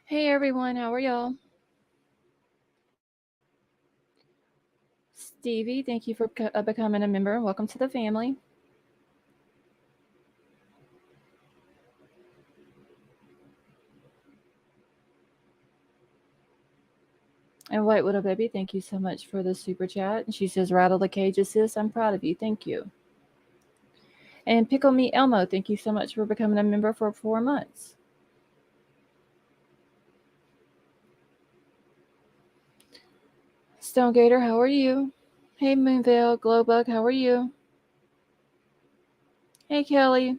Hey everyone, how are y'all? Stevie, thank you for becoming a member. Welcome to the family. And White Widow Baby, thank you so much for the super chat. And she says, Rattle the cages, sis. I'm proud of you. Thank you. And Pickle Me Elmo, thank you so much for becoming a member for 4 months. Stone Gator, how are you? Hey Moonvale, Glowbug, how are you? Hey Kelly.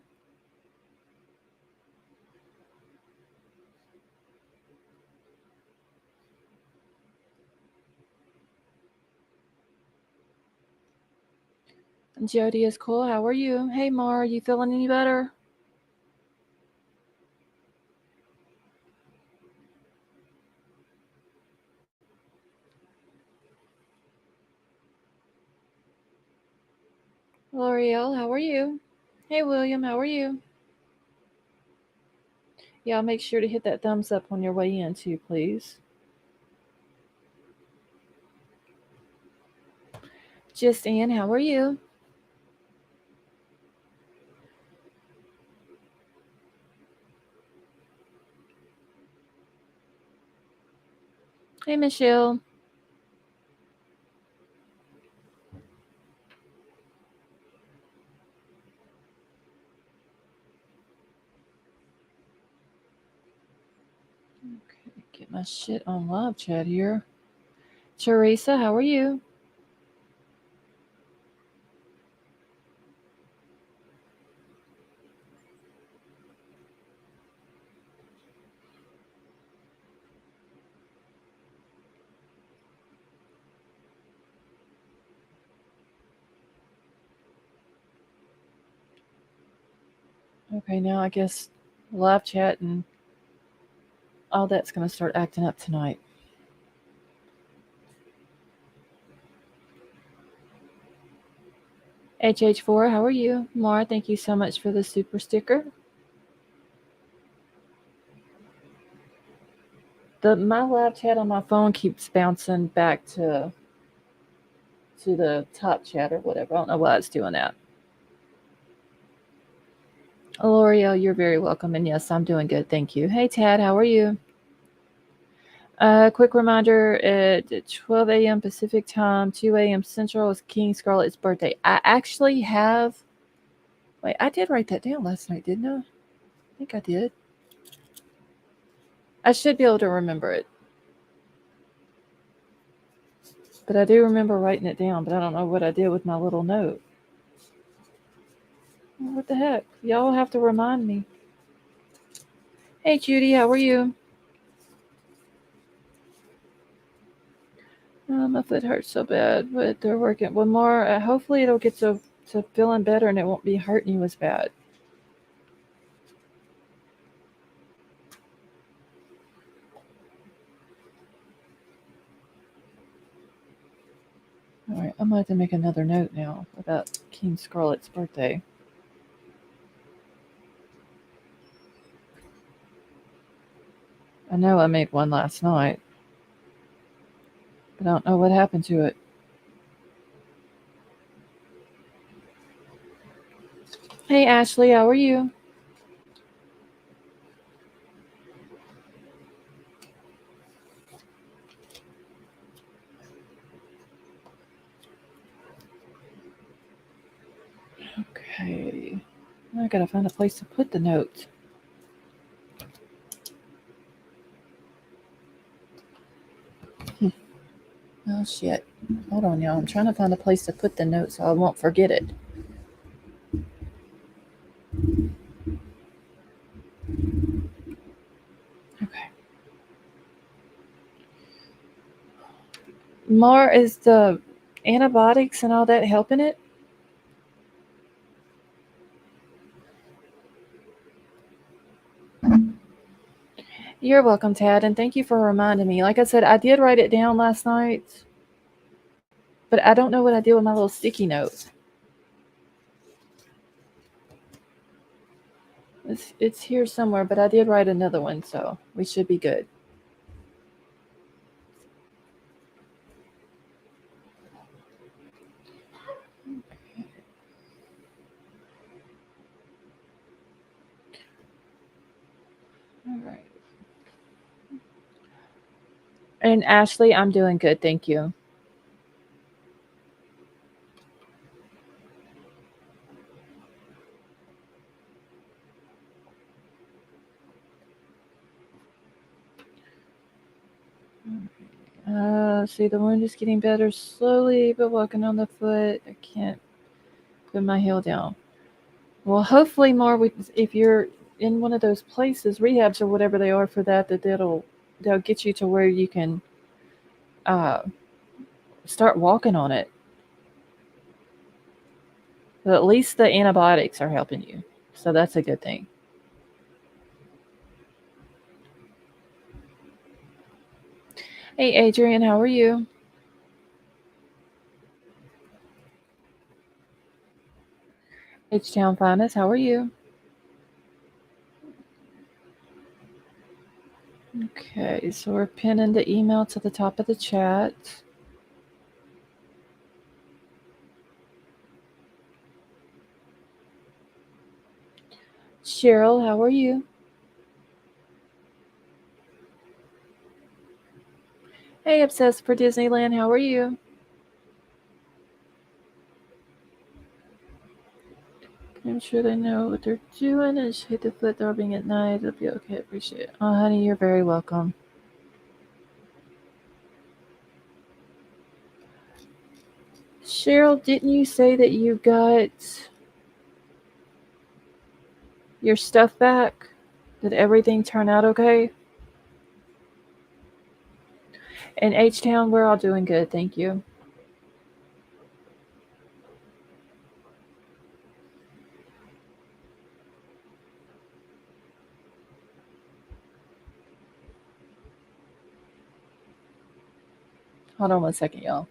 Jody is cool. How are you? Hey Mar, you feeling any better? L'Oreal, how are you? Hey William, how are you? Yeah, make sure to hit that thumbs up on your way in too, please. Just Ann, how are you? Hey Michelle. Okay, get my shit on live chat here. Teresa, how are you? Okay, now I guess live chat and all that's going to start acting up tonight. HH4, how are you? Mara, thank you so much for the super sticker. My live chat on my phone keeps bouncing back to the top chat or whatever. I don't know why it's doing that. L'Oreal, you're very welcome. And yes, I'm doing good. Thank you. Hey, Tad, how are you? Quick reminder, at 12 a.m. Pacific time, 2 a.m. Central is King Scarlett's birthday. I actually have... Wait, I did write that down last night, didn't I? I think I did. I should be able to remember it. But I do remember writing it down, but I don't know what I did with my little note. What the heck? Y'all have to remind me. Hey, Judy, how are you? My foot hurts so bad, but they're working. One more. Hopefully it'll get to feeling better and it won't be hurting you as bad. All right, I'm going to have to make another note now about King Scarlett's birthday. I know I made one last night, but I don't know what happened to it. Hey, Ashley, how are you? Okay. I gotta find a place to put the note. Oh, shit. Hold on, y'all. I'm trying to find a place to put the note so I won't forget it. Okay. Mar, is the antibiotics and all that helping it? You're welcome, Tad, and thank you for reminding me. Like I said, I did write it down last night, but I don't know what I did with my little sticky note. It's here somewhere, but I did write another one, so we should be good. And Ashley, I'm doing good, thank you. See, the wound is getting better slowly, but walking on the foot, I can't put my heel down. Well, hopefully, more. If you're in one of those places, rehabs or whatever they are for that, they'll get you to where you can uh, start walking on it. But at least the antibiotics are helping you, so that's a good thing. Hey, Adrian, how are you? H Town Finest, how are you? Okay, so we're pinning the email to the top of the chat. Cheryl, how are you? Hey, Obsessed for Disneyland, how are you? I'm sure they know what they're doing. I just hate the foot throbbing at night. It'll be okay. Appreciate it. Oh, honey, you're very welcome. Cheryl, didn't you say that you got your stuff back? Did everything turn out okay? In H Town, we're all doing good, thank you. Hold on one second, y'all.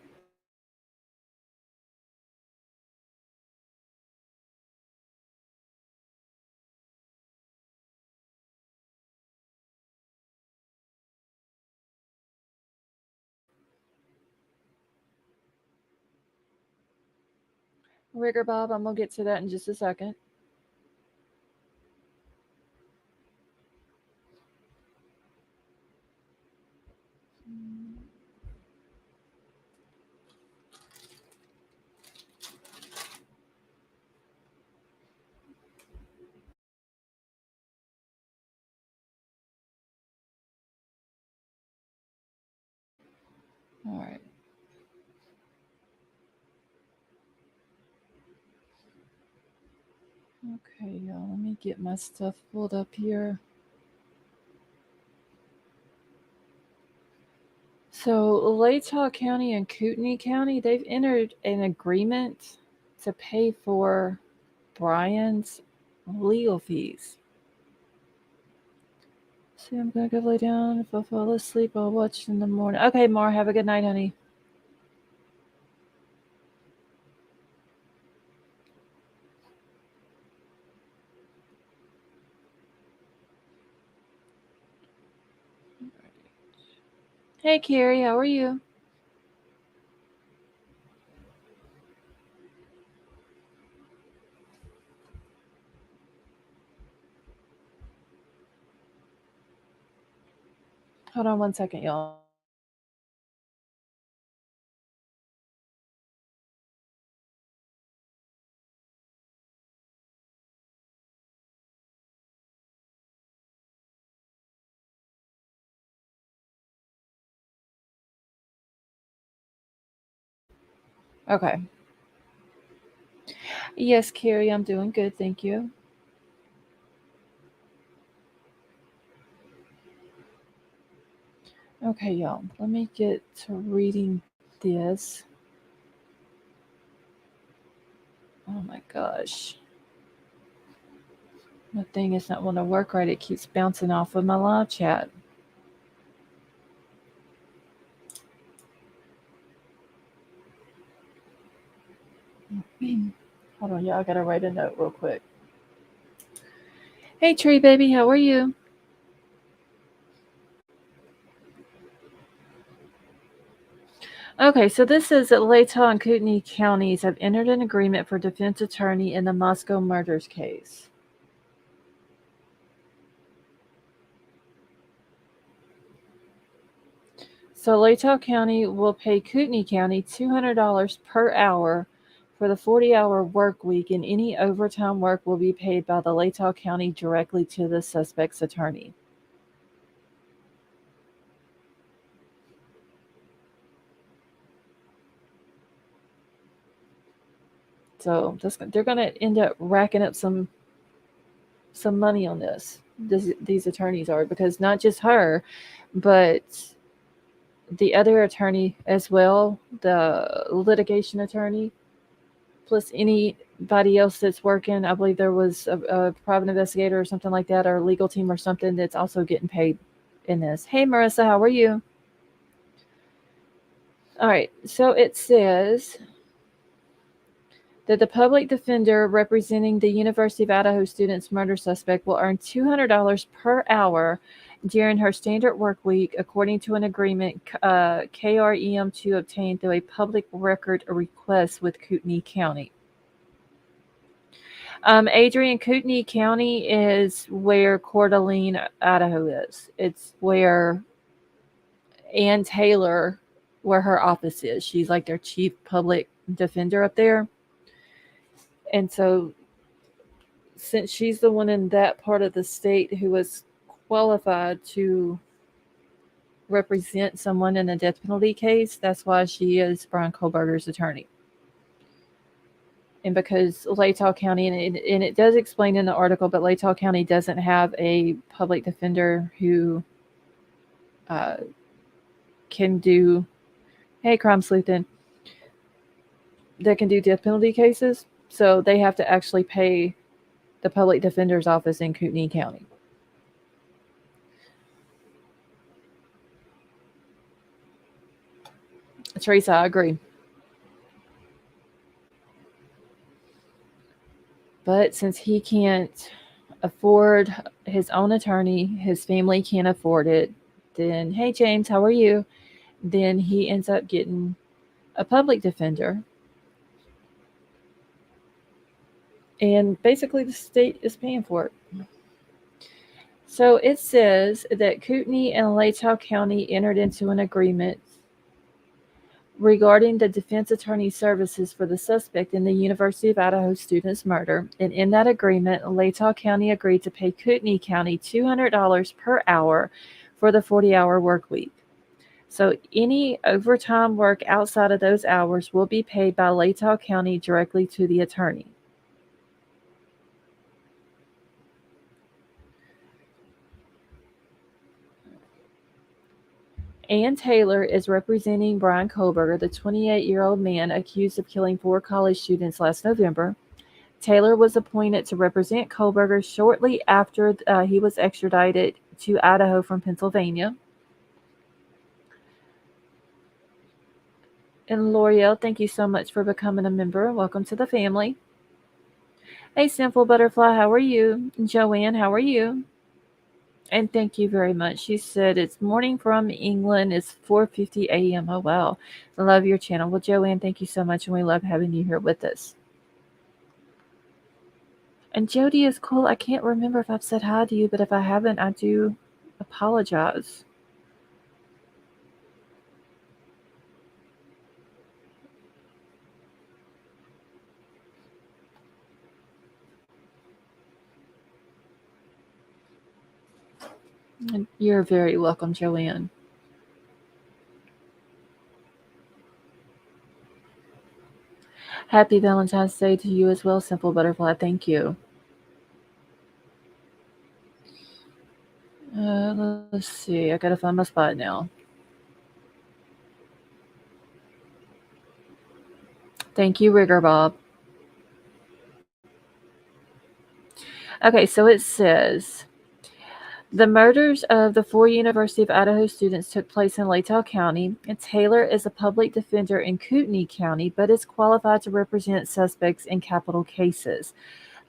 Rigger Bob, I'm gonna get to that in just a second. All right. Okay, y'all. Let me get my stuff pulled up here. So, Latah County and Kootenai County, they've entered an agreement to pay for Bryan's legal fees. See, I'm gonna go lay down. If I fall asleep, I'll watch in the morning. Okay, Mar, have a good night, honey. Hey, Carrie, how are you? Hold on one second, y'all. Okay. Yes, Carrie, I'm doing good, thank you. Okay, y'all, let me get to reading this. Oh my gosh. My thing is not want to work right. It keeps bouncing off of my live chat. Hold on, y'all. I gotta write a note real quick. Hey, Tree Baby, how are you? Okay, so this says that Latah and Kootenai counties have entered an agreement for defense attorney in the Moscow murders case. So Latah County will pay Kootenai County $200 per hour for the 40-hour work week, and any overtime work will be paid by the Latah County directly to the suspect's attorney. So they're going to end up racking up some money on this. These attorneys are, because not just her, but the other attorney as well, the litigation attorney, plus anybody else that's working. I believe there was a private investigator or something like that, or a legal team or something that's also getting paid in this. Hey, Marissa, how are you? All right, so it says that the public defender representing the University of Idaho student's murder suspect will earn $200 per hour during her standard work week, according to an agreement KREM2 obtained through a public record request with Kootenai County. Adrian, Kootenai County is where Coeur d'Alene, Idaho is. It's where Ann Taylor, where her office is. She's like their chief public defender up there. And so since she's the one in that part of the state who was qualified to represent someone in a death penalty case, that's why she is Bryan Kohberger's attorney. And because Latah County, and it does explain in the article, but Latah County doesn't have a public defender who can do, hey, crime sleuthin', that can do death penalty cases. So they have to actually pay the public defender's office in Kootenai County. Teresa, I agree. But since he can't afford his own attorney, his family can't afford it, then, hey, James, how are you? Then he ends up getting a public defender. And basically the state is paying for it. So it says that Kootenai and Latah County entered into an agreement regarding the defense attorney services for the suspect in the University of Idaho student's murder. And in that agreement, Latah County agreed to pay Kootenai County $200 per hour for the 40-hour work week. So any overtime work outside of those hours will be paid by Latah County directly to the attorney. Ann Taylor is representing Bryan Kohberger, the 28-year-old man accused of killing 4 college students last November. Taylor was appointed to represent Kohberger shortly after he was extradited to Idaho from Pennsylvania. And L'Oreal, thank you so much for becoming a member. Welcome to the family. Hey, Simple Butterfly, how are you? Joanne, how are you? And thank you very much. She said it's morning from England. It's 4:50 a.m. Oh, wow. I love your channel. Well, Joanne, thank you so much. And we love having you here with us. And Jody is cool. I can't remember if I've said hi to you, but if I haven't, I do apologize. And you're very welcome, Joanne. Happy Valentine's Day to you as well, Simple Butterfly. Thank you. Let's see. I gotta find my spot now. Thank you, Rigger Bob. Okay, so it says the murders of the 4 University of Idaho students took place in Latah County, and Taylor is a public defender in Kootenai County, but is qualified to represent suspects in capital cases.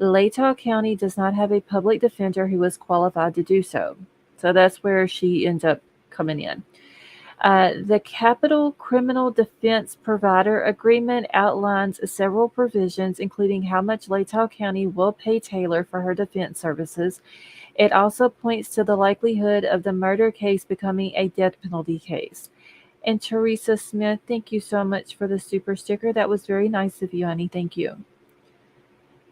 Latah County does not have a public defender who is qualified to do so. So that's where she ends up coming in. The Capital Criminal Defense Provider Agreement outlines several provisions, including how much Latah County will pay Taylor for her defense services. It also points to the likelihood of the murder case becoming a death penalty case. And Teresa Smith, thank you so much for the super sticker. That was very nice of you, honey. Thank you.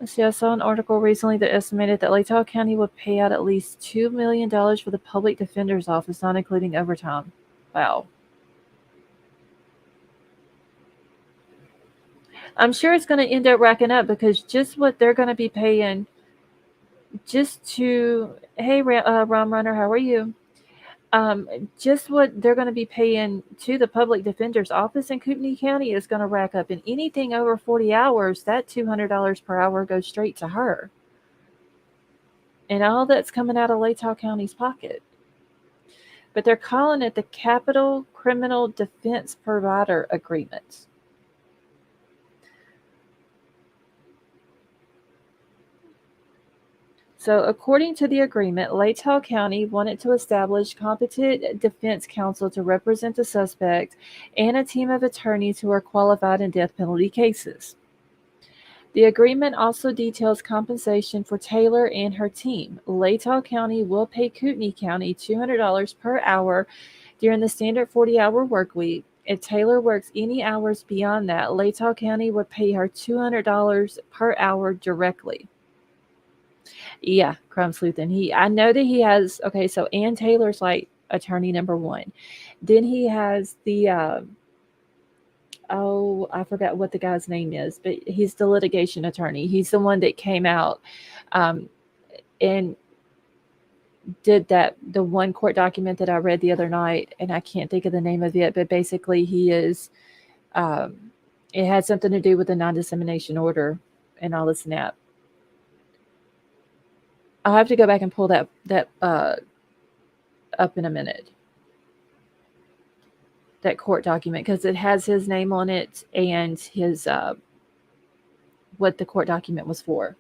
Let's see, I saw an article recently that estimated that Latah County would pay out at least $2 million for the public defender's office, not including overtime. Wow. I'm sure it's going to end up racking up because just what they're going to be paying just to, hey, Rom Runner, how are you? Just what they're going to be paying to the public defender's office in Kootenai County is going to rack up. And anything over 40 hours, that $200 per hour goes straight to her. And all that's coming out of Latah County's pocket. But they're calling it the Capital Criminal Defense Provider Agreement. So, according to the agreement, Latah County wanted to establish competent defense counsel to represent the suspect and a team of attorneys who are qualified in death penalty cases. The agreement also details compensation for Taylor and her team. Latah County will pay Kootenai County $200 per hour during the standard 40-hour work week. If Taylor works any hours beyond that, Latah County would pay her $200 per hour directly. Yeah, Crime Sleuth. And I know that he has, okay, so Ann Taylor's like attorney number one. Then he has the, I forgot what the guy's name is, but he's the litigation attorney. He's the one that came out and did the one court document that I read the other night, and I can't think of the name of it, but basically he is, it had something to do with the non-dissemination order and all this snap. I'll have to go back and pull that up in a minute. That court document, because it has his name on it and his what the court document was for.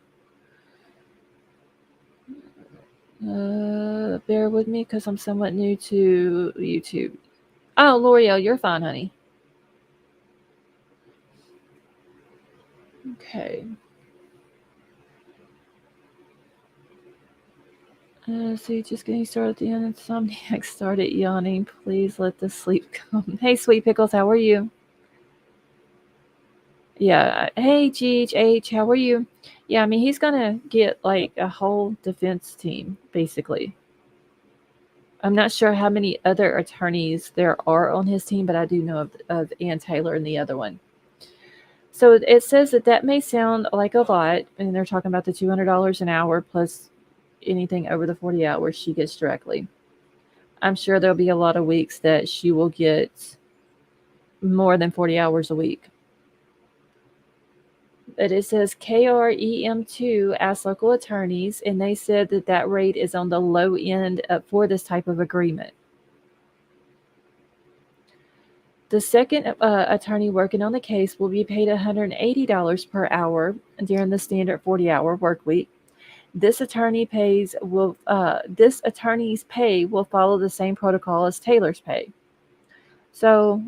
Bear with me because I'm somewhat new to YouTube. Oh, L'Oreal, you're fine, honey. Okay. So just getting started at the end. Insomniac started yawning. Please let the sleep come. Hey, Sweet Pickles, how are you? Yeah. Hey, GH, how are you? Yeah, I mean, he's going to get like a whole defense team, basically. I'm not sure how many other attorneys there are on his team, but I do know of Ann Taylor and the other one. So it says that may sound like a lot, and they're talking about the $200 an hour plus anything over the 40 hours she gets directly. I'm sure there'll be a lot of weeks that she will get more than 40 hours a week. But it says KREM2 asked local attorneys, and they said that rate is on the low end for this type of agreement. The second attorney working on the case will be paid $180 per hour during the standard 40-hour work week. This attorney's pay will follow the same protocol as Taylor's pay. So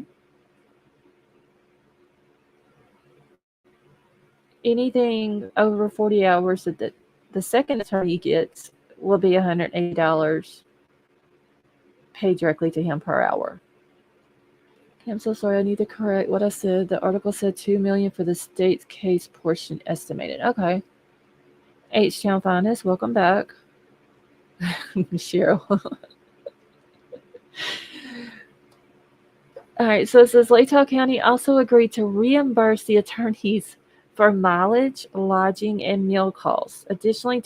anything over 40 hours that the second attorney gets will be $180 paid directly to him per hour. Okay, I'm so sorry. I need to correct what I said. The article said $2 million for the state's case portion estimated. Okay. H-Town Finest, welcome back. Cheryl. All right, so it says Latah County also agreed to reimburse the attorneys for mileage, lodging, and meal costs. Additionally,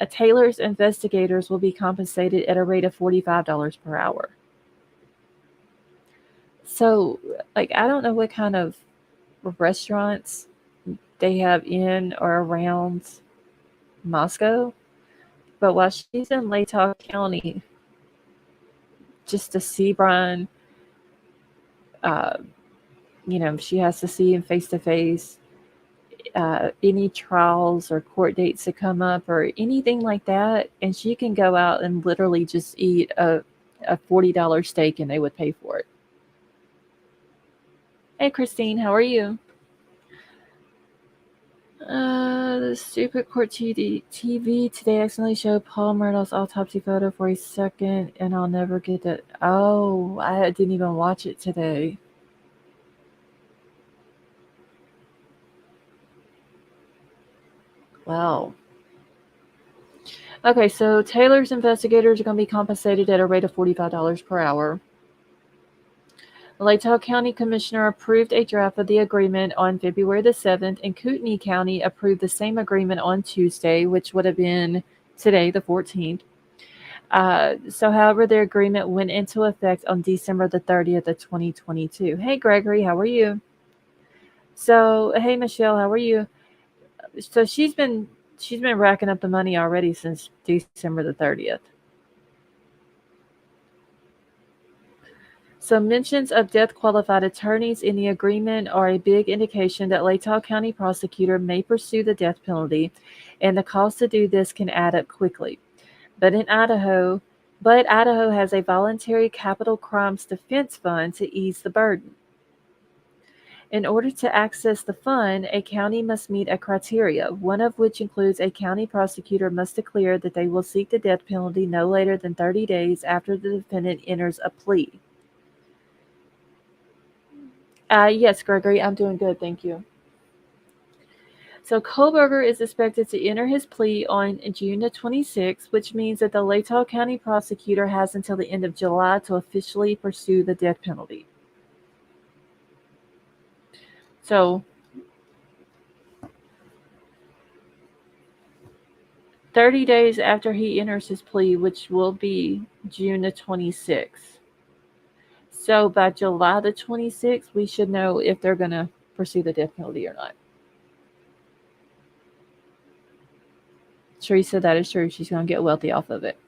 Taylor's investigators will be compensated at a rate of $45 per hour. So, like, I don't know what kind of restaurants they have in or around Moscow, but while she's in Latah County, just to see Bryan, she has to see him face to face. Any trials or court dates that come up or anything like that, and she can go out and literally just eat a $40 steak and they would pay for it. Hey, Christine, how are you? The stupid court TV today accidentally showed Paul Murdoch's autopsy photo for a second, and I'll never get that. Oh, I didn't even watch it today. Wow. Okay, so Taylor's investigators are going to be compensated at a rate of $45 per hour. The Latah County Commissioner approved a draft of the agreement on February the 7th, and Kootenai County approved the same agreement on Tuesday, which would have been today, the 14th. However, their agreement went into effect on December the 30th of 2022. Hey, Gregory, how are you? So, hey, Michelle, how are you? So she's been racking up the money already since December the 30th. So mentions of death-qualified attorneys in the agreement are a big indication that Latah County prosecutor may pursue the death penalty, and the cost to do this can add up quickly. But Idaho has a voluntary capital crimes defense fund to ease the burden. In order to access the fund, a county must meet a criteria, one of which includes a county prosecutor must declare that they will seek the death penalty no later than 30 days after the defendant enters a plea. Yes, Gregory, I'm doing good, thank you. So Kohberger is expected to enter his plea on June the 26th, which means that the Latah County prosecutor has until the end of July to officially pursue the death penalty. So 30 days after he enters his plea, which will be June the 26th. So by July the 26th, we should know if they're going to pursue the death penalty or not. Teresa, that is true. She's going to get wealthy off of it.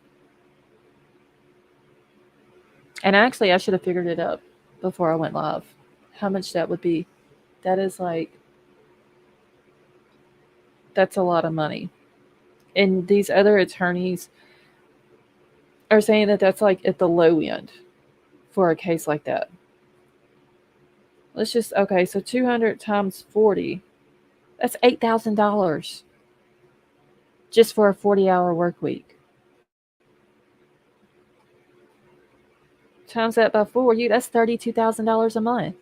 And actually, I should have figured it out before I went live. How much that would be. That is that's a lot of money. And these other attorneys are saying that that's at the low end for a case like that. Let's just, okay, so 200 times 40, that's $8,000 just for a 40-hour work week. Times that by 4, that's $32,000 a month.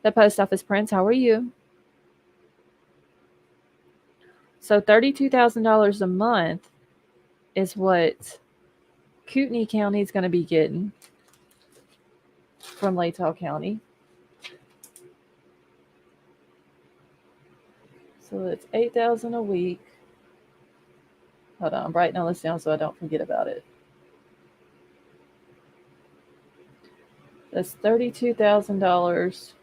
The post office Prince, how are you? So $32,000 a month is what Kootenai County is going to be getting from Latah County. So it's $8,000 a week. Hold on, I'm writing all this down so I don't forget about it. That's $32,000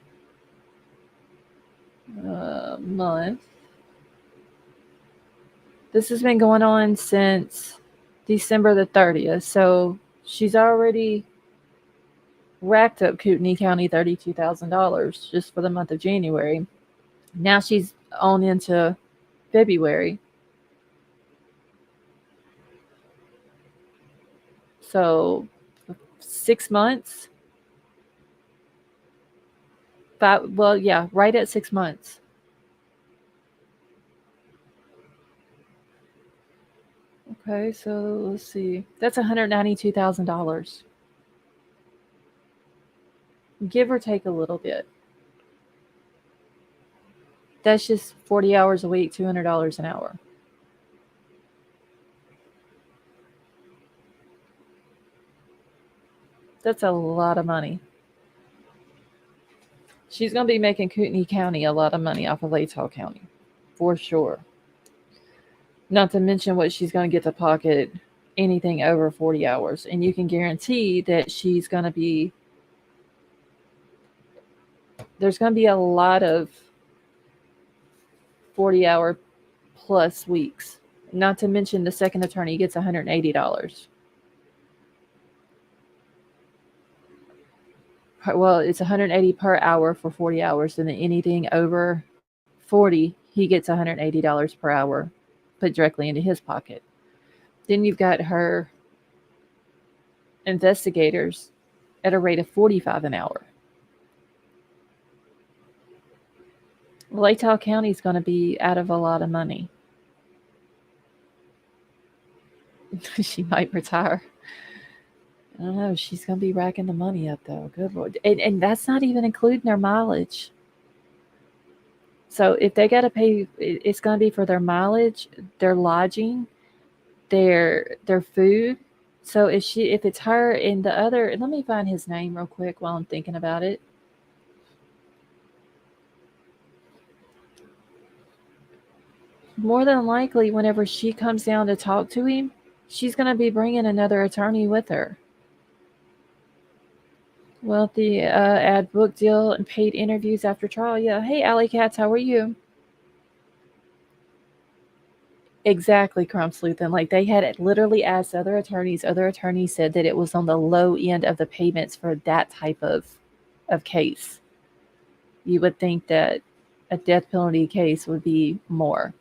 a month. This has been going on since December the 30th. So she's already racked up Kootenai County $32,000 just for the month of January. Now she's on into February. So 6 months. Right at 6 months. Okay, so let's see. That's $192,000. Give or take a little bit. That's just 40 hours a week, $200 an hour. That's a lot of money. She's going to be making Kootenai County a lot of money off of Latah County, for sure. Not to mention what she's going to get to pocket anything over 40 hours. And you can guarantee that she's going to be, there's going to be a lot of 40-hour plus weeks. Not to mention the second attorney gets $180. Well, it's $180 per hour for 40 hours, and then anything over 40, he gets $180 per hour put directly into his pocket. Then you've got her investigators at a rate of $45 an hour. Latah County is going to be out of a lot of money. She might retire. I don't know. She's going to be racking the money up, though. Good Lord. And that's not even including their mileage. So if they got to pay, it's going to be for their mileage, their lodging, their food. So if it's her and the other, let me find his name real quick while I'm thinking about it. More than likely, whenever she comes down to talk to him, she's going to be bringing another attorney with her. Wealthy add book deal and paid interviews after trial. Yeah. Hey, Alley Cats, how are you? Exactly, Crumb Sleuth. And like they had literally asked other attorneys. Other attorneys said that it was on the low end of the payments for that type of case. You would think that a death penalty case would be more.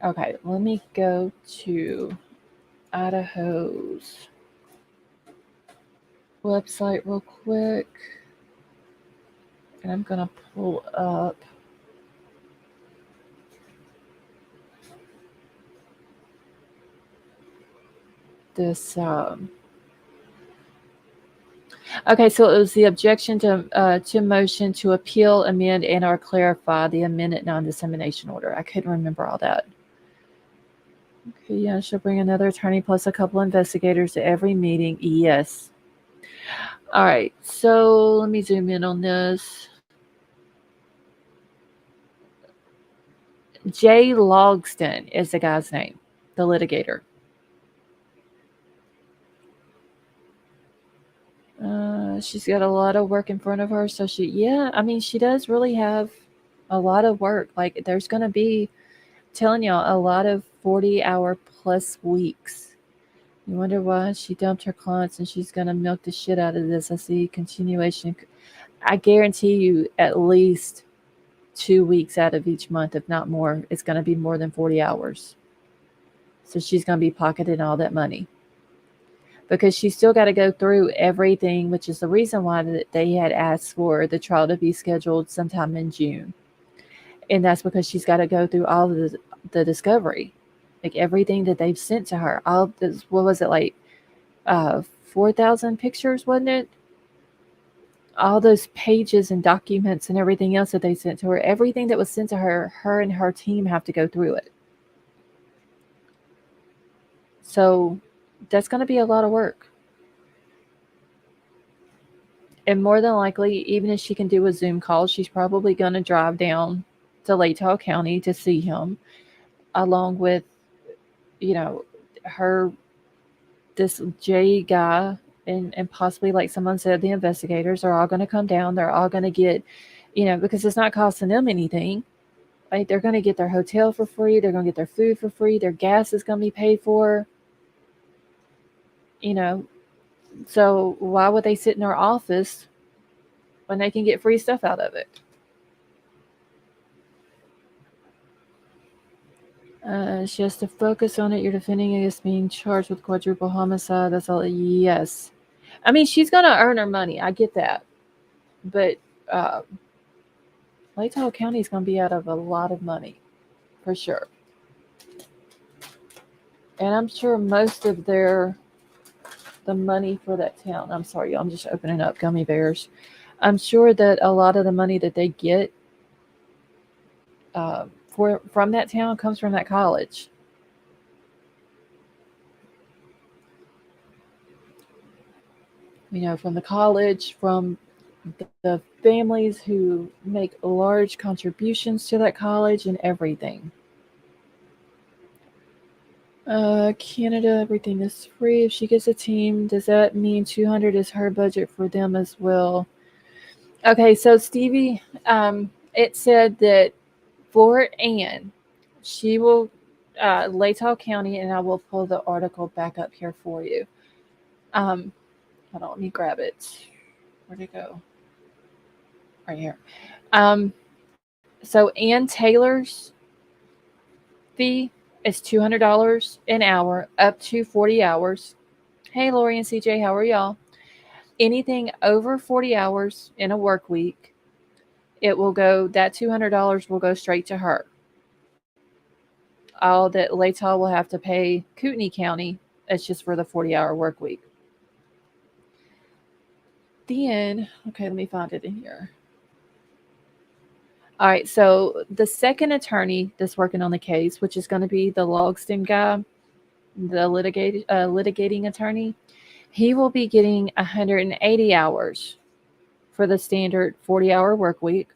Okay, let me go to Idaho's website real quick. And I'm going to pull up this. Okay, so it was the objection to motion to appeal, amend, and or clarify the amended non-dissemination order. I couldn't remember all that. Okay, yeah, she'll bring another attorney plus a couple investigators to every meeting. Yes. All right, so let me zoom in on this. Jay Logston is the guy's name, the litigator. She's got a lot of work in front of her, so she does really have a lot of work. Like there's going to be, telling y'all, a lot of 40-hour plus weeks. You wonder why she dumped her clients and she's going to milk the shit out of this. I see continuation. I guarantee you at least 2 weeks out of each month, if not more, it's going to be more than 40 hours. So she's going to be pocketing all that money. Because she's still got to go through everything, which is the reason why they had asked for the trial to be scheduled sometime in June. And that's because she's got to go through all of the discovery. Like everything that they've sent to her. All this, what was it, like 4,000 pictures, wasn't it? All those pages and documents and everything else that they sent to her, everything that was sent to her, her and her team have to go through it. So that's going to be a lot of work. And more than likely, even if she can do a Zoom call, she's probably going to drive down to Latah County to see him, along with, her, this Jay guy, and possibly, like someone said, the investigators are all going to come down. They're all going to get, because it's not costing them anything. Like they're going to get their hotel for free. They're going to get their food for free. Their gas is going to be paid for. So why would they sit in their office when they can get free stuff out of it? She has to focus on it. You're defending against being charged with quadruple homicide. That's all. Yes. I mean, she's going to earn her money. I get that. But Latah County is going to be out of a lot of money, for sure. And I'm sure most of the money for that town, I'm sorry, I'm just opening up gummy bears. I'm sure that a lot of the money that they get from that town comes from that college. From the college, from the families who make large contributions to that college and everything. Canada, everything is free. If she gets a team, does that mean 200 is her budget for them as well? Okay, so Stevie, it said that for Anne, she will Latah County, and I will pull the article back up here for you. Hold on, let me grab it. Where'd it go? Right here. So Ann Taylor's fee is $200 an hour, up to 40 hours. Hey, Lori and CJ, how are y'all? Anything over 40 hours in a work week, it will go, that $200 will go straight to her. All that Latah will have to pay Kootenai County, it's just for the 40-hour work week. Then, okay, let me find it in here. All right, so the second attorney that's working on the case, which is going to be the Logston guy, the litigating attorney, he will be getting 180 hours for the standard 40-hour work week.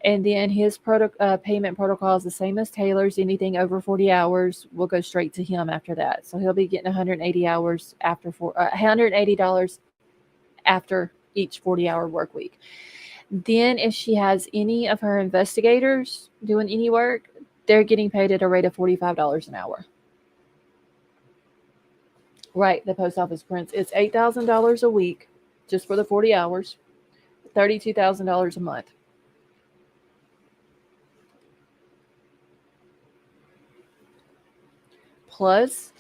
And then his payment protocol is the same as Taylor's. Anything over 40 hours will go straight to him after that. So he'll be getting 180 hours after $180 after each 40-hour work week. Then if she has any of her investigators doing any work, they're getting paid at a rate of $45 an hour. Right, the post office prints. It's $8,000 a week just for the 40 hours, $32,000 a month. Plus,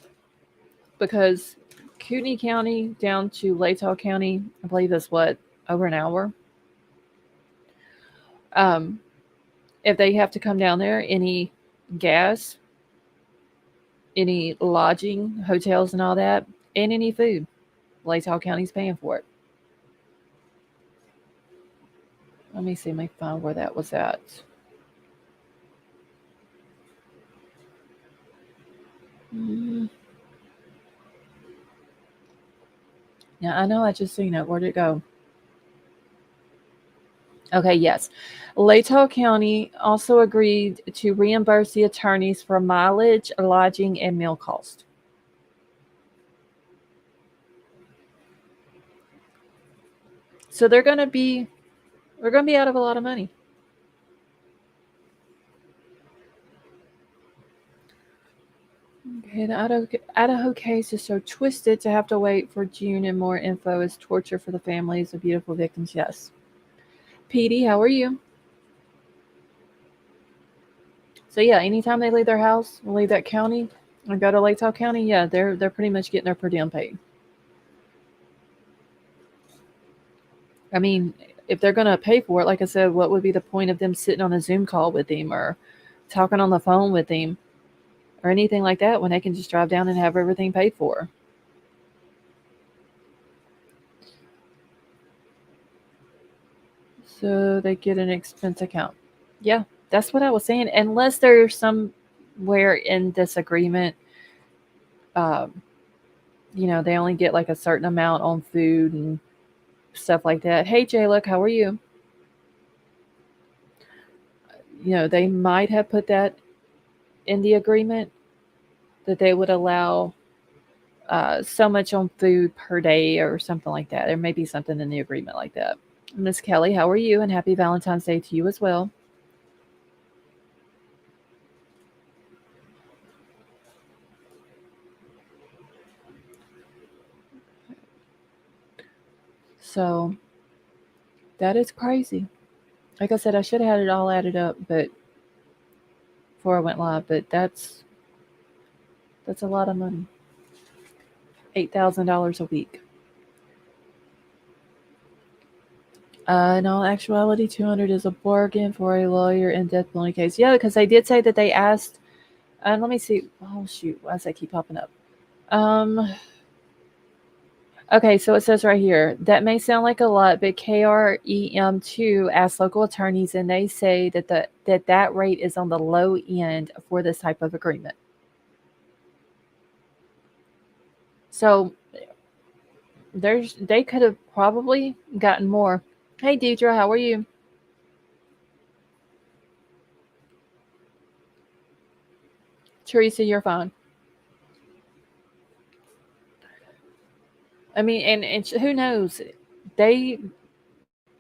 because Kootenai County down to Latah County, I believe is what, over an hour? If they have to come down there, any gas, any lodging, hotels and all that, and any food, Latah County's paying for it. Let me see, let me find where that was at. Now, I know I just seen it. Where'd it go? Okay, yes. Latah County also agreed to reimburse the attorneys for mileage, lodging, and meal cost. So they're going to be out of a lot of money. Okay, the Idaho case is so twisted to have to wait for June, and more info is torture for the families of beautiful victims. Yes. Petey, how are you? So yeah, anytime they leave their house, leave that county, and go to Latah County, yeah, they're pretty much getting their per diem paid. I mean, if they're going to pay for it, like I said, what would be the point of them sitting on a Zoom call with him or talking on the phone with him or anything like that when they can just drive down and have everything paid for? So they get an expense account. Yeah, that's what I was saying. Unless there's somewhere in this agreement, they only get like a certain amount on food and stuff like that. Hey, Jay, look, how are you? They might have put that in the agreement that they would allow so much on food per day or something like that. There may be something in the agreement like that. Miss Kelly, how are you? And happy Valentine's Day to you as well. So that is crazy. Like I said, I should have had it all added up, but before I went live, but that's a lot of money. $8,000 a week. In all actuality, 200 is a bargain for a lawyer in death penalty case. Yeah, because they did say that they asked. Let me see. Oh shoot! Why does that keep popping up? Okay, so it says right here, that may sound like a lot, but KREM2 asked local attorneys, and they say that rate is on the low end for this type of agreement. So they could have probably gotten more. Hey, Deidre, how are you? Teresa, you're fine. I mean, and who knows?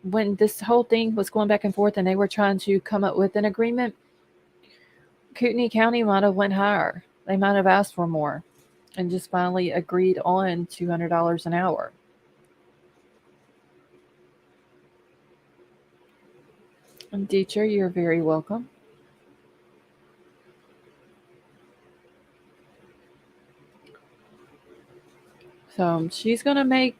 When this whole thing was going back and forth and they were trying to come up with an agreement, Kootenai County might have went higher. They might have asked for more and just finally agreed on $200 an hour. And teacher, you're very welcome. So she's going to make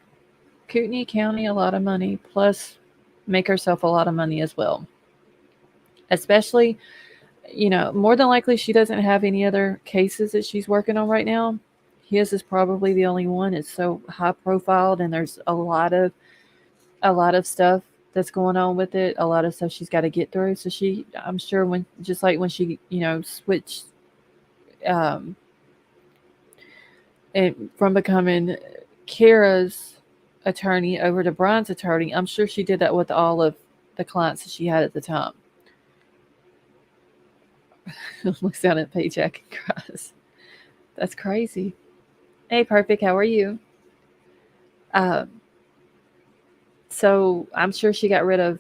Kootenai County a lot of money, plus make herself a lot of money as well. Especially, more than likely she doesn't have any other cases that she's working on right now. His is probably the only one. It's so high profiled, and there's a lot of stuff that's going on with it. A lot of stuff she's got to get through. So I'm sure when just like when she switched um, from becoming Kara's attorney over to Bryan's attorney, I'm sure she did that with all of the clients that she had at the time. Looks down at paycheck and cries. That's crazy. Hey, Perfect, how are you? Um, so I'm sure she got rid of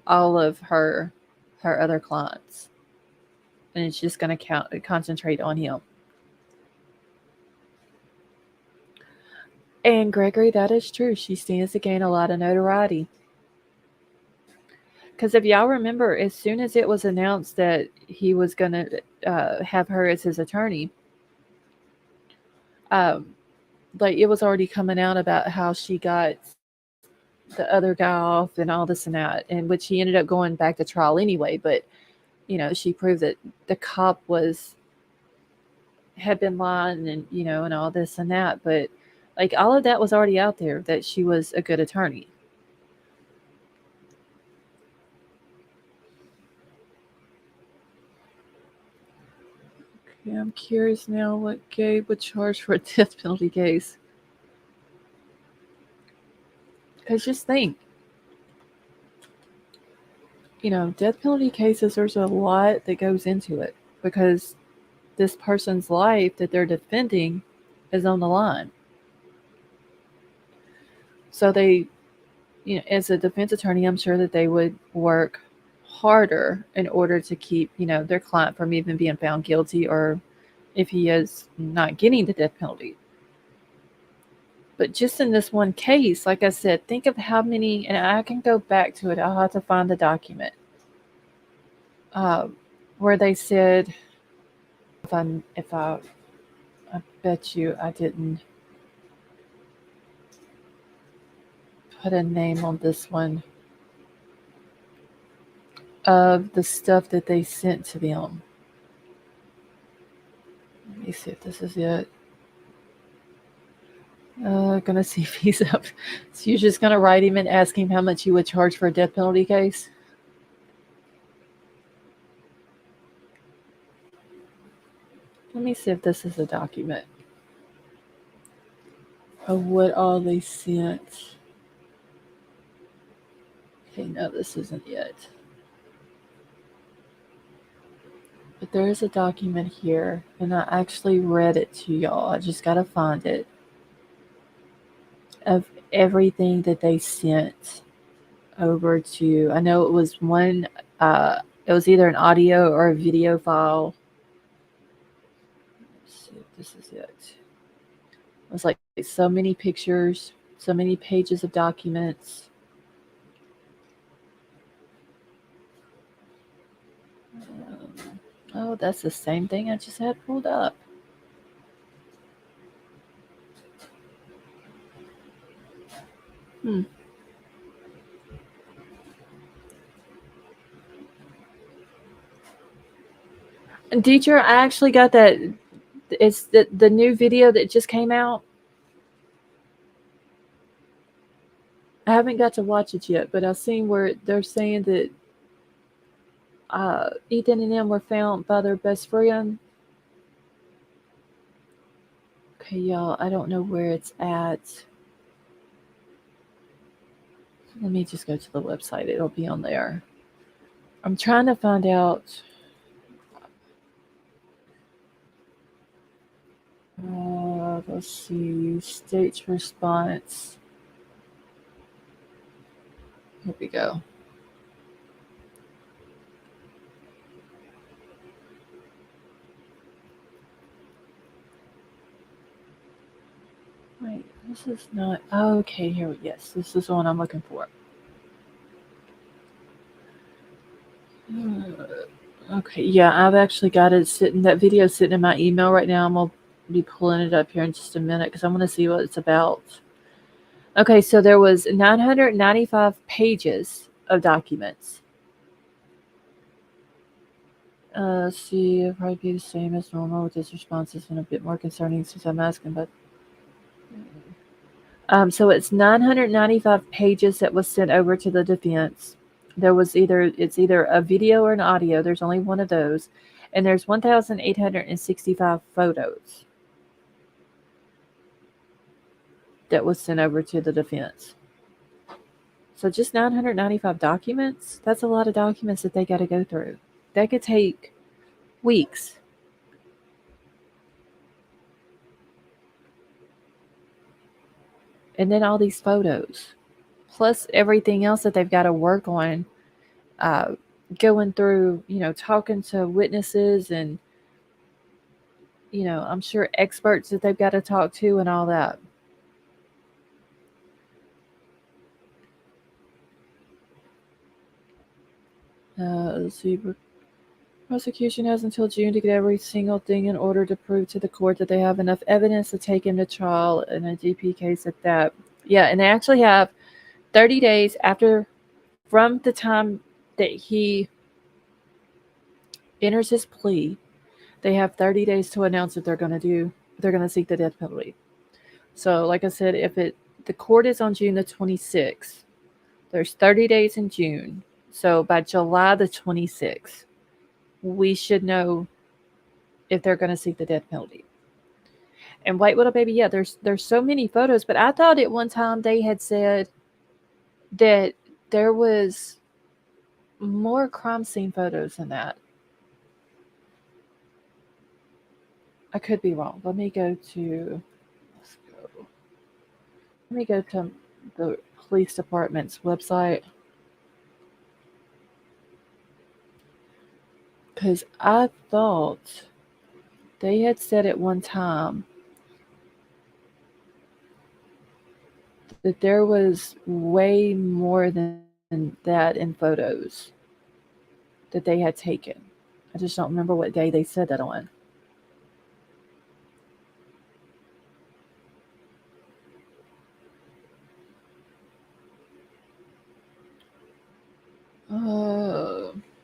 all of her other clients, and it's just going to concentrate on him. And Gregory, that is true. She stands to gain a lot of notoriety. Because if y'all remember, as soon as it was announced that he was going to have her as his attorney, um, like it was already coming out about how she got the other guy off and all this and that, and which he ended up going back to trial anyway. But she proved that the cop had been lying, and and all this and that. But like all of that was already out there, that she was a good attorney. Okay, I'm curious now what Gabe would charge for a death penalty case. Because just think, death penalty cases, there's a lot that goes into it, because this person's life that they're defending is on the line. So they, as a defense attorney, I'm sure that they would work harder in order to keep, their client from even being found guilty, or if he is not getting the death penalty. But just in this one case, like I said, think of how many, and I can go back to it. I'll have to find the document where they said, I bet you I didn't put a name on this one, of the stuff that they sent to them. Let me see if this is it. Gonna see if he's up. So you're just gonna write him and ask him how much he would charge for a death penalty case? Let me see if this is a document of what all they sent. Okay, no, this isn't it. But there is a document here, and I actually read it to y'all. I just gotta find it. Of everything that they sent over to, I know it was one, it was either an audio or a video file. Let's see if this is it. It was like so many pictures, so many pages of documents. Oh, that's the same thing I just had pulled up. And teacher, I actually got that. It's the new video that just came out. I haven't got to watch it yet, but I've seen where they're saying that Ethan and them were found by their best friend. Okay, y'all, I don't know where it's at. Let me just go to the website. It'll be on there. I'm trying to find out. Let's see. State's response. Here we go. Wait, this is not. Oh, okay, here. Yes, this is the one I'm looking for. Okay, yeah, I've actually got it sitting. That video sitting in my email right now. I'm gonna be pulling it up here in just a minute because I want to see what it's about. Okay, so there was 995 pages of documents. Let's see, it'll probably be the same as normal with this response. It's been a bit more concerning since I'm asking, but so it's 995 pages that was sent over to the defense. It's either a video or an audio. There's only one of those, and there's 1,865 photos that was sent over to the defense. So just 995 documents. That's a lot of documents that they got to go through. That could take weeks. And then all these photos, plus everything else that they've got to work on, uh, going through, talking to witnesses and, I'm sure experts that they've got to talk to and all that. Let's see. Prosecution has until June to get every single thing in order to prove to the court that they have enough evidence to take him to trial in a DP case at that. Yeah, and they actually have 30 days from the time that he enters his plea. They have 30 days to announce if they're going to seek the death penalty. So, like I said, the court is on June the 26th. There's 30 days in June. So by July the 26th, we should know if they're going to seek the death penalty. And White Widow Baby, yeah, there's so many photos, but I thought at one time they had said that there was more crime scene photos than that. I could be wrong. Let me go to the police department's website, because I thought they had said at one time that there was way more than that in photos that they had taken. I just don't remember what day they said that on.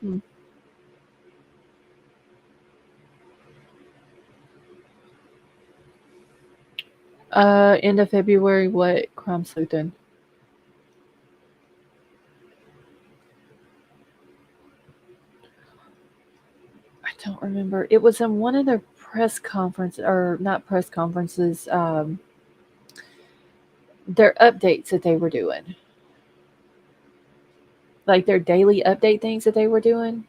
Hmm. End of February, what crime sleuthing? I don't remember. It was in one of their press conference or not press conferences. Their updates that they were doing, like their daily update things that they were doing,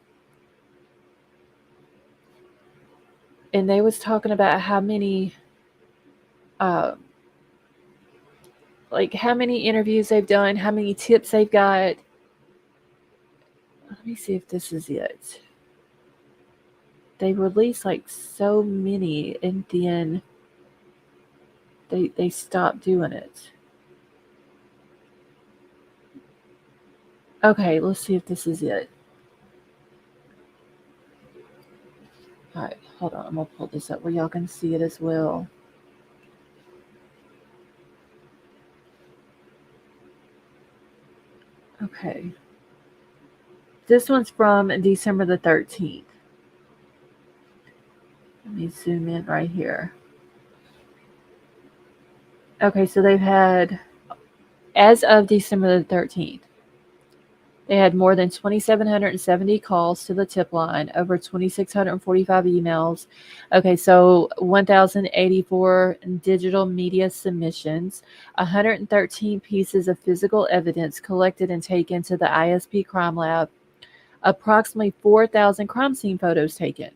and they was talking about how many, uh, like how many interviews they've done, how many tips they've got. Let me see if this is it. They released like so many, and then they stopped doing it. Okay, let's see if this is it. All right, hold on. I'm gonna pull this up where y'all can see it as well. Okay. This one's from December the 13th. Let me zoom in right here. Okay, so they've had, as of December the 13th, they had more than 2,770 calls to the tip line, over 2,645 emails. Okay, so 1,084 digital media submissions, 113 pieces of physical evidence collected and taken to the ISP crime lab, approximately 4,000 crime scene photos taken.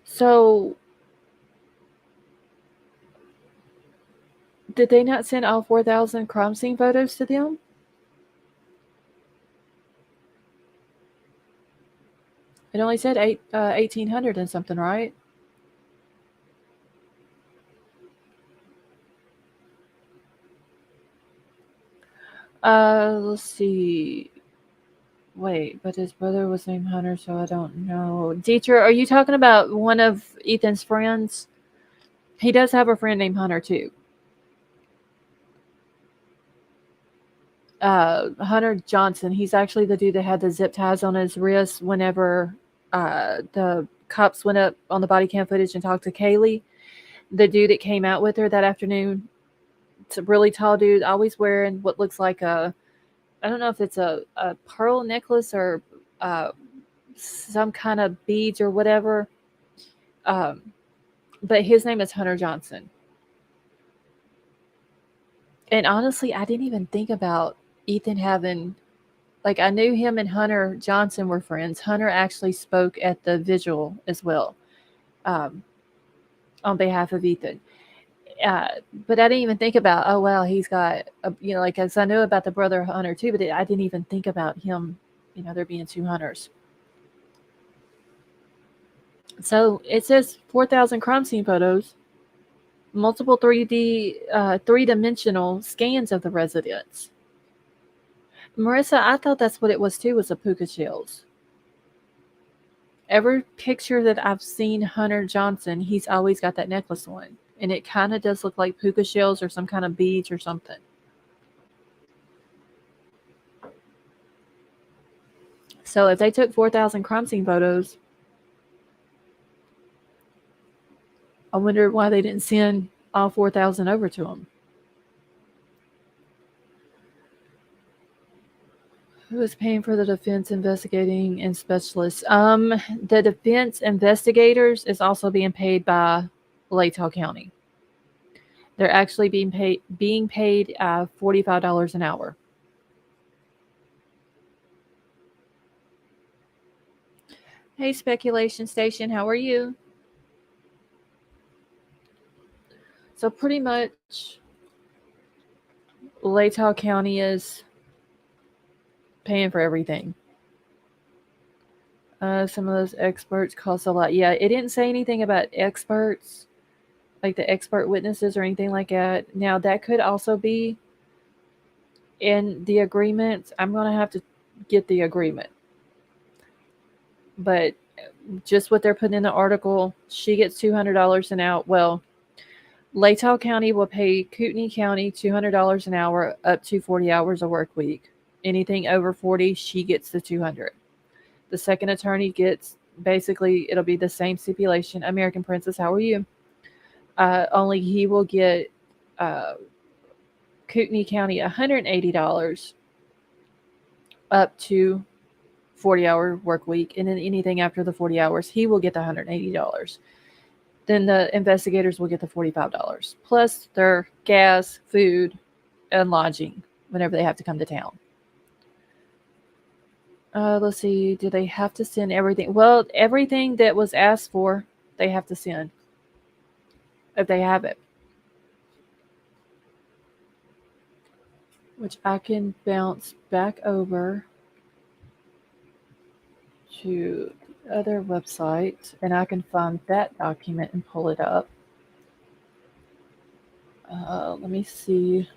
So, did they not send all 4,000 crime scene photos to them? It only said 1,800 and something, right? Let's see. Wait, but his brother was named Hunter, so I don't know. Dietrich, are you talking about one of Ethan's friends? He does have a friend named Hunter too. Hunter Johnson. He's actually the dude that had the zip ties on his wrists whenever the cops went up on the body cam footage and talked to Kaylee. The dude that came out with her that afternoon. It's a really tall dude, always wearing what looks like I don't know if it's a pearl necklace or uh, some kind of beads or whatever. Um, but his name is Hunter Johnson. And honestly, I didn't even think about Ethan having, like, I knew him and Hunter Johnson were friends. Hunter actually spoke at the vigil as well, um, on behalf of Ethan. Uh, but I didn't even think about, oh, well, he's got, like, as I know about the brother Hunter too, but I didn't even think about him, there being two Hunters. So it says 4,000 crime scene photos, multiple 3-dimensional scans of the residence. Marissa, I thought that's what it was too, was the puka shells. Every picture that I've seen Hunter Johnson, he's always got that necklace on. And it kind of does look like puka shells or some kind of beads or something. So if they took 4,000 crime scene photos, I wonder why they didn't send all 4,000 over to him. Who is paying for the defense investigating and specialists? The defense investigators is also being paid by Latah County. They're actually being paid $45 an hour. Hey, Speculation Station, how are you? So pretty much, Latah County is paying for everything. Some of those experts cost a lot. Yeah, it didn't say anything about experts, like the expert witnesses or anything like that. Now, that could also be in the agreement. I'm going to have to get the agreement. But just what they're putting in the article, she gets $200 an hour. Well, Latah County will pay Kootenai County $200 an hour up to 40 hours a work week. Anything over 40, she gets the $200. The second attorney gets, basically, it'll be the same stipulation. American Princess, how are you? Only he will get Kootenai County $180 up to 40-hour work week. And then anything after the 40 hours, he will get the $180. Then the investigators will get the $45, plus their gas, food, and lodging whenever they have to come to town. Let's see. Do they have to send everything? Well, everything that was asked for, they have to send if they have it. Which I can bounce back over to the other website, and I can find that document and pull it up. Let me see.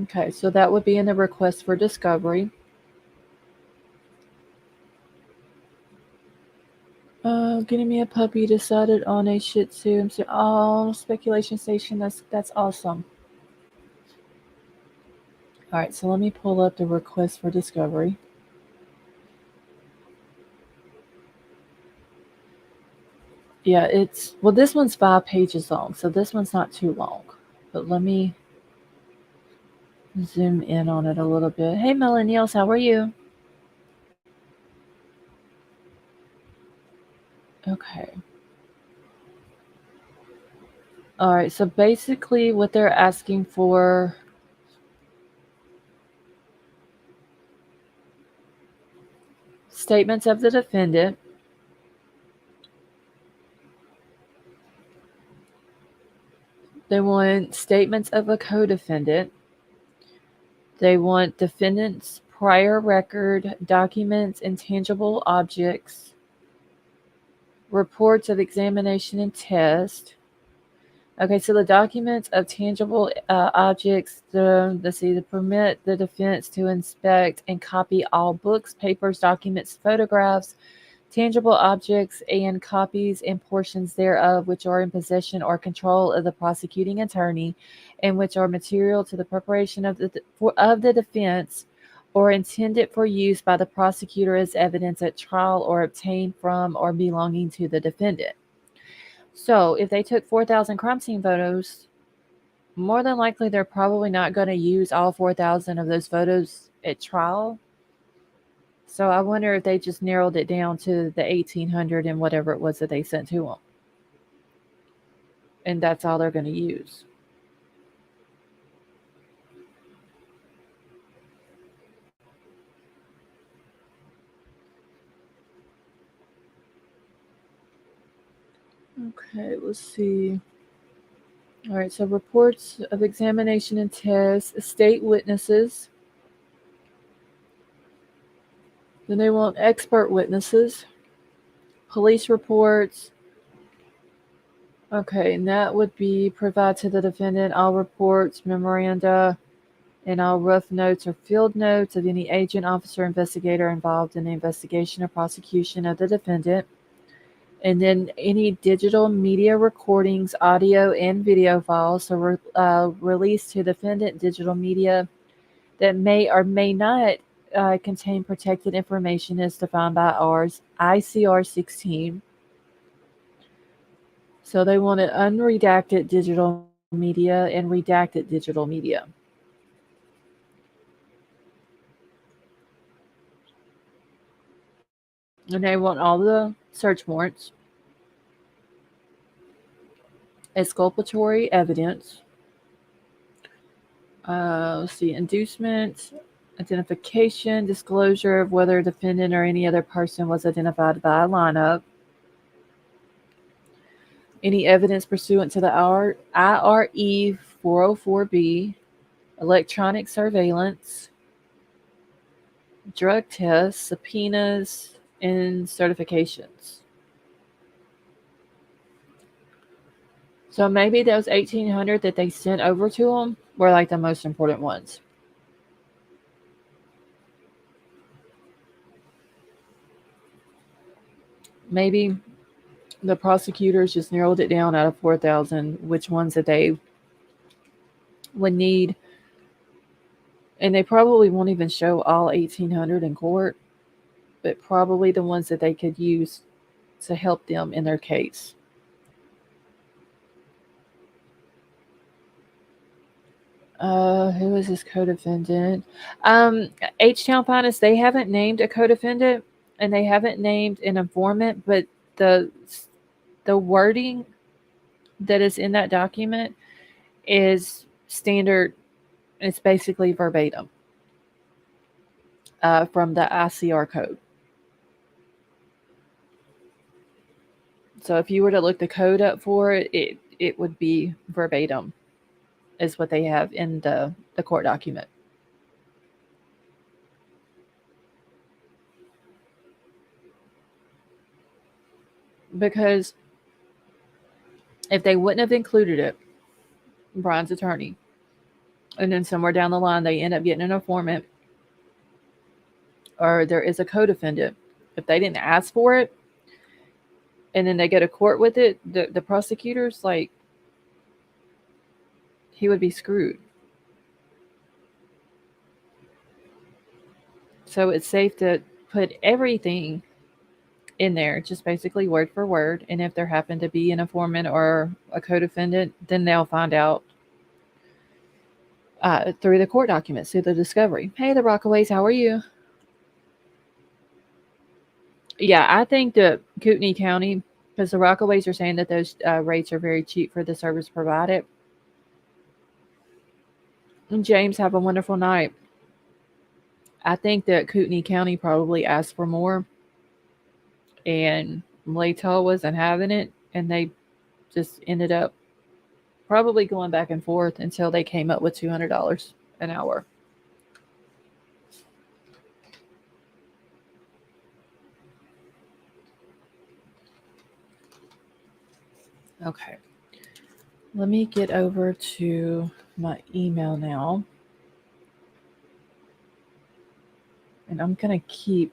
Okay, so that would be in the request for discovery. Getting me a puppy, decided on a Shih Tzu. Oh, Speculation Station, that's awesome. All right, so let me pull up the request for discovery. Yeah, this one's 5 pages long, so this one's not too long. But let me zoom in on it a little bit. Hey, Millennials, how are you? Okay. All right, so basically what they're asking for, statements of the defendant, they want statements of a co-defendant, they want defendant's prior record, documents, intangible objects, reports of examination and test. Okay, so the documents of tangible objects, the permit the defense to inspect and copy all books, papers, documents, photographs, tangible objects and copies and portions thereof which are in possession or control of the prosecuting attorney and which are material to the preparation of the defense or intended for use by the prosecutor as evidence at trial or obtained from or belonging to the defendant. So if they took 4,000 crime scene photos, more than likely they're probably not going to use all 4,000 of those photos at trial. So I wonder if they just narrowed it down to the 1,800 and whatever it was that they sent to them. And that's all they're going to use. Okay, let's see. All right, so reports of examination and tests, state witnesses. Then they want expert witnesses, police reports. Okay, and that would be provide to the defendant all reports, memoranda, and all rough notes or field notes of any agent, officer, investigator involved in the investigation or prosecution of the defendant. And then any digital media recordings, audio and video files, so released to defendant digital media that may or may not contain protected information as defined by ours, ICR 16. So they wanted unredacted digital media and redacted digital media. And they want all the search warrants, exculpatory evidence. Let's see, inducement, identification, disclosure of whether a defendant or any other person was identified by a lineup. Any evidence pursuant to the IRE 404B, electronic surveillance, drug tests, subpoenas, and certifications. So maybe those 1,800 that they sent over to them were like the most important ones. Maybe the prosecutors just narrowed it down out of 4,000, which ones that they would need. And they probably won't even show all 1,800 in court, but probably the ones that they could use to help them in their case. Who is this co-defendant? H-Town Finest, they haven't named a co-defendant and they haven't named an informant, but the wording that is in that document is standard. It's basically verbatim from the ICR code. So if you were to look the code up for it, it would be verbatim is what they have in the court document. Because if they wouldn't have included it, Bryan's attorney, and then somewhere down the line they end up getting an informant or there is a co-defendant, if they didn't ask for it and then they go to court with it, the prosecutors, like, he would be screwed. So it's safe to put everything in there, just basically word for word. And if there happened to be an informant or a co-defendant, then they'll find out through the court documents, through the discovery. Hey, the Rockaways, how are you? Yeah, I think the Kootenai County, because the Rockaways are saying that those rates are very cheap for the service provided. And James, have a wonderful night. I think that Kootenai County probably asked for more, and Latah wasn't having it, and they just ended up probably going back and forth until they came up with $200 an hour. Okay. Let me get over to my email now. And I'm going to keep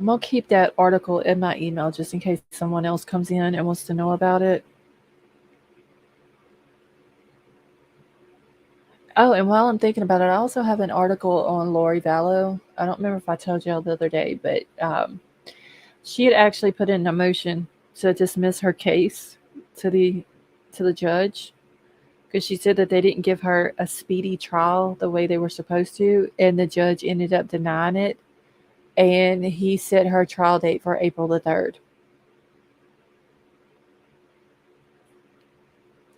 I'm gonna keep that article in my email just in case someone else comes in and wants to know about it. Oh, and while I'm thinking about it, I also have an article on Lori Vallow. I don't remember if I told y'all the other day, but she had actually put in a motion to dismiss her case to the judge because she said that they didn't give her a speedy trial the way they were supposed to, and the judge ended up denying it, and he set her trial date for April the 3rd.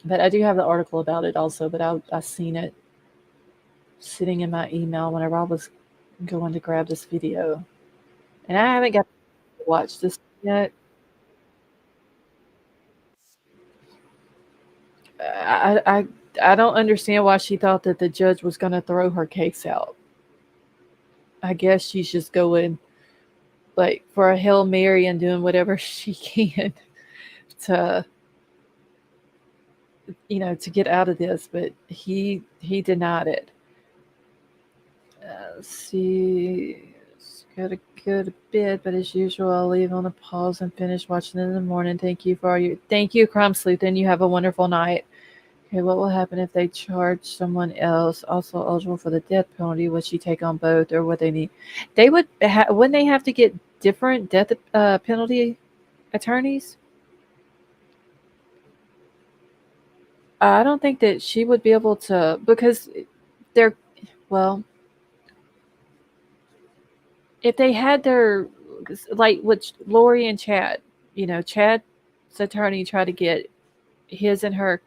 But I do have the article about it also, but I seen it sitting in my email whenever I was going to grab this video. And I haven't got to watch this yet. I, I, I don't understand why she thought that the judge was going to throw her case out. I guess she's just going like for a Hail Mary and doing whatever she can to to get out of this, but he denied it. Let's see. It's got a good bit, but as usual, I'll leave on a pause and finish watching it in the morning. Thank you for all your. Thank you, Crumb Sleep. Then you have a wonderful night. Okay, what will happen if they charge someone else also eligible for the death penalty? Would she take on both, or would they need? They would. Wouldn't they have to get different death penalty attorneys? I don't think that she would be able to because they're well. If they had their like with Lori and Chad, Chad's attorney tried to get his and her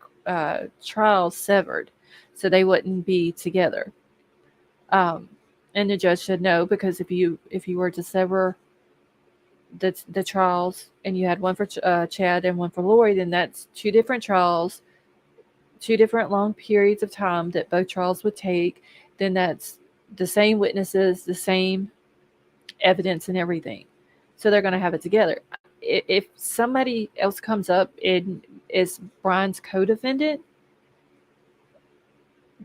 trials severed so they wouldn't be together. Um, and the judge said no because if you were to sever the trials and you had one for Chad and one for Lori, then that's two different trials, two different long periods of time that both trials would take. Then that's the same witnesses, the same evidence and everything. So they're going to have it together. If somebody else comes up and is Bryan's co-defendant,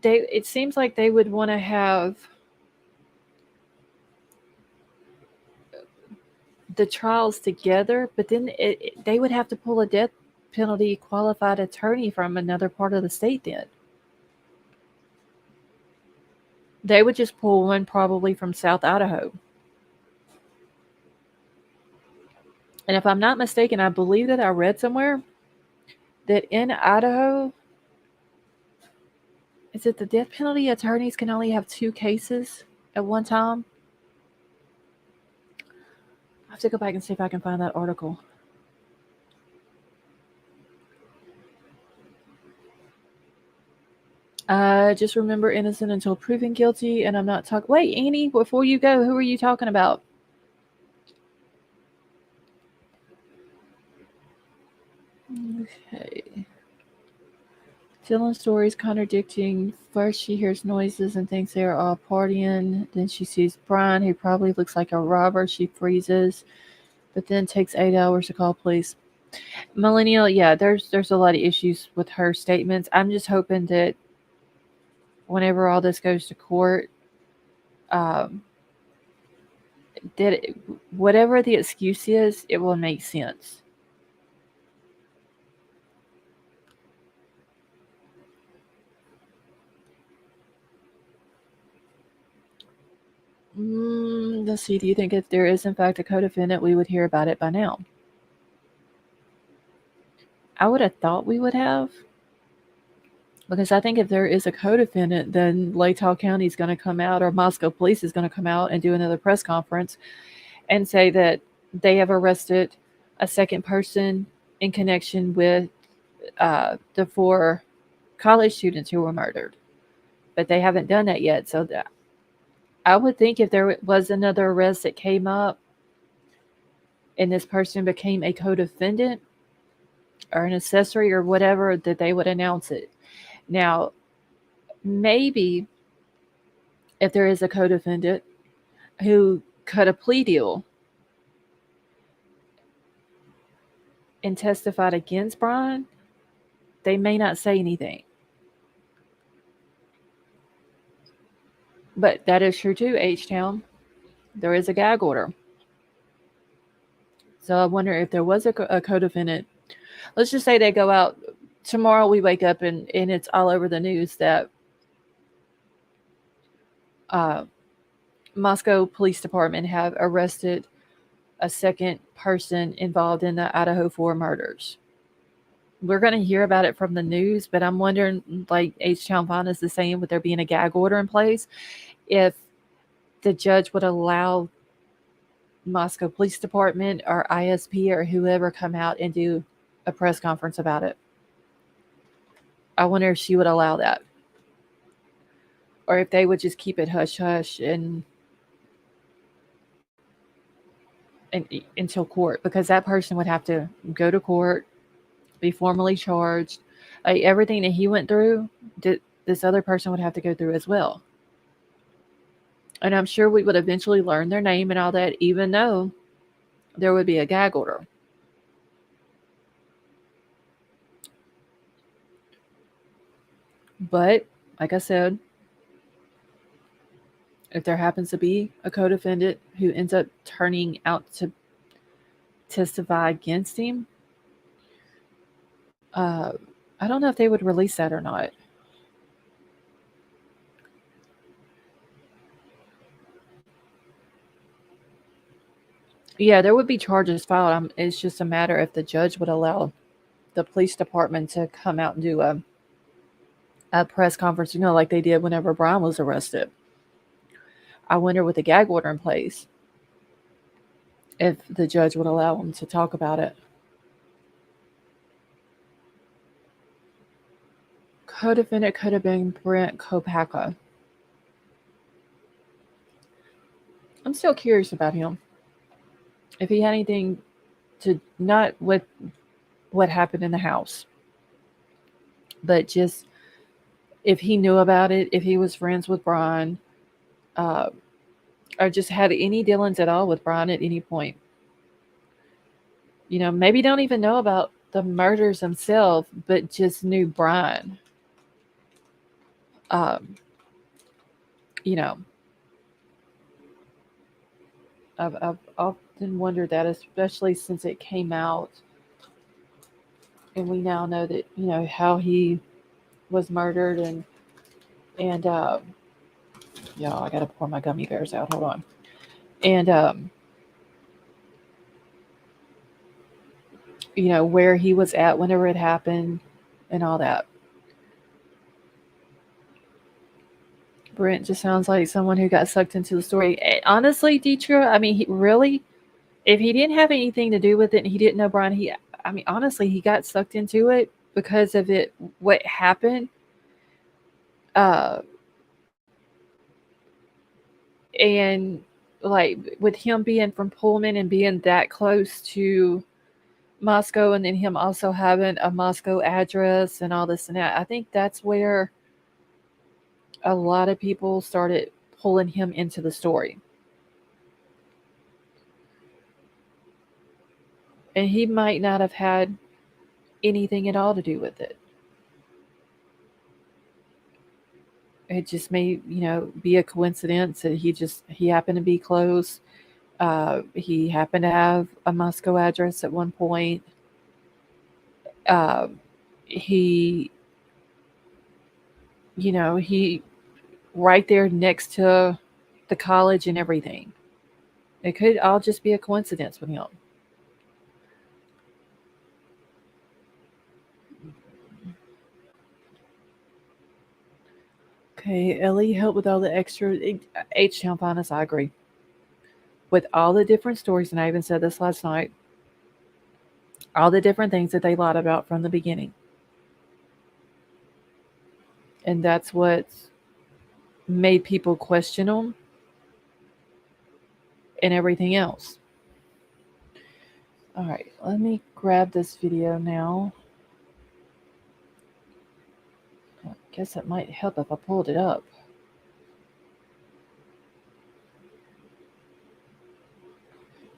it seems like they would want to have the trials together, but then they would have to pull a death penalty qualified attorney from another part of the state then. They would just pull one probably from South Idaho. And if I'm not mistaken, I believe that I read somewhere that in Idaho, is it the death penalty attorneys can only have two cases at one time? I have to go back and see if I can find that article. Just remember innocent until proven guilty, and I'm not talking. Wait, Annie, before you go, who are you talking about? Okay. Dylan's story is contradicting. First, she hears noises and thinks they are all partying. Then she sees Bryan, who probably looks like a robber. She freezes, but then takes 8 hours to call police. Millennial, yeah, there's a lot of issues with her statements. I'm just hoping that whenever all this goes to court, um, that whatever the excuse is, it will make sense. Let's see. Do you think if there is in fact a co-defendant, we would hear about it by now? I would have thought we would have, because I think if there is a co-defendant, then Latah County is going to come out, or Moscow Police is going to come out and do another press conference and say that they have arrested a second person in connection with the 4 college students who were murdered. But they haven't done that yet. So I would think if there was another arrest that came up and this person became a co-defendant or an accessory or whatever, that they would announce it. Now, maybe if there is a co-defendant who cut a plea deal and testified against Bryan, they may not say anything. But that is true too, H-Town. There is a gag order. So I wonder if there was a co-defendant. Let's just say they go out tomorrow. We wake up and it's all over the news that uh, Moscow Police Department have arrested a second person involved in the Idaho 4 murders. We're going to hear about it from the news, but I'm wondering, like H-Town Finance is saying, with there being a gag order in place, if the judge would allow Moscow Police Department or ISP or whoever come out and do a press conference about it. I wonder if she would allow that. Or if they would just keep it hush hush and until court, because that person would have to go to court, be formally charged. Everything that he went through, this other person would have to go through as well. And I'm sure we would eventually learn their name and all that, even though there would be a gag order. But, like I said, if there happens to be a co-defendant who ends up turning out to testify against him, I don't know if they would release that or not. Yeah, there would be charges filed. It's just a matter if the judge would allow the police department to come out and do a press conference, like they did whenever Bryan was arrested. I wonder, with the gag order in place, if the judge would allow them to talk about it. Co-defendant could have been Brent Kohberger. I'm still curious about him. If he had anything to, not with what happened in the house, but just if he knew about it, if he was friends with Bryan, or just had any dealings at all with Bryan at any point. Maybe don't even know about the murders themselves, but just knew Bryan. I've often wondered that, especially since it came out, and we now know that how he was murdered, and yeah, I gotta pour my gummy bears out. Hold on, and where he was at whenever it happened, and all that. Brent just sounds like someone who got sucked into the story. Honestly, Deetra, I mean, if he didn't have anything to do with it and he didn't know Bryan, honestly, he got sucked into it because of what happened. And like with him being from Pullman and being that close to Moscow, and then him also having a Moscow address and all this and that, I think that's where a lot of people started pulling him into the story. And he might not have had anything at all to do with it. It just may, be a coincidence that he happened to be close. He happened to have a Moscow address at one point. He right there next to the college and everything. It could all just be a coincidence with him. Okay, Ellie, help with all the extra H-Town Finest. I agree. With all the different stories, and I even said this last night, all the different things that they lied about from the beginning. And that's what made people question them and everything else. All right, let me grab this video now. I guess it might help if I pulled it up.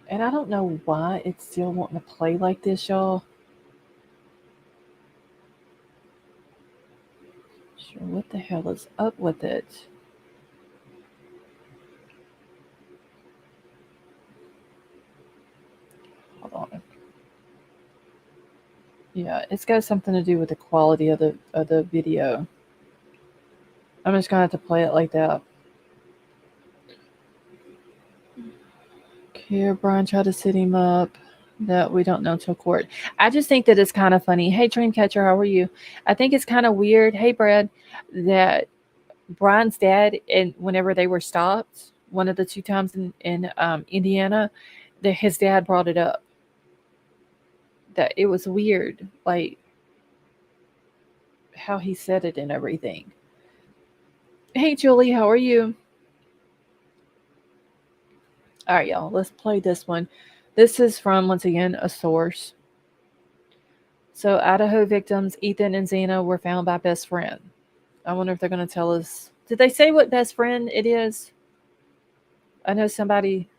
And I don't know why it's still wanting to play like this, y'all. Sure, what the hell is up with it? Hold on. Yeah, it's got something to do with the quality of the video. I'm just gonna have to play it like that. Okay, Bryan tried to set him up. That we don't know till court. I just think that it's kind of funny. Hey, train catcher, how are you? I think it's kind of weird. Hey, Brad, that Bryan's dad, and whenever they were stopped, one of the two times in Indiana, that his dad brought it up. That it was weird, like how he said it and everything. Hey, Julie, how are you? All right, y'all, let's play this one. This is from, once again, a source. So, Idaho victims Ethan and Xana were found by best friend. I wonder if they're going to tell us. Did they say what best friend it is? I know somebody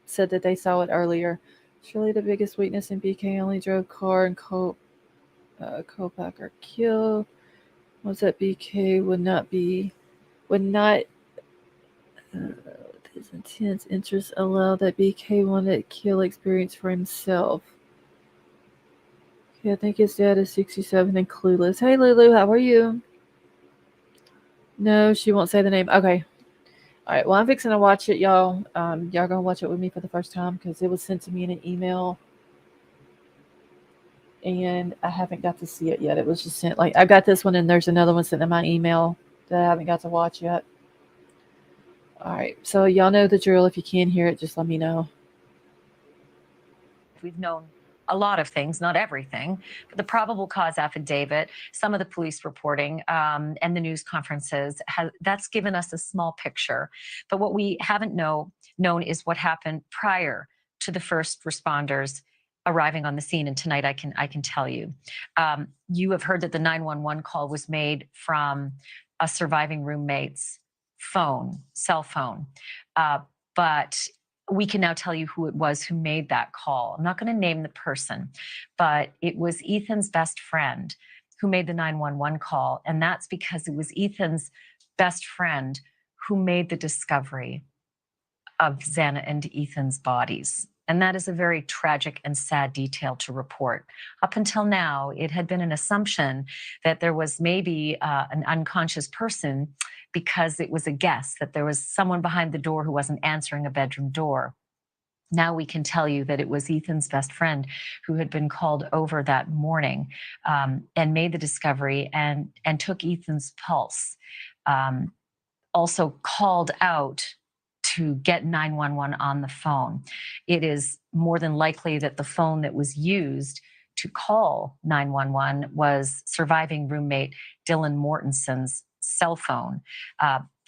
said that they saw it earlier. Surely the biggest weakness in BK only drove car and Kohberger kill was that BK would not, with his intense interest, allow that BK wanted kill experience for himself. Okay, I think his dad is 67 and clueless. Hey, Lulu, how are you? No, she won't say the name. Okay. All right. Well, I'm fixing to watch it, y'all. Y'all gonna watch it with me for the first time because it was sent to me in an email, and I haven't got to see it yet. It was just sent. Like I got this one, and there's another one sent in my email that I haven't got to watch yet. All right. So y'all know the drill. If you can't hear it, just let me know. We've known a lot of things, not everything, but the probable cause affidavit, some of the police reporting, and the news conferences, that's given us a small picture. But what we haven't known is what happened prior to the first responders arriving on the scene. And tonight I can tell you. You have heard that the 911 call was made from a surviving roommate's cell phone. But we can now tell you who it was who made that call. I'm not going to name the person, but it was Ethan's best friend who made the 911 call. And that's because it was Ethan's best friend who made the discovery of Xana and Ethan's bodies. And that is a very tragic and sad detail to report. Up until now, it had been an assumption that there was maybe an unconscious person because it was a guess that there was someone behind the door who wasn't answering a bedroom door. Now we can tell you that it was Ethan's best friend who had been called over that morning and made the discovery and took Ethan's pulse. Also called out to get 911 on the phone. It is more than likely that the phone that was used to call 911 was surviving roommate Dylan Mortenson's cell phone.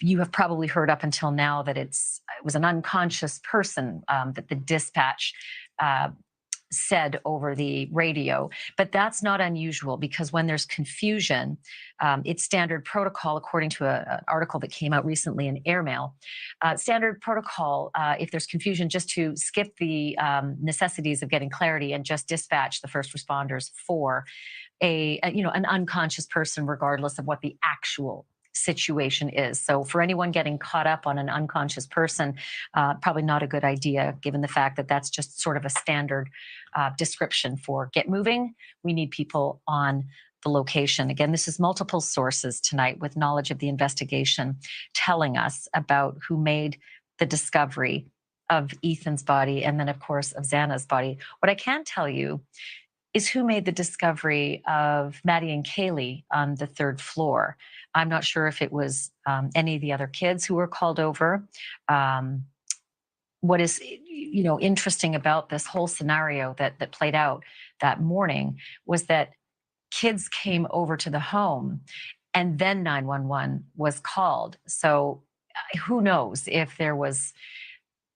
You have probably heard up until now that it was an unconscious person that the dispatch said over the radio, but that's not unusual because when there's confusion, it's standard protocol according to an article that came out recently in Airmail. Standard protocol, if there's confusion, just to skip the necessities of getting clarity and just dispatch the first responders for an unconscious person, regardless of what the actual situation is. So for anyone getting caught up on an unconscious person, probably not a good idea, given the fact that that's just sort of a standard description for get moving. We need people on the location. Again, this is multiple sources tonight with knowledge of the investigation telling us about who made the discovery of Ethan's body and then, of course, of Xana's body. What I can tell you is who made the discovery of Maddie and Kaylee on the third floor. I'm not sure if it was any of the other kids who were called over. What is interesting about this whole scenario that played out that morning was that kids came over to the home and then 911 was called. So who knows if there was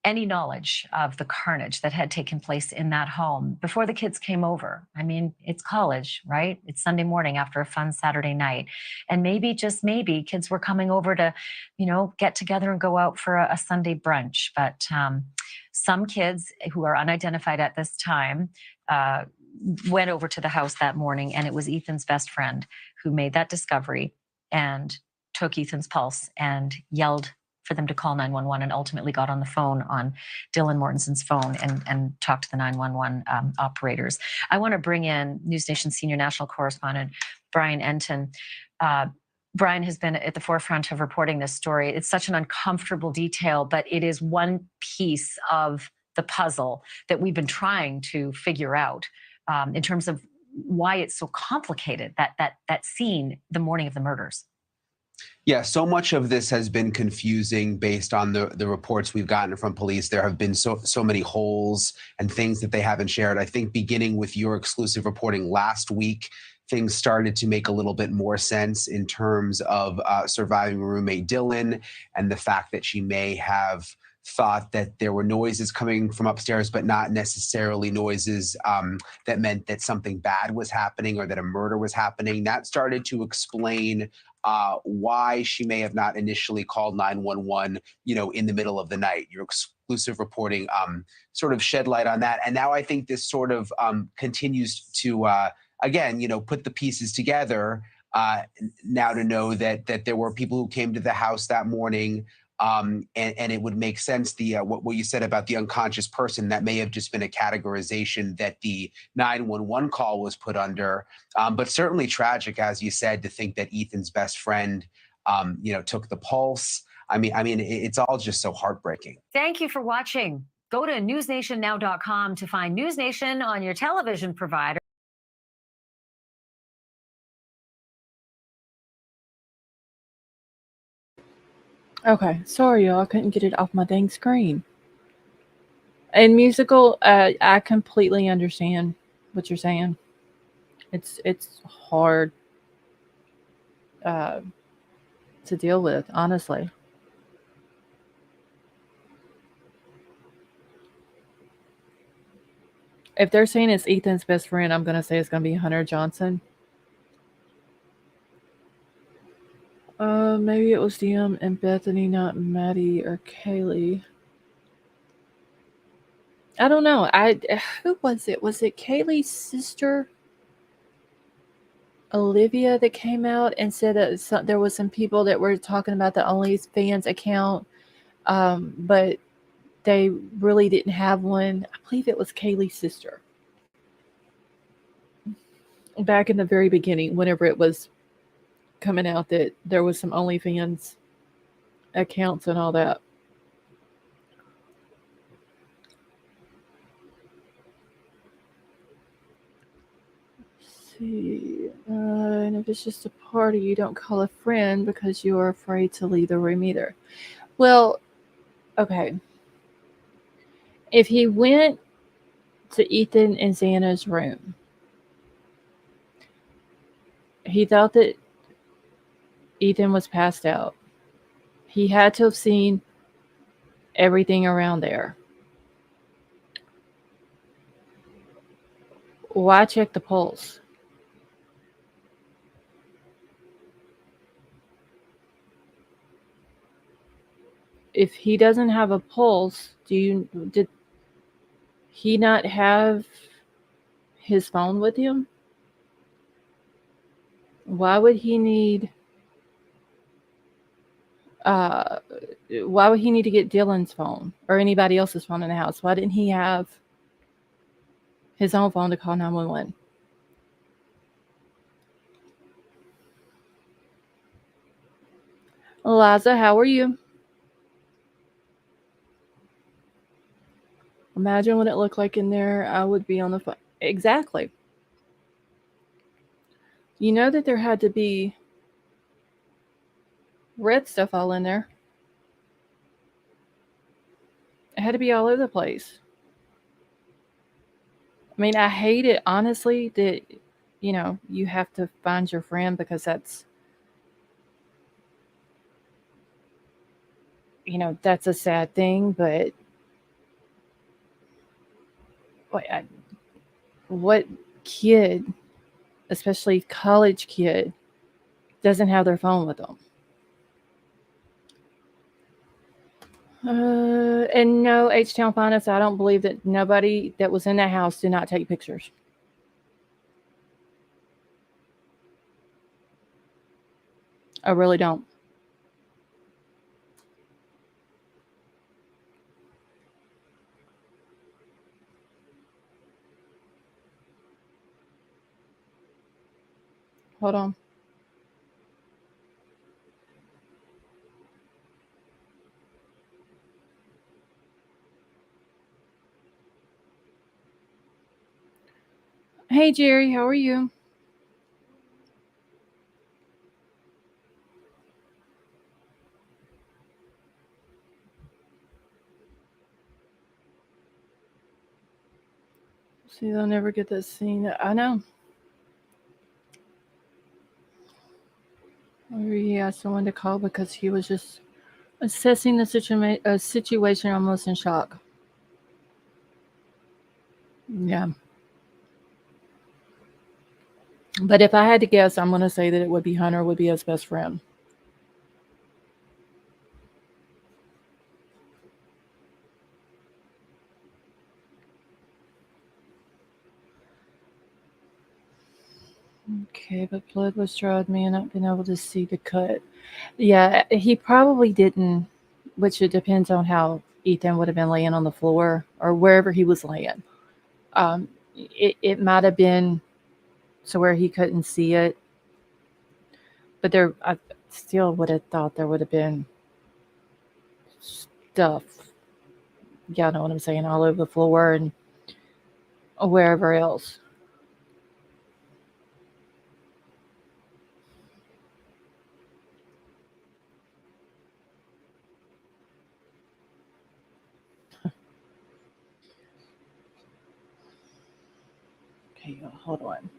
any knowledge of the carnage that had taken place in that home before the kids came over. I mean, it's college, right? It's Sunday morning after a fun Saturday night. And maybe, just maybe, kids were coming over to, get together and go out for a Sunday brunch. But some kids who are unidentified at this time went over to the house that morning, and it was Ethan's best friend who made that discovery and took Ethan's pulse and yelled for them to call 911 and ultimately got on the phone on Dylan Mortensen's phone and talked to the 911 operators. I want to bring in News Nation senior national correspondent Bryan Enton. Bryan has been at the forefront of reporting this story. It's such an uncomfortable detail, but it is one piece of the puzzle that we've been trying to figure out in terms of why it's so complicated, that scene the morning of the murders. Yeah, so much of this has been confusing based on the reports we've gotten from police. There have been so many holes and things that they haven't shared. I think beginning with your exclusive reporting last week, things started to make a little bit more sense in terms of surviving roommate Dylan and the fact that she may have thought that there were noises coming from upstairs, but not necessarily noises that meant that something bad was happening or that a murder was happening. That started to explain why she may have not initially called 911, in the middle of the night. Your exclusive reporting sort of shed light on that. And now I think this sort of continues to, again, put the pieces together now to know that there were people who came to the house that morning. And it would make sense, what you said about the unconscious person, that may have just been a categorization that the 911 call was put under. But certainly tragic, as you said, to think that Ethan's best friend, took the pulse. I mean, it's all just so heartbreaking. Thank you for watching. Go to newsnationnow.com to find News Nation on your television provider. Okay, sorry y'all, I couldn't get it off my dang screen. And musical, I completely understand what you're saying. It's hard to deal with, honestly. If they're saying it's Ethan's best friend, I'm gonna say it's gonna be Hunter Johnson. Maybe it was DM and Bethany, not Maddie or Kaylee. I don't know. Who was it? Was it Kaylee's sister, Olivia, that came out and said that there was some people that were talking about the OnlyFans account, but they really didn't have one. I believe it was Kaylee's sister. Back in the very beginning, whenever it was coming out that there was some OnlyFans accounts and all that. Let's see. And if it's just a party, you don't call a friend because you are afraid to leave the room either. Well, okay. If he went to Ethan and Xana's room, he thought that Ethan was passed out. He had to have seen everything around there. Why check the pulse? If he doesn't have a pulse, did he not have his phone with him? Why would he need to get Dylan's phone or anybody else's phone in the house? Why didn't he have his own phone to call 911? Eliza, how are you? Imagine what it looked like in there. I would be on the phone. Exactly. You know that there had to be red stuff all in there. It had to be all over the place. I mean, I hate it, honestly, that, you have to find your friend because that's, that's a sad thing, but what kid, especially college kid, doesn't have their phone with them? And no, H-Town Finest, I don't believe that nobody that was in that house did not take pictures. I really don't. Hold on. Hey, Jerry, how are you? See, they'll never get that scene. I know. Or he asked someone to call because he was just assessing the situation almost in shock. Yeah. But if I had to guess, I'm going to say that it would be Hunter would be his best friend. Okay, but blood was drawing me and not being able to see the cut. Yeah, he probably didn't, which it depends on how Ethan would have been laying on the floor or wherever he was laying. It might have been to where he couldn't see it, but I still would have thought there would have been stuff. Yeah, I know what I'm saying, all over the floor and wherever else. Okay, hold on.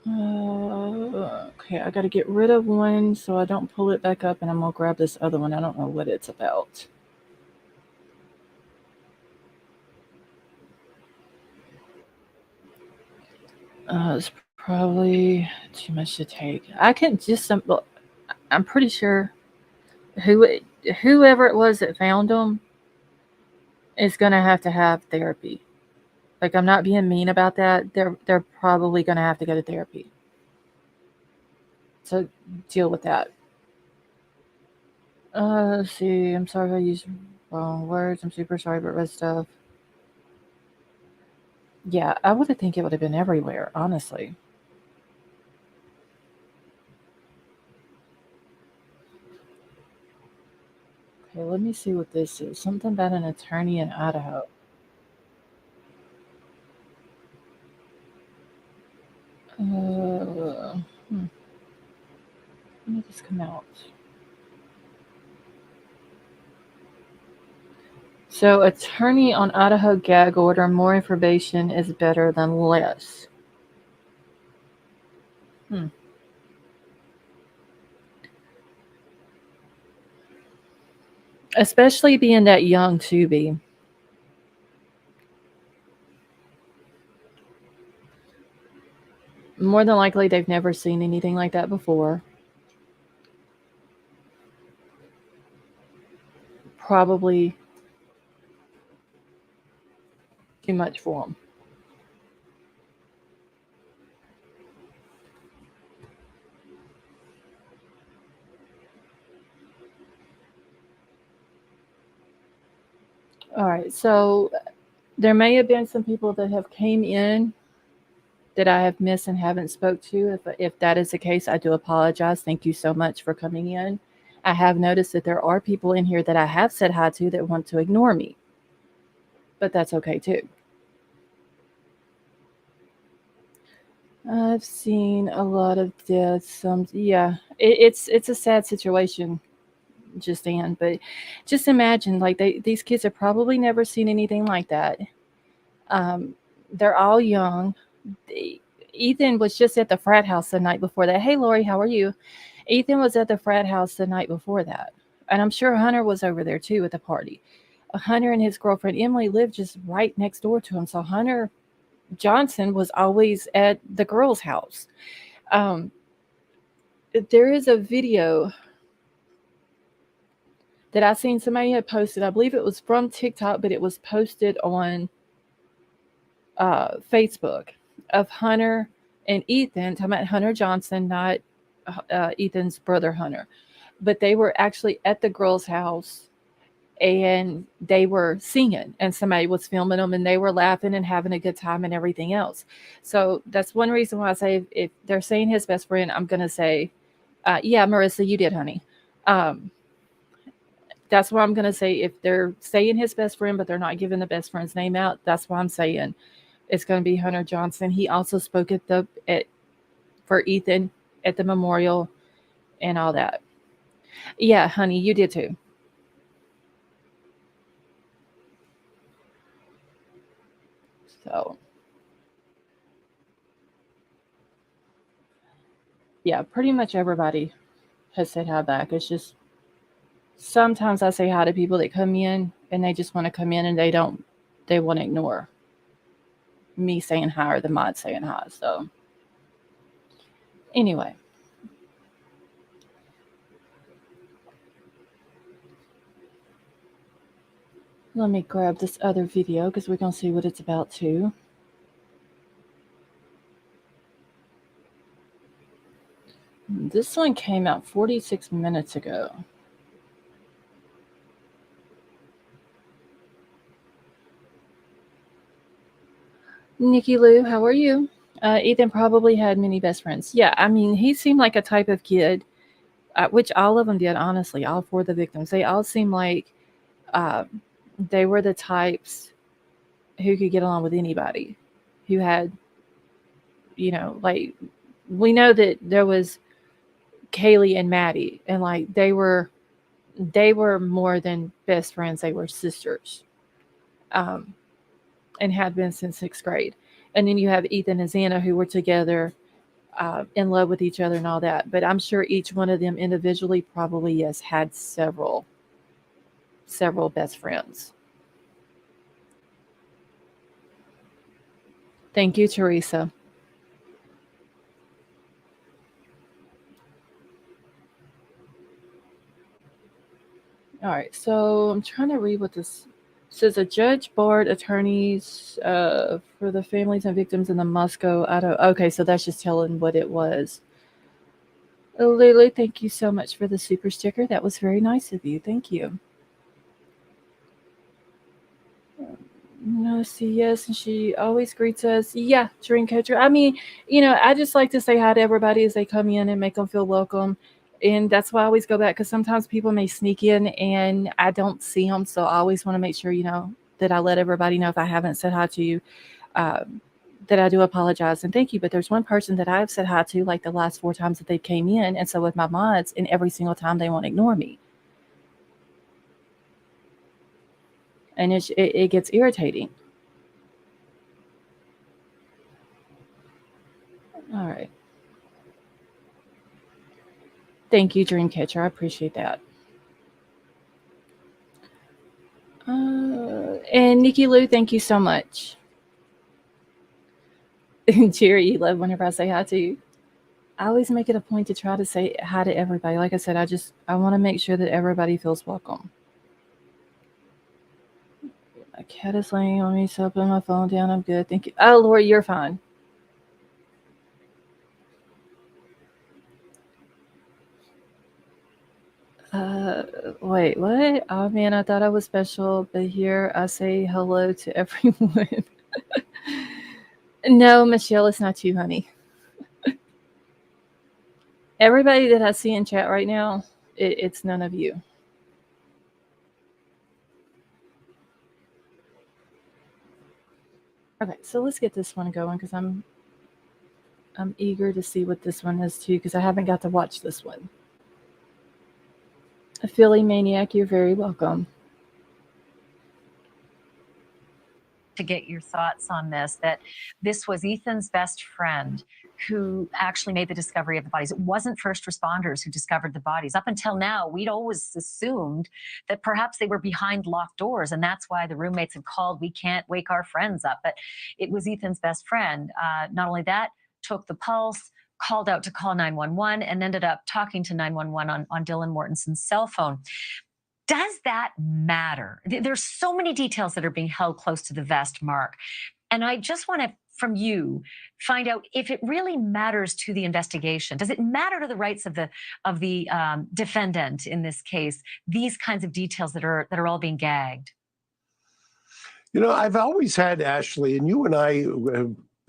Okay, I got to get rid of one so I don't pull it back up, and I'm gonna grab this other one. I don't know what it's about. It's probably too much to take. I can just I'm pretty sure who whoever it was that found them is gonna have to have therapy. Like I'm not being mean about that. They're probably gonna have to go to therapy. So deal with that. Let's see. I'm sorry if I used wrong words. I'm super sorry about red stuff. Yeah, I would have think it would have been everywhere, honestly. Okay, let me see what this is. Something about an attorney in Idaho. Hmm. When did this come out? So, attorney on Idaho gag order. More information is better than less. Hmm. Especially being that young, to be. More than likely, they've never seen anything like that before. Probably too much for them. All right, so there may have been some people that have came in that I have missed and haven't spoke to. If that is the case, I do apologize. Thank you so much for coming in. I have noticed that there are people in here that I have said hi to that want to ignore me, but that's okay too. I've seen a lot of deaths. Yeah, it's a sad situation, Justine. But just imagine, like these kids have probably never seen anything like that. Um, they're all young. Ethan was just at the frat house the night before that. Hey, Lori, how are you? Ethan was at the frat house the night before that. And I'm sure Hunter was over there too at the party. Hunter and his girlfriend Emily lived just right next door to him. So Hunter Johnson was always at the girl's house. Um, there is a video that I seen somebody had posted. I believe it was from TikTok, but it was posted on Facebook of Hunter and Ethan. Talking about Hunter Johnson, not Ethan's brother Hunter, but they were actually at the girl's house and they were singing and somebody was filming them and they were laughing and having a good time and everything else. So that's one reason why I say if they're saying his best friend, I'm going to say, yeah, Marissa, you did, honey. Um, that's why I'm going to say if they're saying his best friend, but they're not giving the best friend's name out, that's why I'm saying it's going to be Hunter Johnson. He also spoke for Ethan at the memorial and all that. Yeah, honey, you did too. So, yeah, pretty much everybody has said hi back. It's just sometimes I say hi to people that come in and they just want to come in and they want to ignore me saying hi or the mod saying hi. So, anyway. Let me grab this other video because we're going to see what it's about too. This one came out 46 minutes ago. Nikki Lou, how are you? Ethan probably had many best friends. Yeah, I mean, he seemed like a type of kid, which all of them did, honestly, all four of the victims. They all seemed like uh, they were the types who could get along with anybody, who had, like, we know that there was Kaylee and Maddie, and like they were more than best friends. They were sisters, um, and had been since sixth grade. And then you have Ethan and Xana who were together, in love with each other and all that. But I'm sure each one of them individually probably, yes, had several best friends. Thank you, Teresa. All right, so I'm trying to read what this says. A judge barred attorneys for the families and victims in the Moscow, Idaho. Okay, so that's just telling what it was. Lulu, thank you so much for the super sticker. That was very nice of you. Thank you. No, see, yes, and she always greets us. Yeah, drink catcher. I mean, I just like to say hi to everybody as they come in and make them feel welcome. And that's why I always go back because sometimes people may sneak in and I don't see them. So I always want to make sure, that I let everybody know if I haven't said hi to you, um, that I do apologize and thank you. But there's one person that I've said hi to like the last 4 times that they came in. And so with my mods, and every single time they won't ignore me. And it gets irritating. All right. Thank you, Dreamcatcher. I appreciate that. And Nikki Lou, thank you so much. Jerry, you love whenever I say hi to you. I always make it a point to try to say hi to everybody. Like I said, I want to make sure that everybody feels welcome. My cat is laying on me, so I put my phone down. I'm good. Thank you. Oh, Lord, you're fine. Wait, what? Oh man, I thought I was special, but here I say hello to everyone. No, Michelle, it's not you, honey. Everybody that I see in chat right now, it's none of you. Okay, so let's get this one going because I'm eager to see what this one is too because I haven't got to watch this one. A Philly Maniac, you're very welcome. To get your thoughts on this, that this was Ethan's best friend who actually made the discovery of the bodies. It wasn't first responders who discovered the bodies. Up until now, we'd always assumed that perhaps they were behind locked doors, and that's why the roommates had called, "We can't wake our friends up." But it was Ethan's best friend. Not only that, took the pulse, called out to call 911, and ended up talking to 911 on Dylan Mortenson's cell phone. Does that matter? There's so many details that are being held close to the vest, Mark. And I just want to from you find out if it really matters to the investigation. Does it matter to the rights of the defendant in this case? These kinds of details that are all being gagged. You know, I've always had, Ashley, and you and I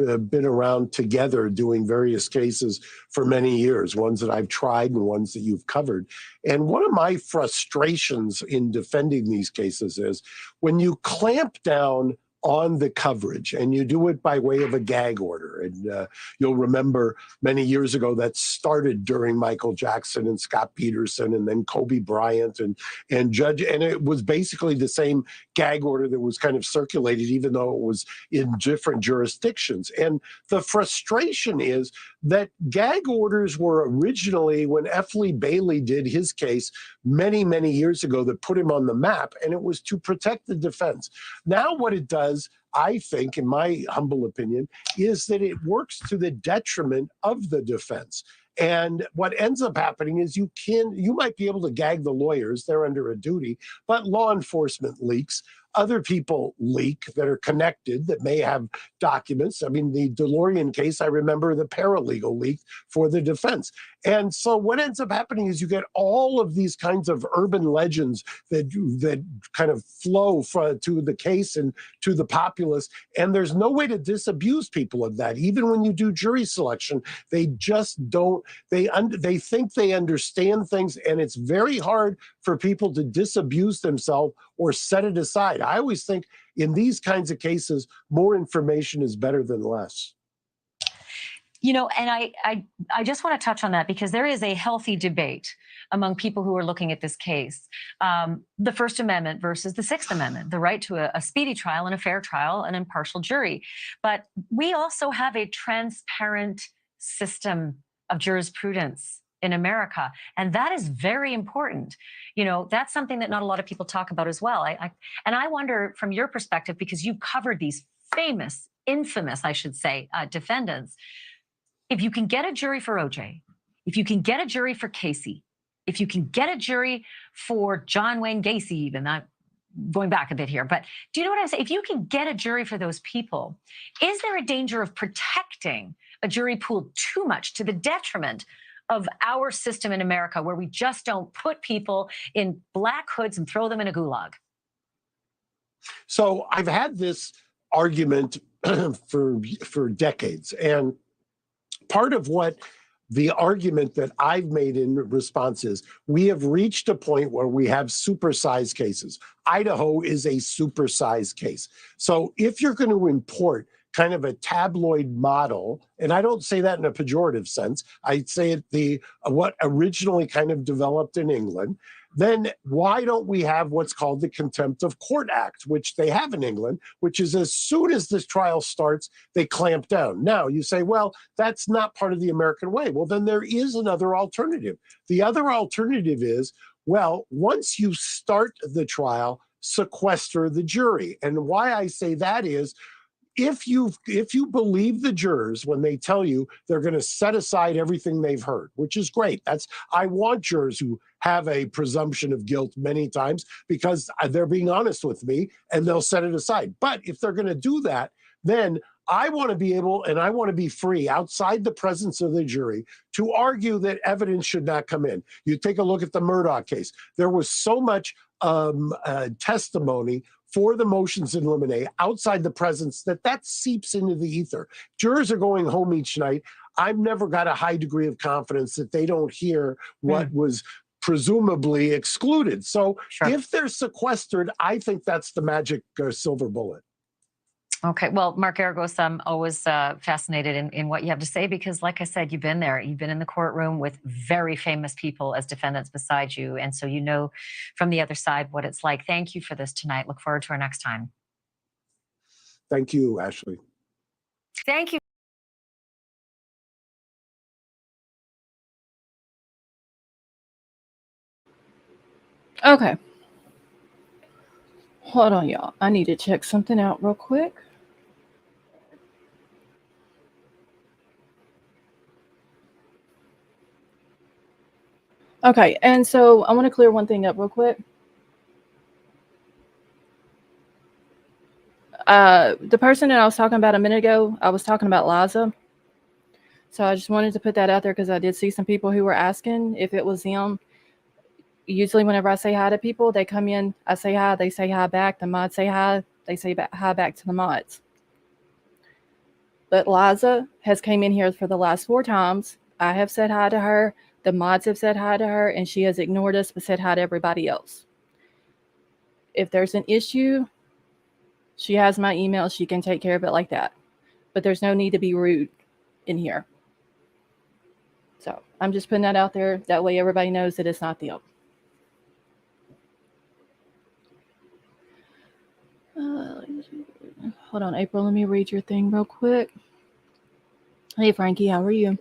have been around together doing various cases for many years, ones that I've tried and ones that you've covered. And one of my frustrations in defending these cases is when you clamp down on the coverage and you do it by way of a gag order. And you'll remember many years ago that started during Michael Jackson and Scott Peterson and then Kobe Bryant and it was basically the same gag order that was kind of circulated, even though it was in different jurisdictions. And the frustration is that gag orders were originally, when F. Lee Bailey did his case many, many years ago, that put him on the map, and it was to protect the defense. Now what it does, I think, in my humble opinion, is that it works to the detriment of the defense. And what ends up happening is you might be able to gag the lawyers, they're under a duty, but law enforcement leaks. Other people leak that are connected that may have documents. I mean, the DeLorean case, I remember the paralegal leaked for the defense. And so what ends up happening is you get all of these kinds of urban legends that kind of flow to the case and to the populace. And there's no way to disabuse people of that. Even when you do jury selection, they just don't, they think they understand things, and it's very hard for people to disabuse themselves or set it aside. I always think in these kinds of cases, more information is better than less. You know, and I just want to touch on that because there is a healthy debate among people who are looking at this case. The First Amendment versus the Sixth Amendment, the right to a speedy trial and a fair trial, an impartial jury. But we also have a transparent system of jurisprudence in America, and that is very important. You know, that's something that not a lot of people talk about as well. I wonder, from your perspective, because you covered these famous, infamous, I should say, defendants, if you can get a jury for OJ, if you can get a jury for Casey, if you can get a jury for John Wayne Gacy, even, not going back a bit here, but do you know what I'm saying? If you can get a jury for those people, is there a danger of protecting a jury pool too much to the detriment of our system in America, where we just don't put people in black hoods and throw them in a gulag? So I've had this argument for decades, and part of what the argument that I've made in response is we have reached a point where we have supersized cases. Idaho is a supersized case. So if you're going to import kind of a tabloid model, and I don't say that in a pejorative sense, I say it what originally kind of developed in England, then why don't we have what's called the Contempt of Court Act, which they have in England, which is as soon as this trial starts, they clamp down. Now, you say, well, that's not part of the American way. Well, then there is another alternative. The other alternative is, well, once you start the trial, sequester the jury. And why I say that is, if you believe the jurors when they tell you they're going to set aside everything they've heard, which is great. I want jurors who have a presumption of guilt many times because they're being honest with me and they'll set it aside. But if they're going to do that, then I want to be able, and I want to be free outside the presence of the jury to argue that evidence should not come in. You take a look at the Murdaugh case. There was so much testimony for the motions in limine outside the presence that seeps into the ether. Jurors are going home each night. I've never got a high degree of confidence that they don't hear what was presumably excluded. So if they're sequestered, I think that's the magic silver bullet. Okay. Well, Mark Aragos, I'm always fascinated in what you have to say because, like I said, you've been there. You've been in the courtroom with very famous people as defendants beside you. And so you know from the other side what it's like. Thank you for this tonight. Look forward to our next time. Thank you, Ashley. Thank you. Okay. Hold on, y'all. I need to check something out real quick. Okay, and so I want to clear one thing up real quick. The person that I was talking about a minute ago, I was talking about Latah. So I just wanted to put that out there because I did see some people who were asking if it was them. Usually whenever I say hi to people, they come in, I say hi, they say hi back, the mods say hi, they say hi back to the mods. But Liza has came in here for the last 4 times. I have said hi to her, the mods have said hi to her, and she has ignored us but said hi to everybody else. If there's an issue, she has my email, she can take care of it like that. But there's no need to be rude in here. So I'm just putting that out there. That way everybody knows that it's not them. Hold on, April. Let me read your thing real quick. Hey, Frankie, how are you?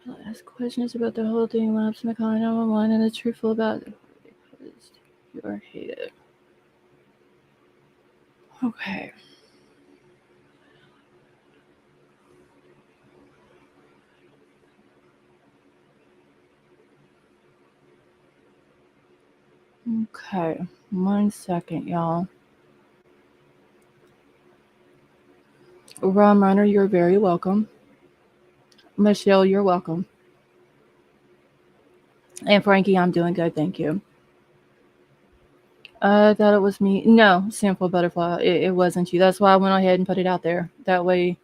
I'll ask questions about the whole thing when I'm calling 911 and it's truthful about it. You are hated. Okay. Okay. 1 second, y'all. Rum Runner, you're very welcome. Michelle, you're welcome. And Frankie, I'm doing good, thank you. I thought it was me. No, Sinful Butterfly, it wasn't you. That's why I went ahead and put it out there. That way,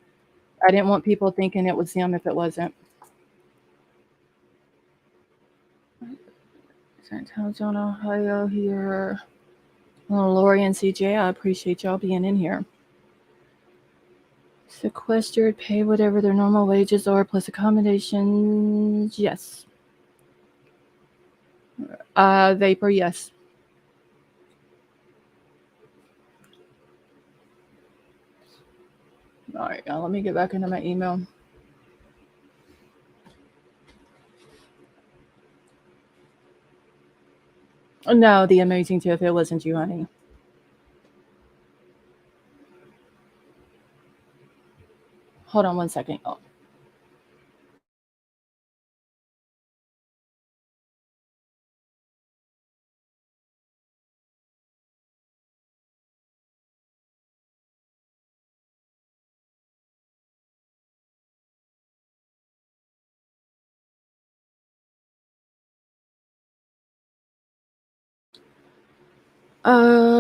I didn't want people thinking it was him if it wasn't. St. John, Ohio here. Well, Lori and CJ, I appreciate y'all being in here. Sequestered, pay whatever their normal wages are plus accommodations. Yes. Vapor, yes. All right, now let me get back into my email. No, the amazing Tiff, it wasn't you, honey. Hold on 1 second. Oh.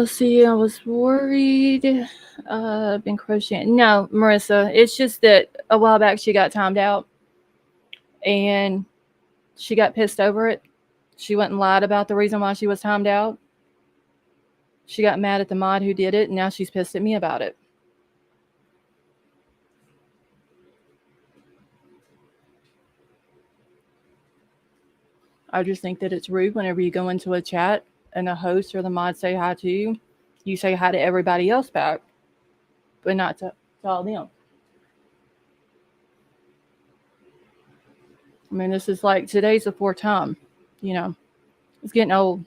See, I was worried. Been crocheting. No, Marissa, it's just that a while back she got timed out and she got pissed over it. She went and lied about the reason why she was timed out. She got mad at the mod who did it, and now she's pissed at me about it. I just think that it's rude whenever you go into a chat and the host or the mod say hi to you. You say hi to everybody else back, but not to all them. I mean, this is like today's the 4th time. You know, it's getting old.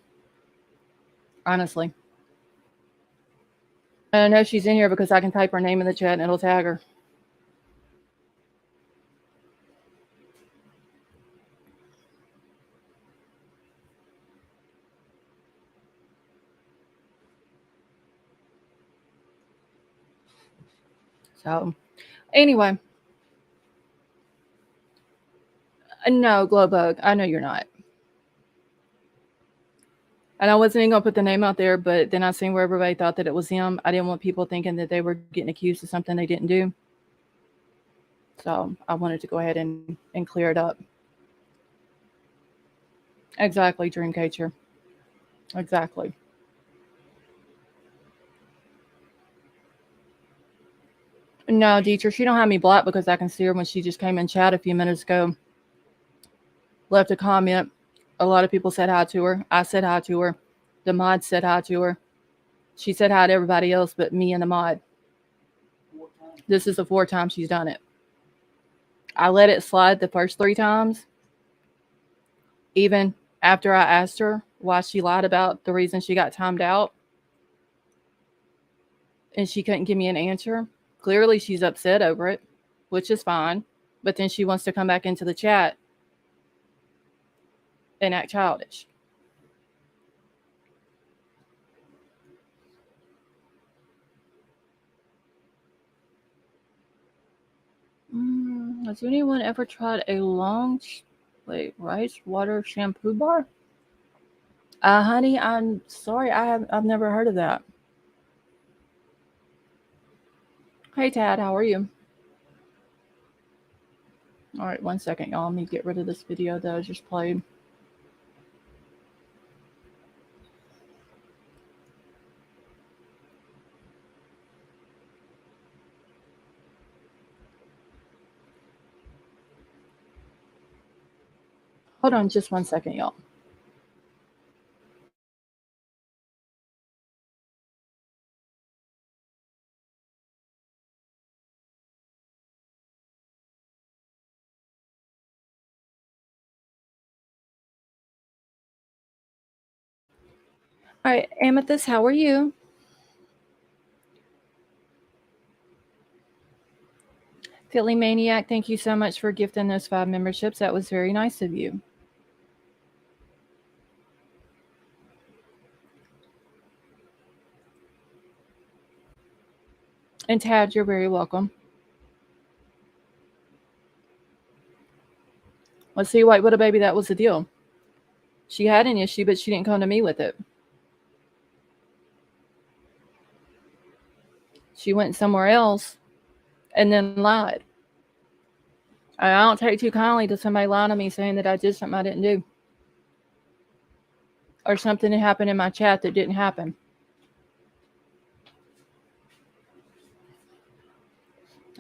Honestly. And I know she's in here because I can type her name in the chat and it'll tag her. So, anyway. No, Glowbug. I know you're not. And I wasn't even going to put the name out there, but then I seen where everybody thought that it was him. I didn't want people thinking that they were getting accused of something they didn't do. So I wanted to go ahead and clear it up. Exactly, Dreamcatcher. Exactly. No, Dietrich, she don't have me blocked because I can see her when she just came in chat a few minutes ago. Left a comment. A lot of people said hi to her. I said hi to her. The mod said hi to her. She said hi to everybody else but me and the mod. This is the 4th time she's done it. I let it slide the first 3 times. Even after I asked her why she lied about the reason she got timed out. And she couldn't give me an answer. Clearly she's upset over it, which is fine. But then she wants to come back into the chat and act childish. Has anyone ever tried a rice water shampoo bar? Honey, I'm sorry, I've never heard of that. Hey Tad, how are you? All right, 1 second, y'all. Let me get rid of this video that I just played. Hold on just 1 second, y'all. All right, Amethyst, how are you? Philly Maniac, thank you so much for gifting those 5 memberships. That was very nice of you. And Tad, you're very welcome. Let's see, White Widow Baby, that was the deal. She had an issue, but she didn't come to me with it. She went somewhere else and then lied. I don't take too kindly to somebody lying to me saying that I did something I didn't do. Or something that happened in my chat that didn't happen.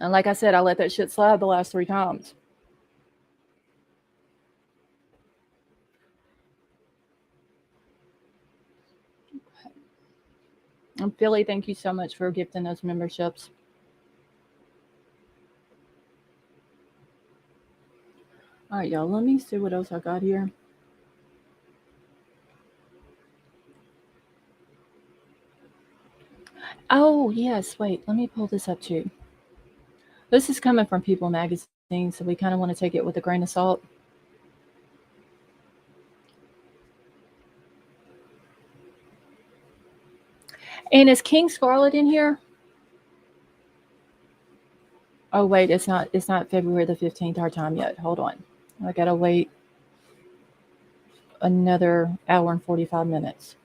And like I said, I let that shit slide the last 3 times. And Philly, thank you so much for gifting those memberships. All right, y'all, let me see what else I got here. Oh, yes, wait, let me pull this up too. This is coming from People Magazine, so we kind of want to take it with a grain of salt. And is King Scarlet in here? Oh wait, it's not February the 15th our time yet. Hold on. I gotta wait another hour and 45 minutes.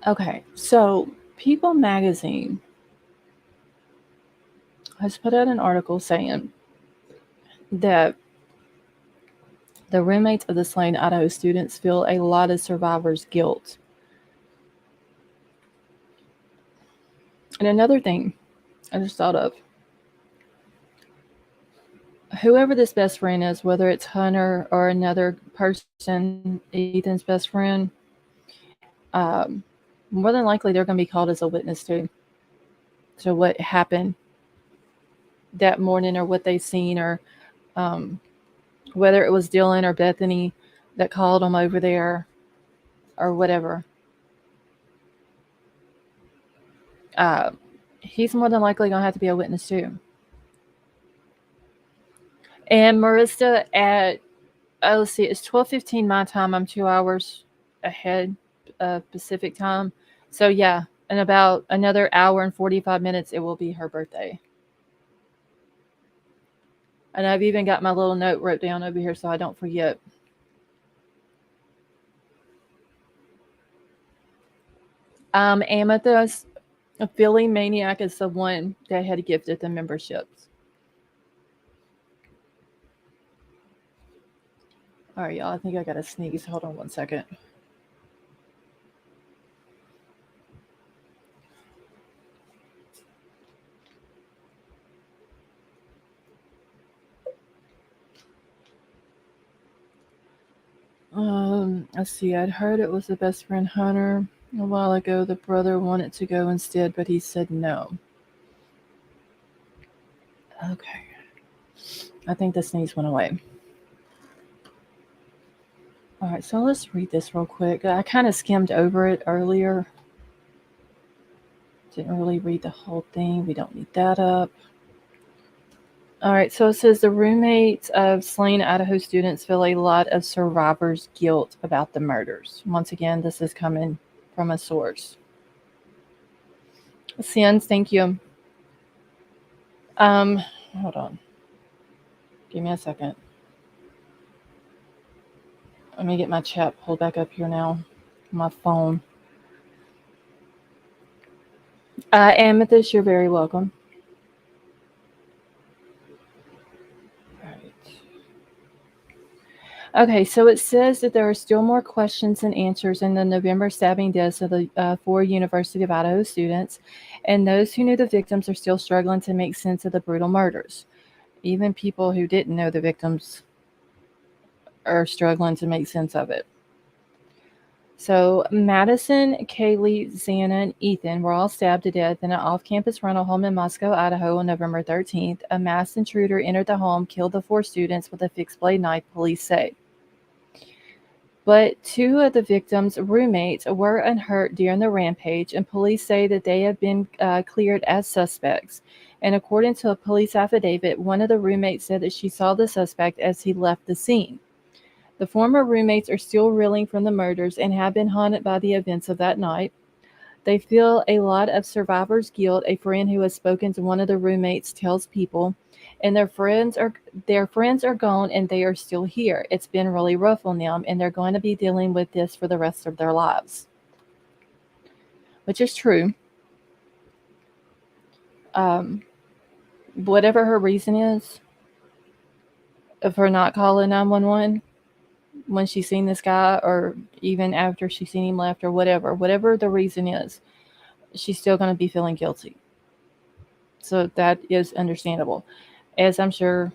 Okay, so People Magazine has put out an article saying that the roommates of the slain Idaho students feel a lot of survivors' guilt. And another thing I just thought of, whoever this best friend is, whether it's Hunter or another person, Ethan's best friend, more than likely they're going to be called as a witness too. So what happened that morning, or what they seen, or whether it was Dylan or Bethany that called them over there, or whatever. He's more than likely going to have to be a witness too. And Marista at, let's see, it's 12:15 my time. I'm 2 hours ahead of Pacific time. So yeah, in about another hour and 45 minutes, it will be her birthday. And I've even got my little note wrote down over here so I don't forget. Amethyst, Philly Maniac is the one that had gifted the memberships. All right, y'all, I think I got to sneeze. Hold on 1 second. Let's see. I'd heard it was the best friend Hunter a while ago. The brother wanted to go instead, but he said no. Okay. I think the sneeze went away. All right, so let's read this real quick. I kind of skimmed over it earlier. Didn't really read the whole thing. We don't need that up. All right, so it says the roommates of slain Idaho students feel a lot of survivors' guilt about the murders. Once again, this is coming from a source. Sins, thank you. Hold on. Give me a second. Let me get my chat pulled back up here now. My phone. Amethyst, you're very welcome. Okay, so it says that there are still more questions than answers in the November stabbing deaths of the 4 University of Idaho students, and those who knew the victims are still struggling to make sense of the brutal murders. Even people who didn't know the victims are struggling to make sense of it. So Madison, Kaylee, Xana, and Ethan were all stabbed to death in an off-campus rental home in Moscow, Idaho on November 13th. A masked intruder entered the home, killed the 4 students with a fixed blade knife, police say. But 2 of the victims' roommates were unhurt during the rampage, and police say that they have been cleared as suspects. And according to a police affidavit, one of the roommates said that she saw the suspect as he left the scene. The former roommates are still reeling from the murders and have been haunted by the events of that night. They feel a lot of survivor's guilt, a friend who has spoken to one of the roommates tells People, and their friends are gone and they are still here. It's been really rough on them, and they're going to be dealing with this for the rest of their lives. Which is true. Whatever her reason is of her not calling 911 when she's seen this guy, or even after she's seen him left, or whatever the reason is, she's still going to be feeling guilty. So that is understandable, as I'm sure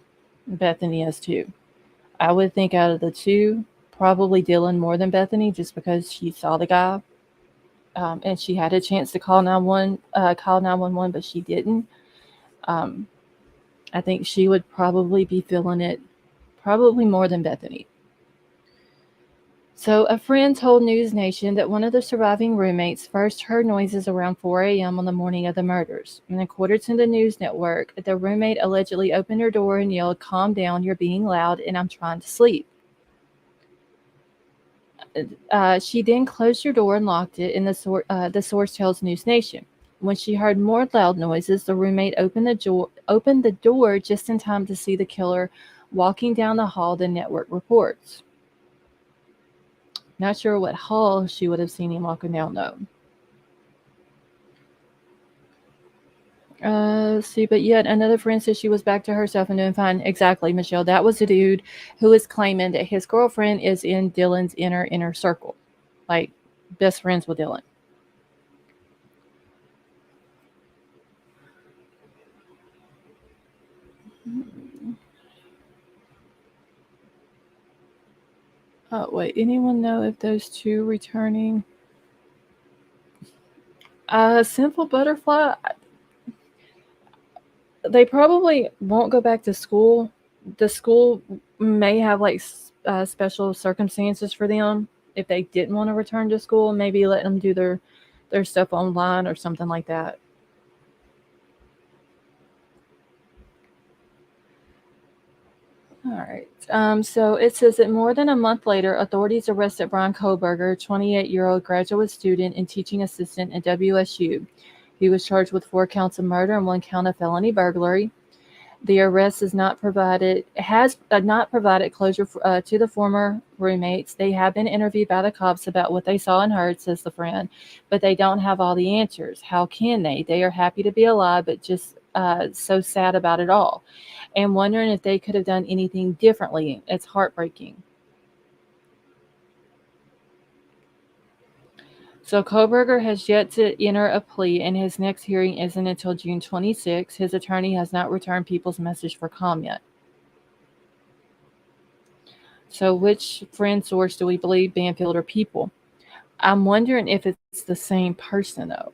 Bethany is too. I would think out of the 2, probably Dylan more than Bethany, just because she saw the guy, and she had a chance to call 911, but she didn't. I think she would probably be feeling it, probably more than Bethany. So a friend told News Nation that one of the surviving roommates first heard noises around 4 a.m. on the morning of the murders. And according to the news network, the roommate allegedly opened her door and yelled, "Calm down, you're being loud, and I'm trying to sleep." She then closed her door and locked it, and the source tells News Nation. When she heard more loud noises, the roommate opened the door just in time to see the killer walking down the hall, the network reports. Not sure what hall she would have seen him walking down, though. See, but yet another friend says she was back to herself and doing fine. Exactly, Michelle. That was the dude who is claiming that his girlfriend is in Dylan's inner circle, like best friends with Dylan. Oh, wait. Anyone know if those 2 returning? Simple Butterfly, they probably won't go back to school. The school may have like special circumstances for them if they didn't want to return to school. Maybe let them do their stuff online or something like that. All right. So it says that more than a month later, authorities arrested Bryan Kohberger, 28-year-old graduate student and teaching assistant at WSU. He was charged with 4 counts of murder and 1 count of felony burglary. The arrest has not provided closure to the former roommates. They have been interviewed by the cops about what they saw and heard, says the friend, but they don't have all the answers. How can they? They are happy to be alive, but just so sad about it all, and wondering if they could have done anything differently. It's heartbreaking. So Kohberger has yet to enter a plea, and his next hearing isn't until June 26. His attorney has not returned People's message for comment. So which friend source do we believe, Banfield or People? I'm wondering if it's the same person, though,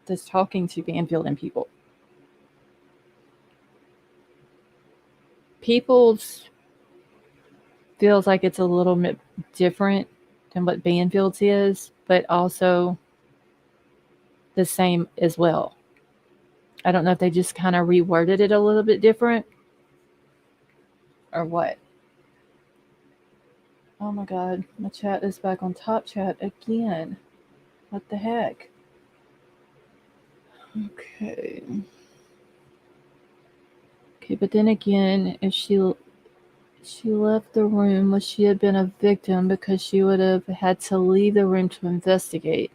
that's talking to Banfield and People. People's feels like it's a little bit different than what Banfield's is, but also the same as well. I don't know if they just kind of reworded it a little bit different or what. Oh my God, my chat is back on top chat again. What the heck? Okay. Okay, but then again, if she left the room, would she have been a victim because she would have had to leave the room to investigate?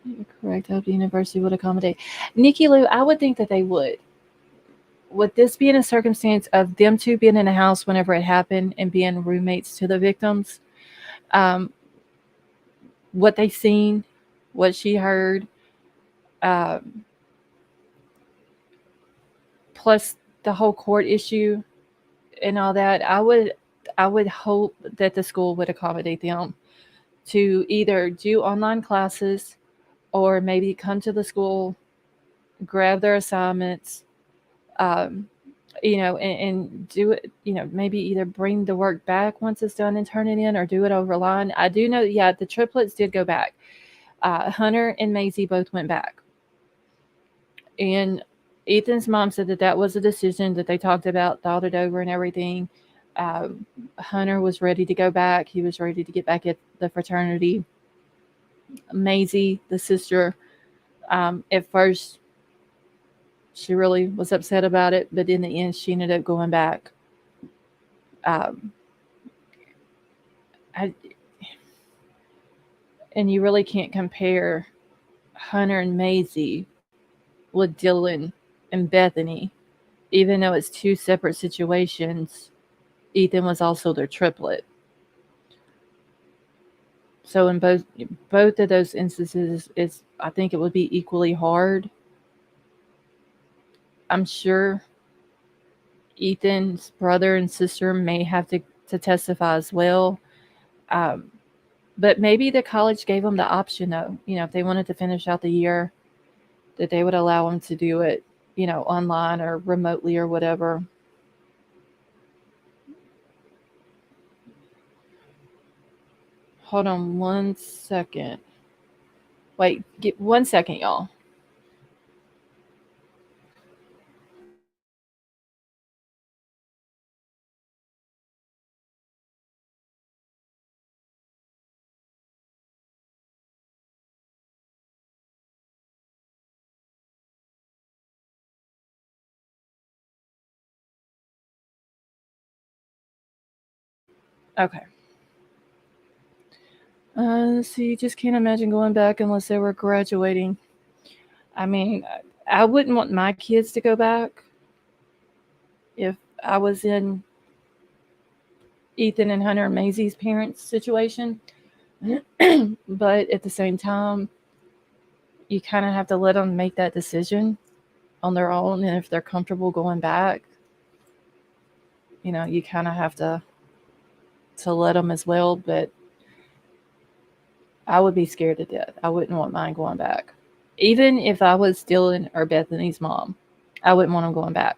You're correct. I hope the university would accommodate. Nikki Lou, I would think that they would. Would this be in a circumstance of them two being in a house whenever it happened and being roommates to the victims? Um, what they seen, what she heard, um, plus the whole court issue and all that, I would hope that the school would accommodate them to either do online classes or maybe come to the school, grab their assignments, um, and do it, maybe either bring the work back once it's done and turn it in or do it over line. I do know, yeah, the triplets did go back. Hunter and Maisie both went back. And Ethan's mom said that that was a decision that they talked about, thought it over and everything. Um, Hunter was ready to go back. He was ready to get back at the fraternity. Maisie, the sister, at first she really was upset about it, but in the end she ended up going back. Um, I, and you really can't compare Hunter and Maisie with Dylan and Bethany, even though it's two separate situations. Ethan was also their triplet. So in both of those instances, it's I think it would be equally hard. I'm sure Ethan's brother and sister may have to testify as well. Um, but maybe the college gave them the option, though. If they wanted to finish out the year, that they would allow them to do it, online or remotely or whatever. Hold on 1 second. Wait, get 1 second, y'all. Okay. Let's see. Just can't imagine going back unless they were graduating. I mean, I wouldn't want my kids to go back if I was in Ethan and Hunter and Maisie's parents' situation. But at the same time, you kind of have to let them make that decision on their own. And if they're comfortable going back, you kind of have to let them as well. But I would be scared to death. I wouldn't want mine going back. Even if I was Dylan or Bethany's mom, I wouldn't want them going back.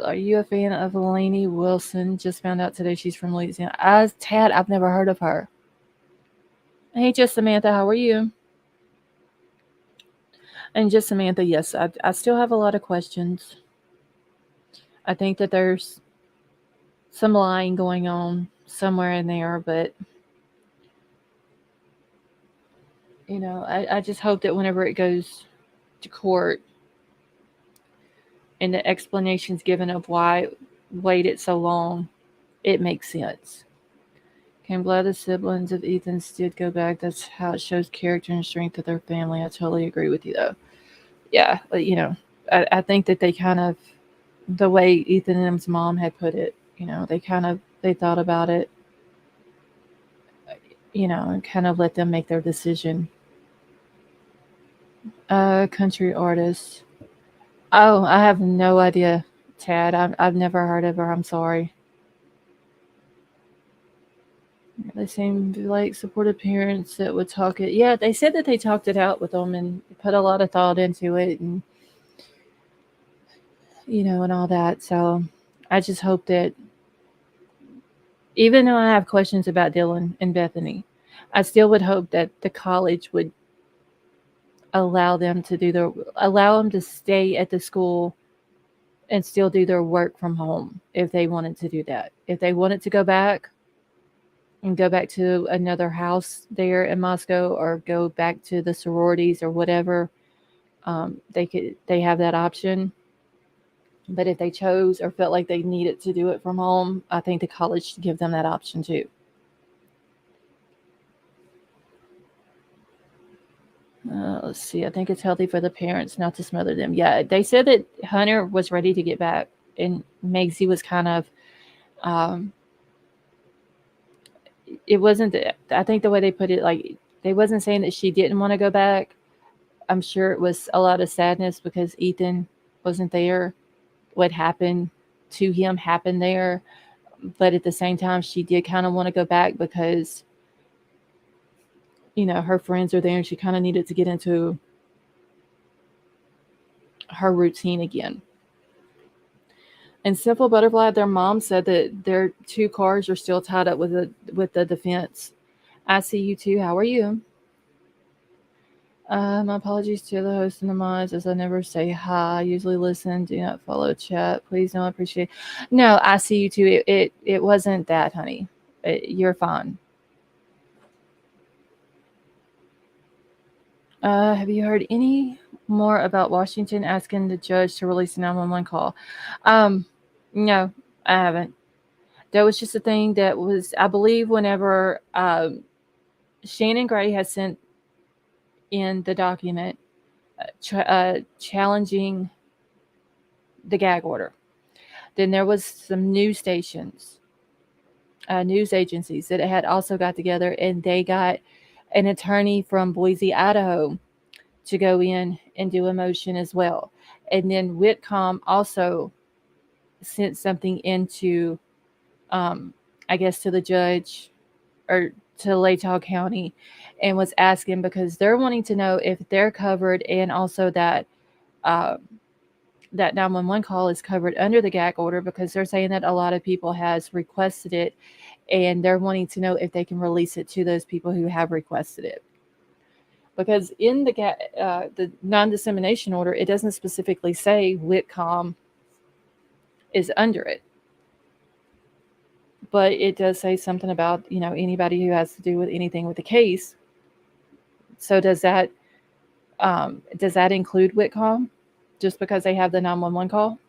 Are you a fan of Lainey Wilson? Just found out today she's from Louisiana. Tad, I've never heard of her. Hey, just Samantha, how are you? And just Samantha, yes, I still have a lot of questions. I think that there's some lying going on somewhere in there, but I just hope that whenever it goes to court and the explanations given of why it waited so long, it makes sense. Okay, I'm glad the siblings of Ethan's did go back. That's how it shows character and strength of their family. I totally agree with you, though. Yeah, but, I think that they kind of, the way Ethan and his mom had put it, they thought about it, and kind of let them make their decision. Country artist. Oh, I have no idea, Tad. I've never heard of her. I'm sorry. They seem like supportive parents that would talk it. Yeah, they said that they talked it out with them and put a lot of thought into it, and and all that. So I just hope that, even though I have questions about Dylan and Bethany, I still would hope that the college would allow them to stay at the school and still do their work from home if they wanted to do that. If they wanted to go back, and go back to another house there in Moscow or go back to the sororities or whatever, they have that option. But if they chose or felt like they needed to do it from home, I think the college should give them that option too. Let's see. I think it's healthy for the parents not to smother them. Yeah, they said that Hunter was ready to get back, and Maisie was kind of. Um, it wasn't. I think the way they put it, like they wasn't saying that she didn't want to go back. I'm sure it was a lot of sadness because Ethan wasn't there. What happened to him happened there, but at the same time, she did kind of want to go back because her friends are there, and she kind of needed to get into her routine again. And Simple Butterfly, their mom said that their 2 cars are still tied up with the defense. I see you too. How are you? My apologies to the host and the mods, as I never say hi. I usually listen, do not follow chat. Please don't appreciate. No, I see you too. It wasn't that, honey. You're fine. Have you heard any more about Washington asking the judge to release a 911 call? No, I haven't. That was just a thing that was, I believe, whenever Shannon Gray has sent in the document challenging the gag order, then there was some news stations, news agencies that had also got together, and they got an attorney from Boise, Idaho, to go in and do a motion as well. And then Whitcomb also sent something into, I guess, to the judge or to Latah County, and was asking because they're wanting to know if they're covered, and also that that 911 call is covered under the gag order, because they're saying that a lot of people has requested it, and they're wanting to know if they can release it to those people who have requested it. Because in the non-dissemination order, it doesn't specifically say Whitcomb is under it, but it does say something about anybody who has to do with anything with the case. So does that include Whitcomb, just because they have the 911 call?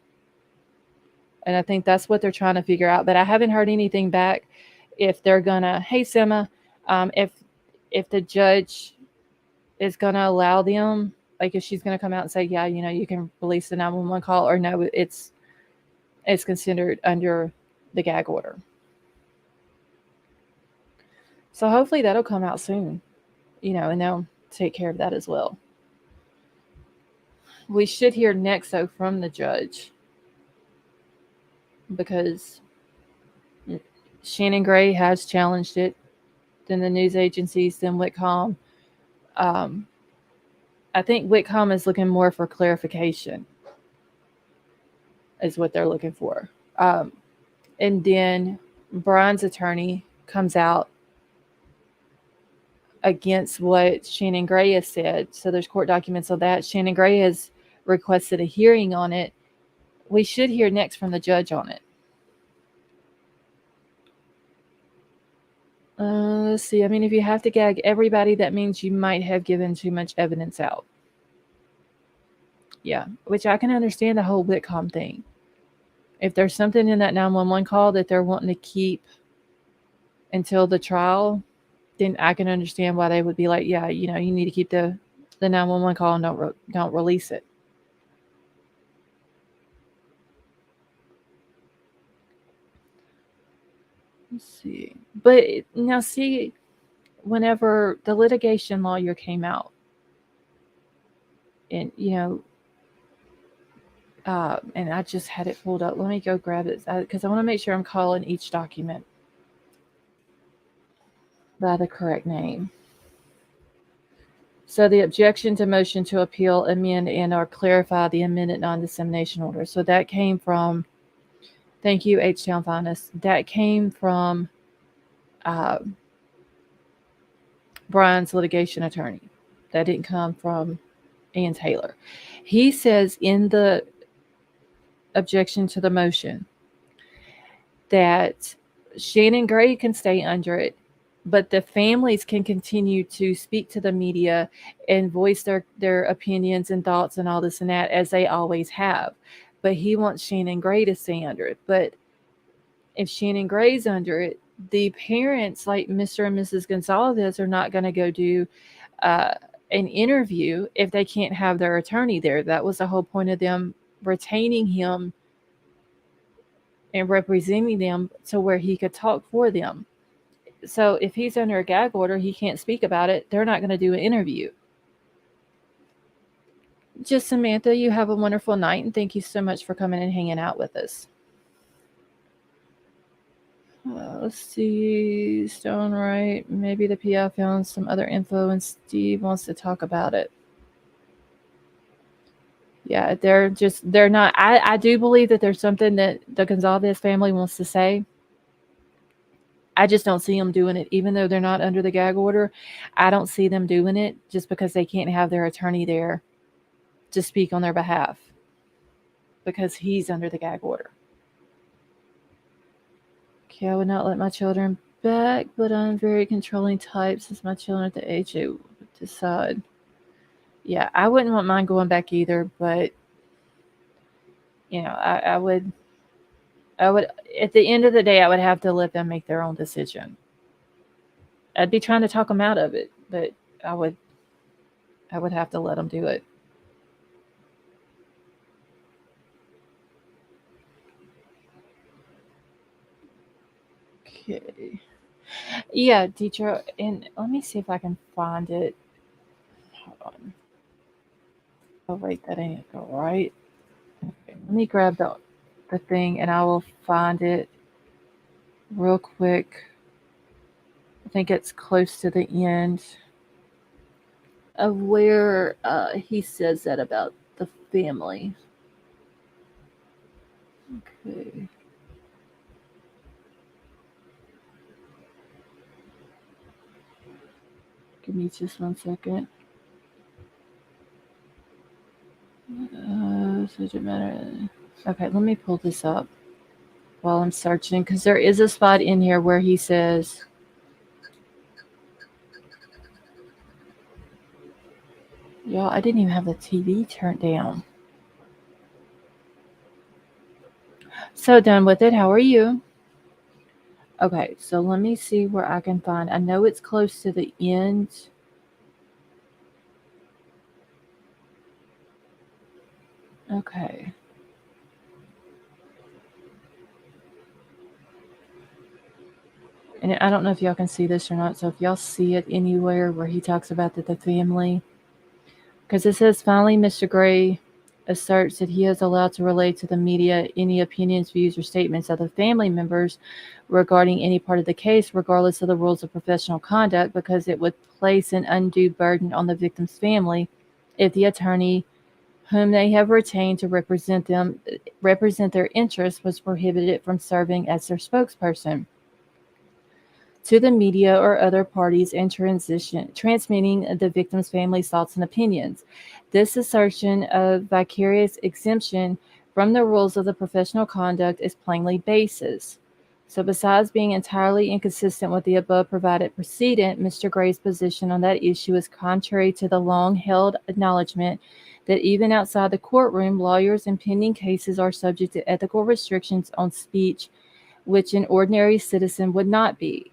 And I think that's what they're trying to figure out. But I haven't heard anything back if they're gonna. Hey, Sema, if the judge is gonna allow them, like if she's gonna come out and say, yeah, you can release the 911 call, or no, it's considered under the gag order. So hopefully that'll come out soon, and they'll take care of that as well. We should hear next, though, from the judge, because Shannon Gray has challenged it, then the news agencies, then Whitcomb. I think Whitcomb is looking more for clarification, is what they're looking for. And then Bryan's attorney comes out against what Shannon Gray has said. So there's court documents on that. Shannon Gray has requested a hearing on it. We should hear next from the judge on it. Let's see. I mean, if you have to gag everybody, that means you might have given too much evidence out. Yeah, which I can understand the whole Whitcomb thing. If there's something in that 911 call that they're wanting to keep until the trial, then I can understand why they would be like, yeah, you need to keep the 911 call and don't release it. Let's see. But now, see, whenever the litigation lawyer came out, and and I just had it pulled up. Let me go grab it, because I want to make sure I'm calling each document by the correct name. So the objection to motion to appeal, amend, and/or clarify the amended non-dissemination order. So that came from, thank you, H-Town Finest. That came from Bryan's litigation attorney. That didn't come from Ian Taylor. He says in the objection to the motion that Shannon Gray can stay under it, but the families can continue to speak to the media and voice their opinions and thoughts and all this and that as they always have. But he wants Shannon Gray to stay under it. But if Shannon Gray's under it, the parents, like Mr. and Mrs. Gonzalez, are not going to go do an interview if they can't have their attorney there. That was the whole point of them retaining him and representing them to where he could talk for them. So if he's under a gag order, he can't speak about it. They're not going to do an interview. Just Samantha, you have a wonderful night, and thank you so much for coming and hanging out with us. Let's see, Stone right. Maybe the PI found some other info and Steve wants to talk about it. Yeah, they're not. I do believe that there's something that the Gonzalez family wants to say. I just don't see them doing it, even though they're not under the gag order. I don't see them doing it just because they can't have their attorney there to speak on their behalf because he's under the gag order. Okay, I would not let my children back, but I'm very controlling type since my children at the age they would decide. Yeah, I wouldn't want mine going back either, but you know, I would at the end of the day, I would have to let them make their own decision. I'd be trying to talk them out of it, but I would have to let them do it. Okay. Yeah, teacher, and let me see if I can find it. Hold on. Oh wait, that ain't go right. Okay, let me grab the thing and I will find it real quick. I think it's close to the end of where he says that about the family. Okay. Give me just 1 second. Subject matter. Okay, let me pull this up while I'm searching because there is a spot in here where he says, y'all, I didn't even have the TV turned down. So done with it. How are you? Okay, so let me see where I can find. I know it's close to the end. Okay. And I don't know if y'all can see this or not. So if y'all see it anywhere where he talks about the family, because it says, finally, Mr. Gray asserts that he is allowed to relay to the media any opinions, views, or statements of the family members regarding any part of the case, regardless of the rules of professional conduct, because it would place an undue burden on the victim's family if the attorney whom they have retained to represent their interests was prohibited from serving as their spokesperson to the media or other parties and transmitting the victim's family's thoughts and opinions. This assertion of vicarious exemption from the rules of the professional conduct is plainly baseless. So besides being entirely inconsistent with the above provided precedent, Mr. Gray's position on that issue is contrary to the long-held acknowledgement that even outside the courtroom, lawyers in pending cases are subject to ethical restrictions on speech which an ordinary citizen would not be.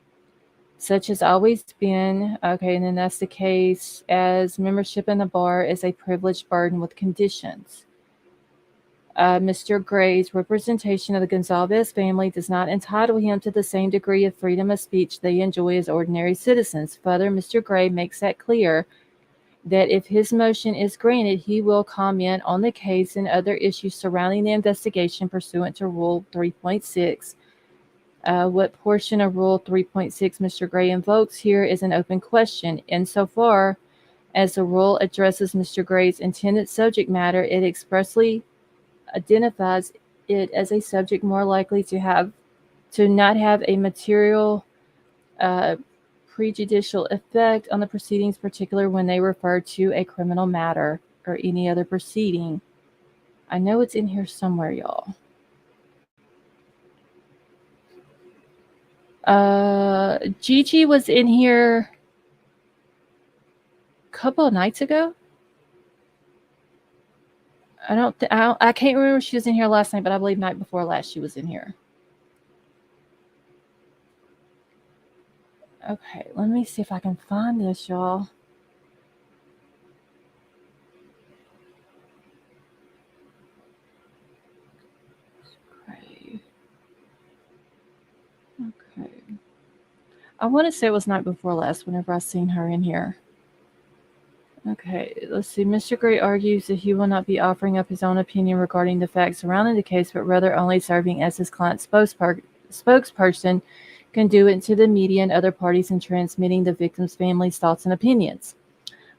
Such has always been, okay, and then that's the case as membership in the bar is a privileged burden with conditions. Mr. Gray's representation of the Gonzalez family does not entitle him to the same degree of freedom of speech they enjoy as ordinary citizens. Further, Mr. Gray makes that clear that if his motion is granted, he will comment on the case and other issues surrounding the investigation pursuant to Rule 3.6. What portion of Rule 3.6 Mr. Gray invokes here is an open question. Insofar as the rule addresses Mr. Gray's intended subject matter, it expressly identifies it as a subject more likely to not have a material prejudicial effect on the proceedings, particularly when they refer to a criminal matter or any other proceeding. I know it's in here somewhere, y'all. Gigi was in here a couple of nights ago. I can't remember if she was in here last night, but I believe night before last she was in here. Okay, let me see if I can find this, y'all. Okay. I want to say it was night before last whenever I seen her in here. Okay, let's see. Mr. Gray argues that he will not be offering up his own opinion regarding the facts surrounding the case, but rather only serving as his client's spokesperson, conduit to the media and other parties in transmitting the victim's family's thoughts and opinions.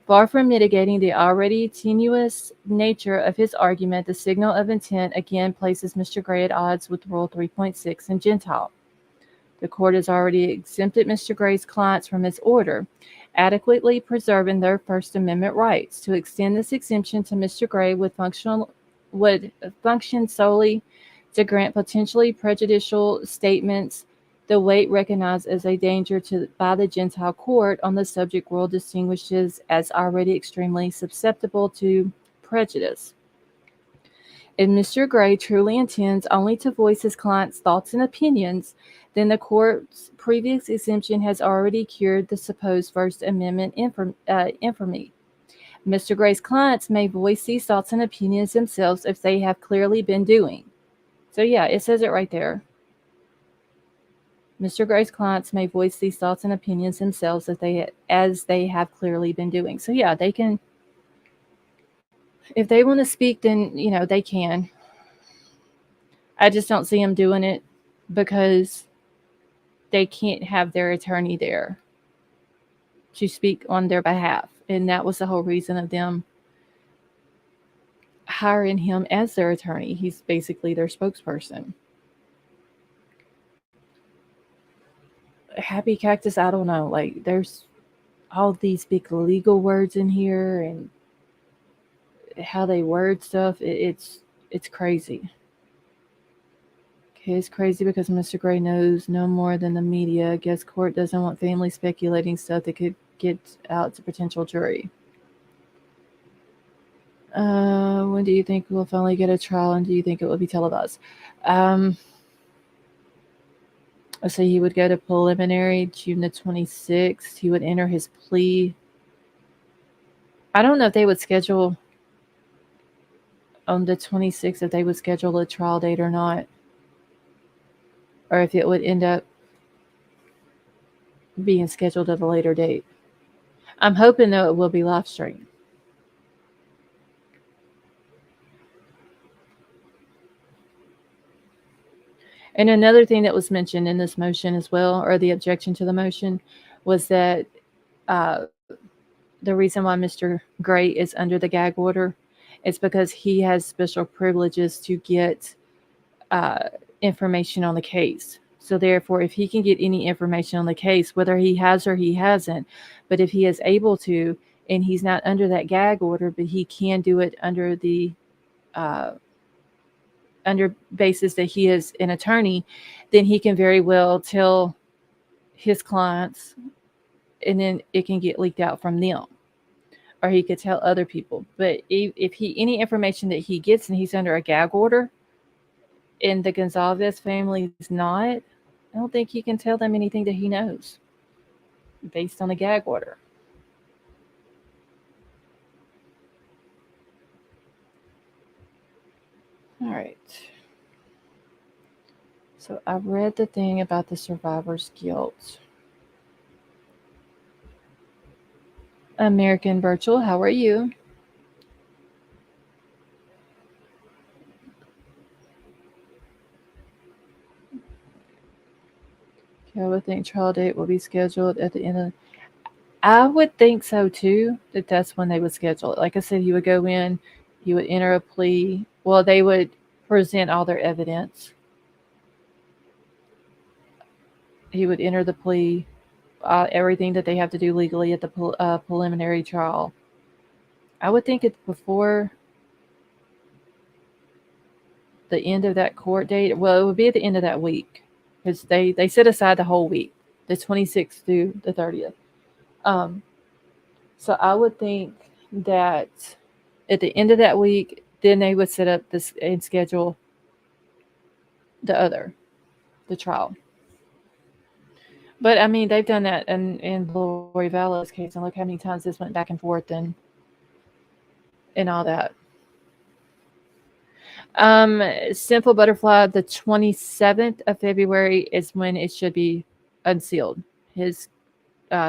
Far from mitigating the already tenuous nature of his argument, the signal of intent again places Mr. Gray at odds with Rule 3.6 in Gentile. The court has already exempted Mr. Gray's clients from its order, adequately preserving their First Amendment rights. To extend this exemption to Mr. Gray would function solely to grant potentially prejudicial statements the weight recognized as a danger by the Gentile court on the subject rule distinguishes as already extremely susceptible to prejudice. If Mr. Gray truly intends only to voice his client's thoughts and opinions, then the court's previous exemption has already cured the supposed First Amendment infamy. Mr. Gray's clients may voice these thoughts and opinions themselves if they have clearly been doing. So yeah, it says it right there. Mr. Gray's clients may voice these thoughts and opinions themselves as they have clearly been doing. So yeah, they can. If they want to speak, then they can. I just don't see them doing it because they can't have their attorney there to speak on their behalf. And that was the whole reason of them hiring him as their attorney. He's basically their spokesperson. Happy Cactus, I don't know. Like, there's all these big legal words in here and how they word stuff. It's crazy. Okay, it's crazy because Mr. Gray knows no more than the media. I guess court doesn't want family speculating stuff that could get out to potential jury. When do you think we'll finally get a trial, and do you think it will be televised? So he would go to preliminary June the 26th. He would enter his plea. I don't know if they would schedule on the 26th, if they would schedule a trial date or not, or if it would end up being scheduled at a later date. I'm hoping, though, it will be live streamed. And another thing that was mentioned in this motion as well, or the objection to the motion, was that the reason why Mr. Gray is under the gag order is because he has special privileges to get information on the case. So therefore, if he can get any information on the case, whether he has or he hasn't, but if he is able to, and he's not under that gag order, but he can do it under the under basis that he is an attorney, then he can very well tell his clients, and then it can get leaked out from them, or he could tell other people. But if any information that he gets and he's under a gag order, and the Gonzalez family is not, I don't think he can tell them anything that he knows based on a gag order. All right. So I've read the thing about the survivor's guilt. American Virtual, how are you? Okay, I would think trial date will be scheduled at the end of. I would think so too. That's when they would schedule it. Like I said, you would go in, you would enter a plea. Well, they would present all their evidence. He would enter the plea, everything that they have to do legally at the preliminary trial. I would think it's before the end of that court date. Well, it would be at the end of that week. because they set aside the whole week, the 26th through the 30th. So I would think that at the end of that week, then they would set up this and schedule the trial. But I mean, they've done that in Lori Vallow's case, and look how many times this went back and forth and all that. Simple Butterfly, the 27th of February is when it should be unsealed. His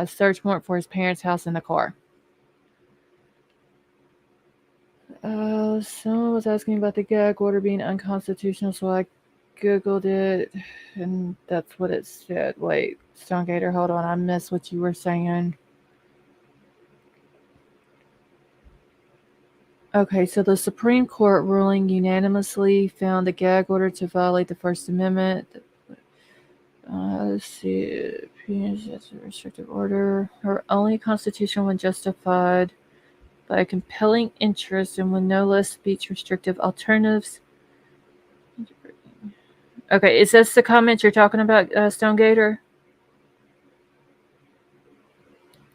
search warrant for his parents' house in the car. Someone was asking about the gag order being unconstitutional, so I Googled it, and that's what it said. Wait, Stonegator, hold on. I missed what you were saying. Okay, so the Supreme Court ruling unanimously found the gag order to violate the First Amendment. Let's see. That's a restrictive order. Her only constitutional when justified by a compelling interest and with no less speech restrictive alternatives. Okay, is this the comment you're talking about, Stonegator?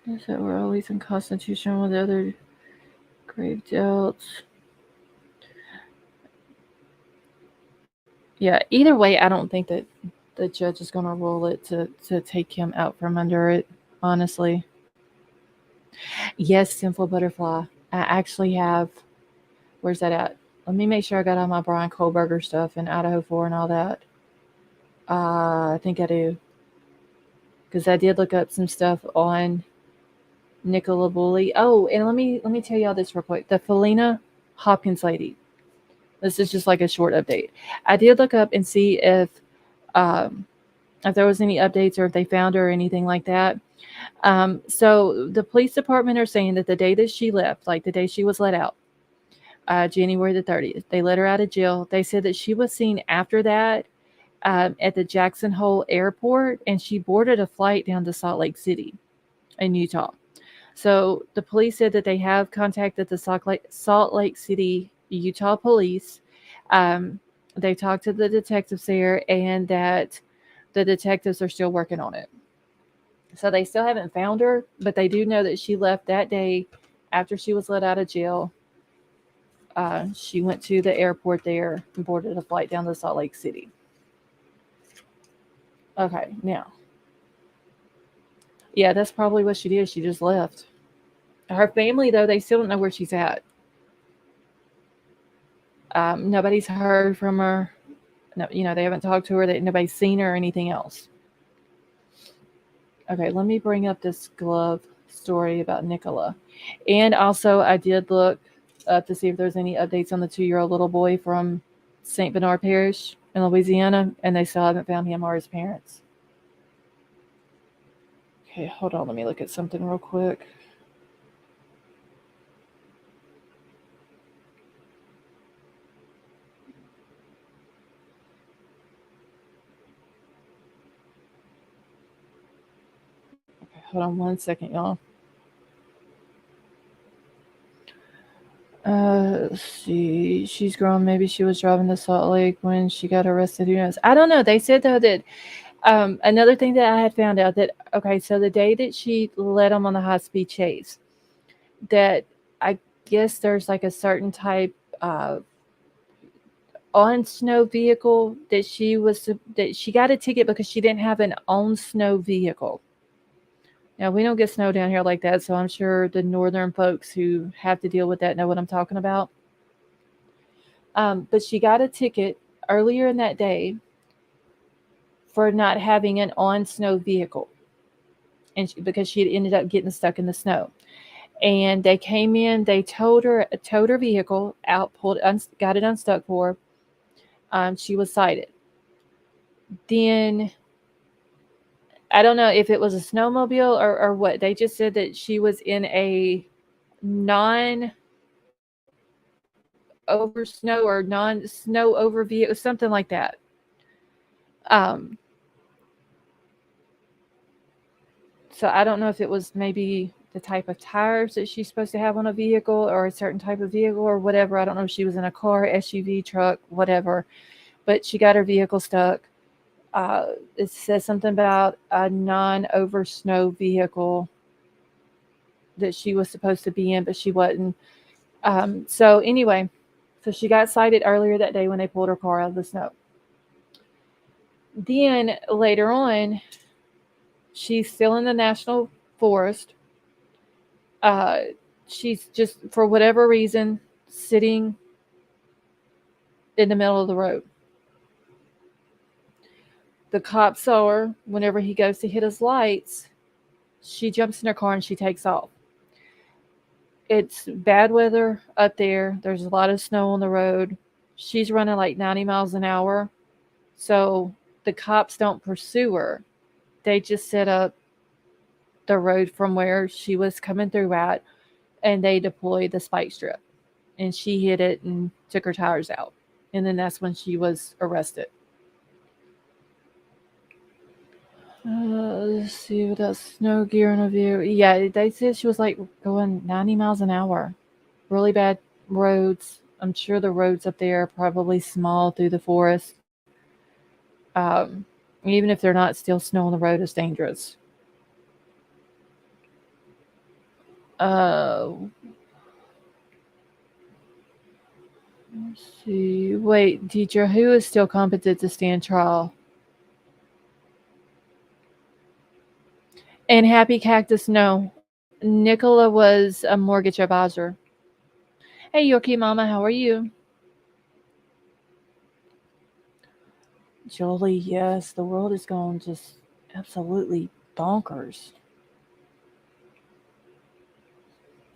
Is that we're always unconstitutional with other grave doubts? Yeah, either way, I don't think that the judge is going to rule it to take him out from under it, honestly. Yes, Simple Butterfly. I actually have. Where's that at? Let me make sure I got all my Bryan Kohberger stuff and Idaho 4 and all that. I think I do. Because I did look up some stuff on Nicola Bully. Oh, and let me tell y'all this real quick. The Felina Hopkins lady. This is just like a short update. I did look up and see if there was any updates or if they found her or anything like that. So the police department are saying that the day that she left, like the day she was let out, January the 30th, they let her out of jail. They said that she was seen after that at the Jackson Hole Airport, and she boarded a flight down to Salt Lake City in Utah. So the police said that they have contacted the Salt Lake City, Utah police. They talked to the detectives there, and that the detectives are still working on it. So they still haven't found her, but they do know that she left that day after she was let out of jail. She went to the airport there and boarded a flight down to Salt Lake City. Okay, now. Yeah, that's probably what she did. She just left. Her family, though, they still don't know where she's at. Nobody's heard from her. No, they haven't talked to her. Nobody's seen her or anything else. Okay, let me bring up this glove story about Nicola. And also, I did look up to see if there's any updates on the 2-year-old little boy from St. Bernard Parish in Louisiana, and they still haven't found him or his parents. Okay, hold on. Let me look at something real quick. Okay, hold on one second, y'all. Let's see. She's grown. Maybe she was driving to Salt Lake when she got arrested. Who knows? I don't know. They said, though, that another thing that I had found out that, okay, so the day that she led them on the high-speed chase, that I guess there's like a certain type of on-snow vehicle that she got a ticket because she didn't have an on-snow vehicle. Now, we don't get snow down here like that, so I'm sure the northern folks who have to deal with that know what I'm talking about. But she got a ticket earlier in that day for not having an on-snow vehicle, and because she had ended up getting stuck in the snow. And they came in, they towed her vehicle out, got it unstuck for her. She was cited. Then I don't know if it was a snowmobile or what. They just said that she was in a non-over snow or non-snow over vehicle, something like that. So I don't know if it was maybe the type of tires that she's supposed to have on a vehicle or a certain type of vehicle or whatever. I don't know if she was in a car, SUV, truck, whatever. But she got her vehicle stuck. It says something about a non-over snow vehicle that she was supposed to be in, but she wasn't. So anyway, so she got cited earlier that day when they pulled her car out of the snow. Then later on, she's still in the national forest. Uh, she's just, for whatever reason, sitting in the middle of the road. The cop saw her. Whenever he goes to hit his lights, she jumps in her car and she takes off. It's bad weather up there. There's a lot of snow on the road. She's running like 90 miles an hour. So the cops don't pursue her. They just set up the road from where she was coming through at, and they deployed the spike strip. And she hit it and took her tires out. And then that's when she was arrested. Let's see what else. Snow gear in a view. Yeah, they said she was like going 90 miles an hour. Really bad roads. I'm sure the roads up there are probably small through the forest. Even if they're not, still snow on the road is dangerous. Let's see. Wait, teacher, who is still competent to stand trial? And Happy Cactus, no. Nicola was a mortgage advisor. Hey, Yorkie Mama, how are you? Jolie, yes, the world is going just absolutely bonkers.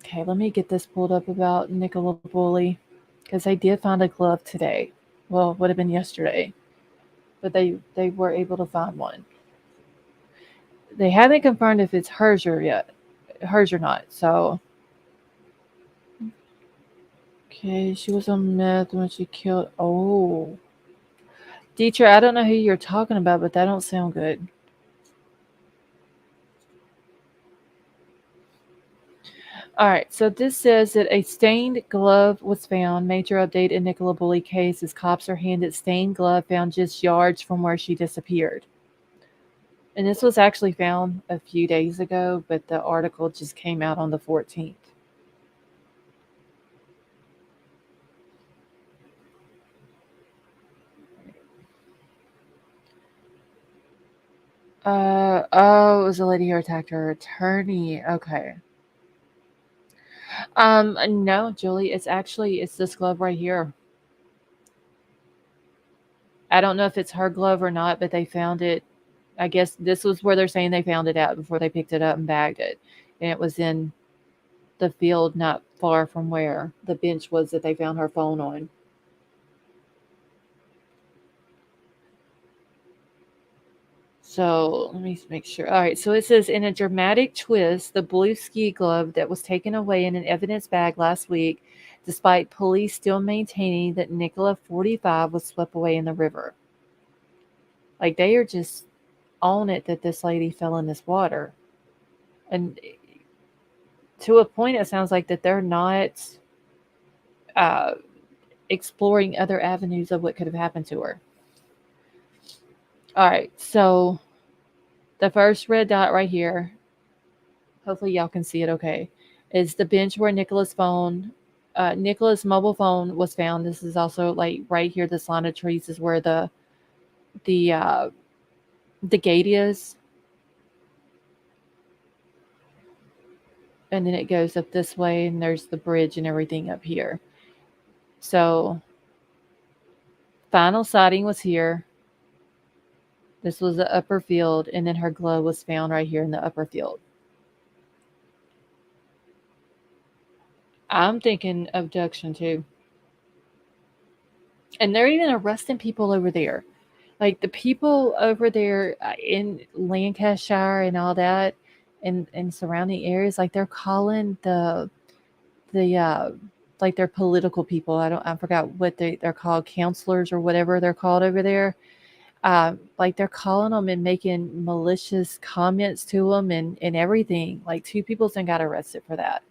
Okay, let me get this pulled up about Nicola Bully, because they did find a glove today. Well, it would have been yesterday, but they were able to find one. They haven't confirmed if it's hers or not. So, okay, she was on meth when she killed. Oh, Dietrich, I don't know who you're talking about, but that don't sound good. All right, so this says that a stained glove was found. Major update in Nicola Bully case as cops are handed stained glove found just yards from where she disappeared. And this was actually found a few days ago, but the article just came out on the 14th. Oh, it was a lady who attacked her attorney. Okay. No, Julie, it's this glove right here. I don't know if it's her glove or not, but they found it. I guess this was where they're saying they found it at before they picked it up and bagged it. And it was in the field not far from where the bench was that they found her phone on. So let me make sure. All right. So it says, in a dramatic twist, the blue ski glove that was taken away in an evidence bag last week, despite police still maintaining that Nicola 45 was swept away in the river. Like, they are just on it that this lady fell in this water. And to a point, it sounds like that they're not exploring other avenues of what could have happened to her. All right. So the first red dot right here, hopefully y'all can see it okay, is the bench where Nicola's mobile phone was found. This is also like right here, this line of trees is where the gate is. And then it goes up this way, and there's the bridge and everything up here. So final sighting was here. This was the upper field, and then her glove was found right here in the upper field. I'm thinking abduction too. And they're even arresting people over there. Like the people over there in Lancashire and all that, and surrounding areas, like they're calling the like they're political people. I forgot what they're called, counselors or whatever they're called over there. Like they're calling them and making malicious comments to them and everything. Like 2 people then got arrested for that.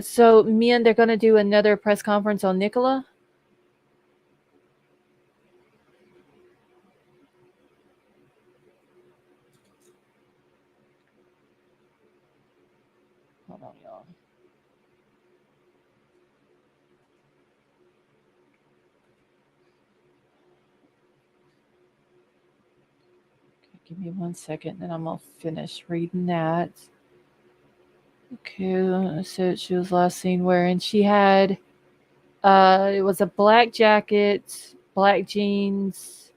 So me and they're going to do another press conference on Nicola. Give me 1 second, then I'm gonna finish reading that. Okay, so she was last seen wearing. She had it was a black jacket, black jeans.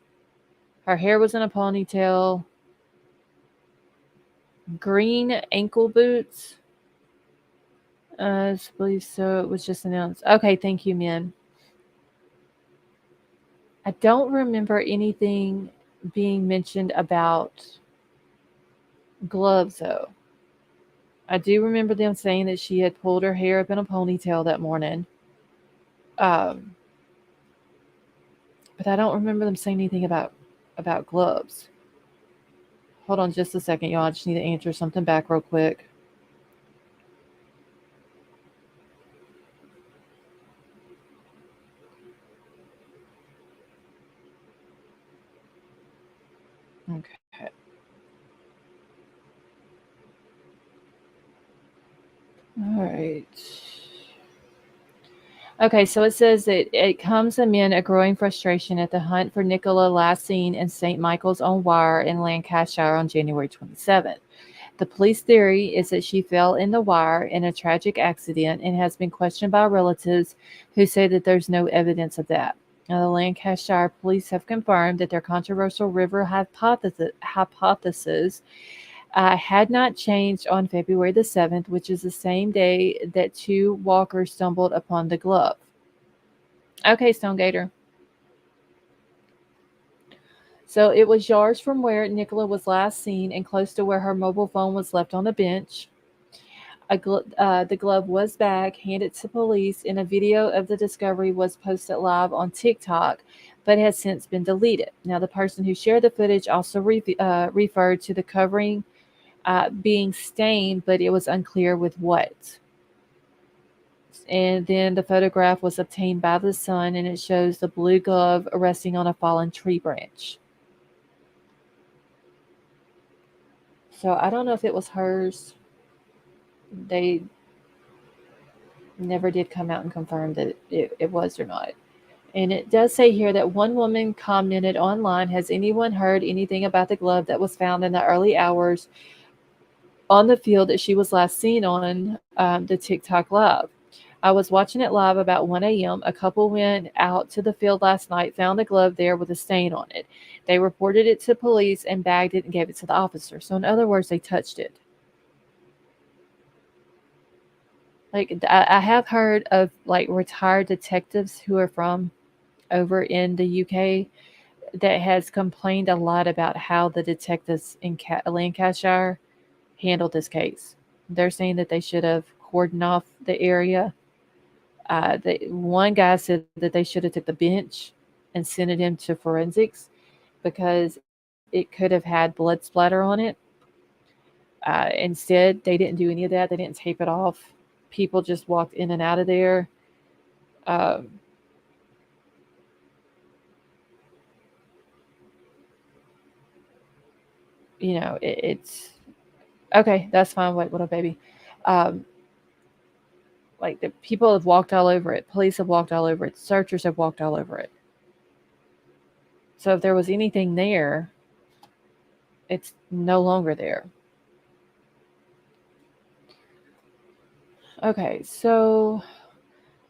Her hair was in a ponytail. Green ankle boots. I believe so. It was just announced. Okay, thank you, Min. I don't remember anything being mentioned about gloves, though. I do remember them saying that she had pulled her hair up in a ponytail that morning. But I don't remember them saying anything about gloves. Hold on just a second, y'all. I just need to answer something back real quick. Okay. All right. Okay, so it says that it comes amid a growing frustration at the hunt for Nicola last seen in St. Michael's on Wire in Lancashire on January 27th. The police theory is that she fell in the wire in a tragic accident and has been questioned by relatives who say that there's no evidence of that. Now, the Lancashire police have confirmed that their controversial river hypothesis had not changed on February the 7th, which is the same day that two walkers stumbled upon the glove. Okay, Stonegator. So it was yards from where Nicola was last seen and close to where her mobile phone was left on the bench. The glove was back, handed to police, and a video of the discovery was posted live on TikTok, but has since been deleted. Now, the person who shared the footage also referred to the covering being stained, but it was unclear with what. And then the photograph was obtained by the Sun, and it shows the blue glove resting on a fallen tree branch. So I don't know if it was hers. They never did come out and confirm that it was or not. And it does say here that one woman commented online, has anyone heard anything about the glove that was found in the early hours on the field that she was last seen on the TikTok live? I was watching it live about 1 a.m. A couple went out to the field last night, found the glove there with a stain on it. They reported it to police and bagged it and gave it to the officer. So in other words, they touched it. Like, I have heard of like retired detectives who are from over in the UK that has complained a lot about how the detectives in Lancashire handled this case. They're saying that they should have cordoned off the area. One guy said that they should have took the bench and sent him to forensics because it could have had blood splatter on it. Instead, they didn't do any of that. They didn't tape it off. People just walked in and out of there. It's okay. That's fine. Wait, what up, baby? Like, the people have walked all over it. Police have walked all over it. Searchers have walked all over it. So if there was anything there, it's no longer there. Okay, so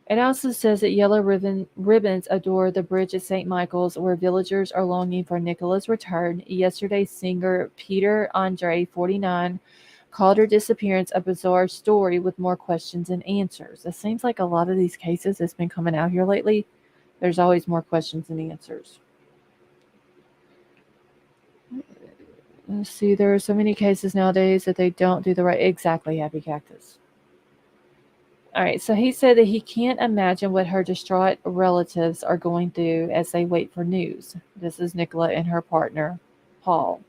it also says that yellow ribbons adore the bridge at St. Michael's, where villagers are longing for Nicola's return. Yesterday, singer Peter Andre, 49, called her disappearance a bizarre story with more questions than answers. It seems like a lot of these cases that's been coming out here lately, there's always more questions than answers. Let's see, there are so many cases nowadays that they don't do the right... Exactly, Happy Cactus. All right, so he said that he can't imagine what her distraught relatives are going through as they wait for news. This is Nicola and her partner, Paul.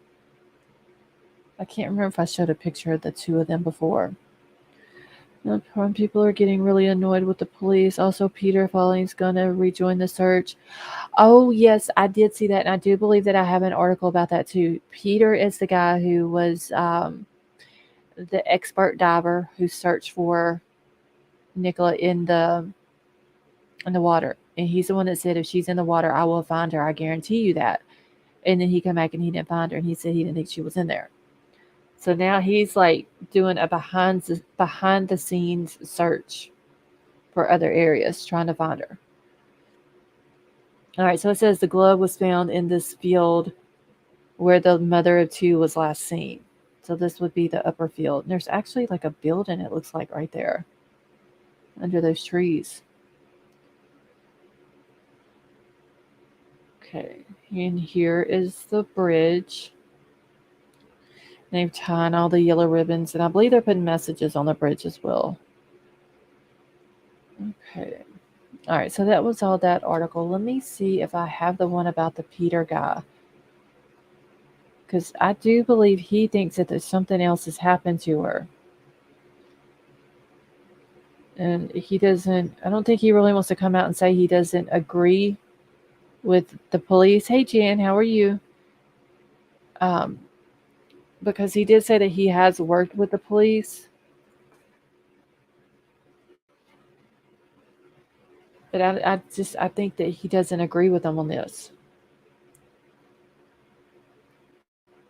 I can't remember if I showed a picture of the two of them before. People are getting really annoyed with the police. Also, Peter Falling's going to rejoin the search. Oh, yes, I did see that, and I do believe that I have an article about that too. Peter is the guy who was the expert diver who searched for Nicola in the water, and he's the one that said, if she's in the water, I will find her. I guarantee you that. And then he came back and he didn't find her, and he said he didn't think she was in there. So now he's like doing a behind the scenes search for other areas, trying to find her. All right, so it says the glove was found in this field where the mother of two was last seen. So this would be the upper field. And there's actually like a building, it looks like, right there under those trees. Okay, and here is the bridge. They've tied all the yellow ribbons, and I believe they're putting messages on the bridge as well. Okay. All right, so that was all that article. Let me see if I have the one about the Peter guy. Because I do believe he thinks that there's something else has happened to her. And he doesn't, I don't think he really wants to come out and say he doesn't agree with the police. Hey, Jan, how are you? Because he did say that he has worked with the police. But I think that he doesn't agree with them on this.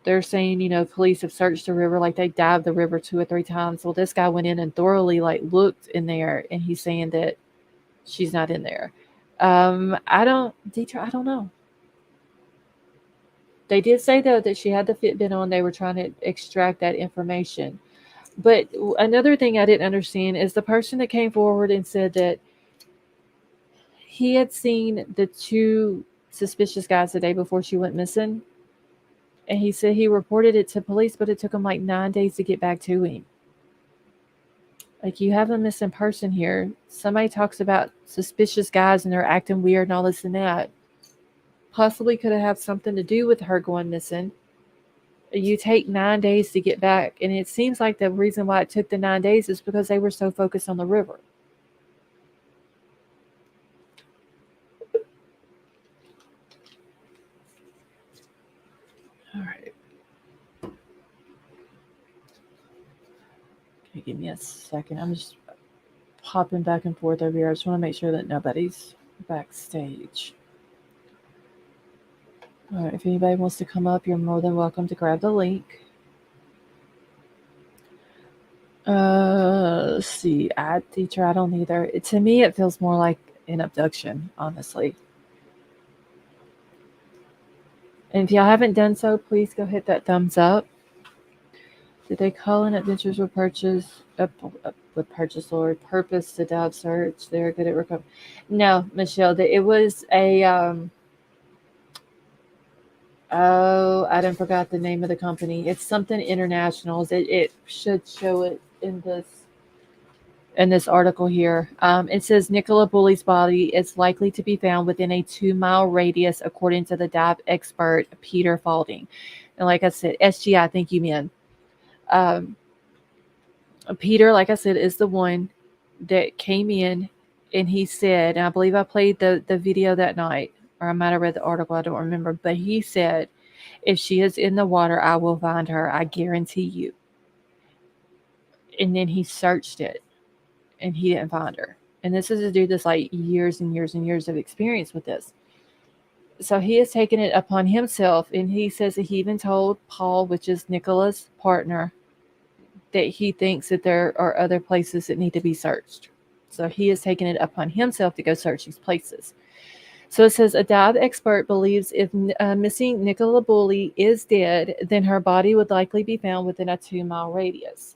They're saying, police have searched the river, like they dived the river 2 or 3 times. Well, this guy went in and thoroughly looked in there, and he's saying that she's not in there. Deetra, I don't know. They did say though that she had the Fitbit on. They were trying to extract that information. But another thing I didn't understand is the person that came forward and said that he had seen the 2 suspicious guys the day before she went missing. And he said he reported it to police, but it took him like 9 days to get back to him. Like, you have a missing person here. Somebody talks about suspicious guys and they're acting weird and all this and that. Possibly could have had something to do with her going missing. You take 9 days to get back. And it seems like the reason why it took the 9 days is because they were so focused on the river. All right. Okay, give me a second. I'm just hopping back and forth over here. I just want to make sure that nobody's backstage. All right, if anybody wants to come up, you're more than welcome to grab the link. Let's see. Teacher, I don't either. To me, it feels more like an abduction, honestly. And if y'all haven't done so, please go hit that thumbs up. Did they call in adventures with purchase? Lord, purpose to dive search. They're good at recovery. No, Michelle, it was a I didn't forgot the name of the company. It's something international. It should show it in this article here. It says Nicola Bully's body is likely to be found within a 2-mile radius, according to the dive expert Peter Falding. And like I said, SGI, thank you, man. Peter, like I said, is the one that came in, and he said, and I believe I played the video that night, or I might have read the article, I don't remember, but he said, if she is in the water, I will find her, I guarantee you. And then he searched it, and he didn't find her. And this is a dude that's like years and years and years of experience with this. So he has taken it upon himself, and he says that he even told Paul, which is Nicola's partner, that he thinks that there are other places that need to be searched. So he has taken it upon himself to go search these places. So it says a dive expert believes if missing Nicola Bully is dead, then her body would likely be found within a 2-mile radius.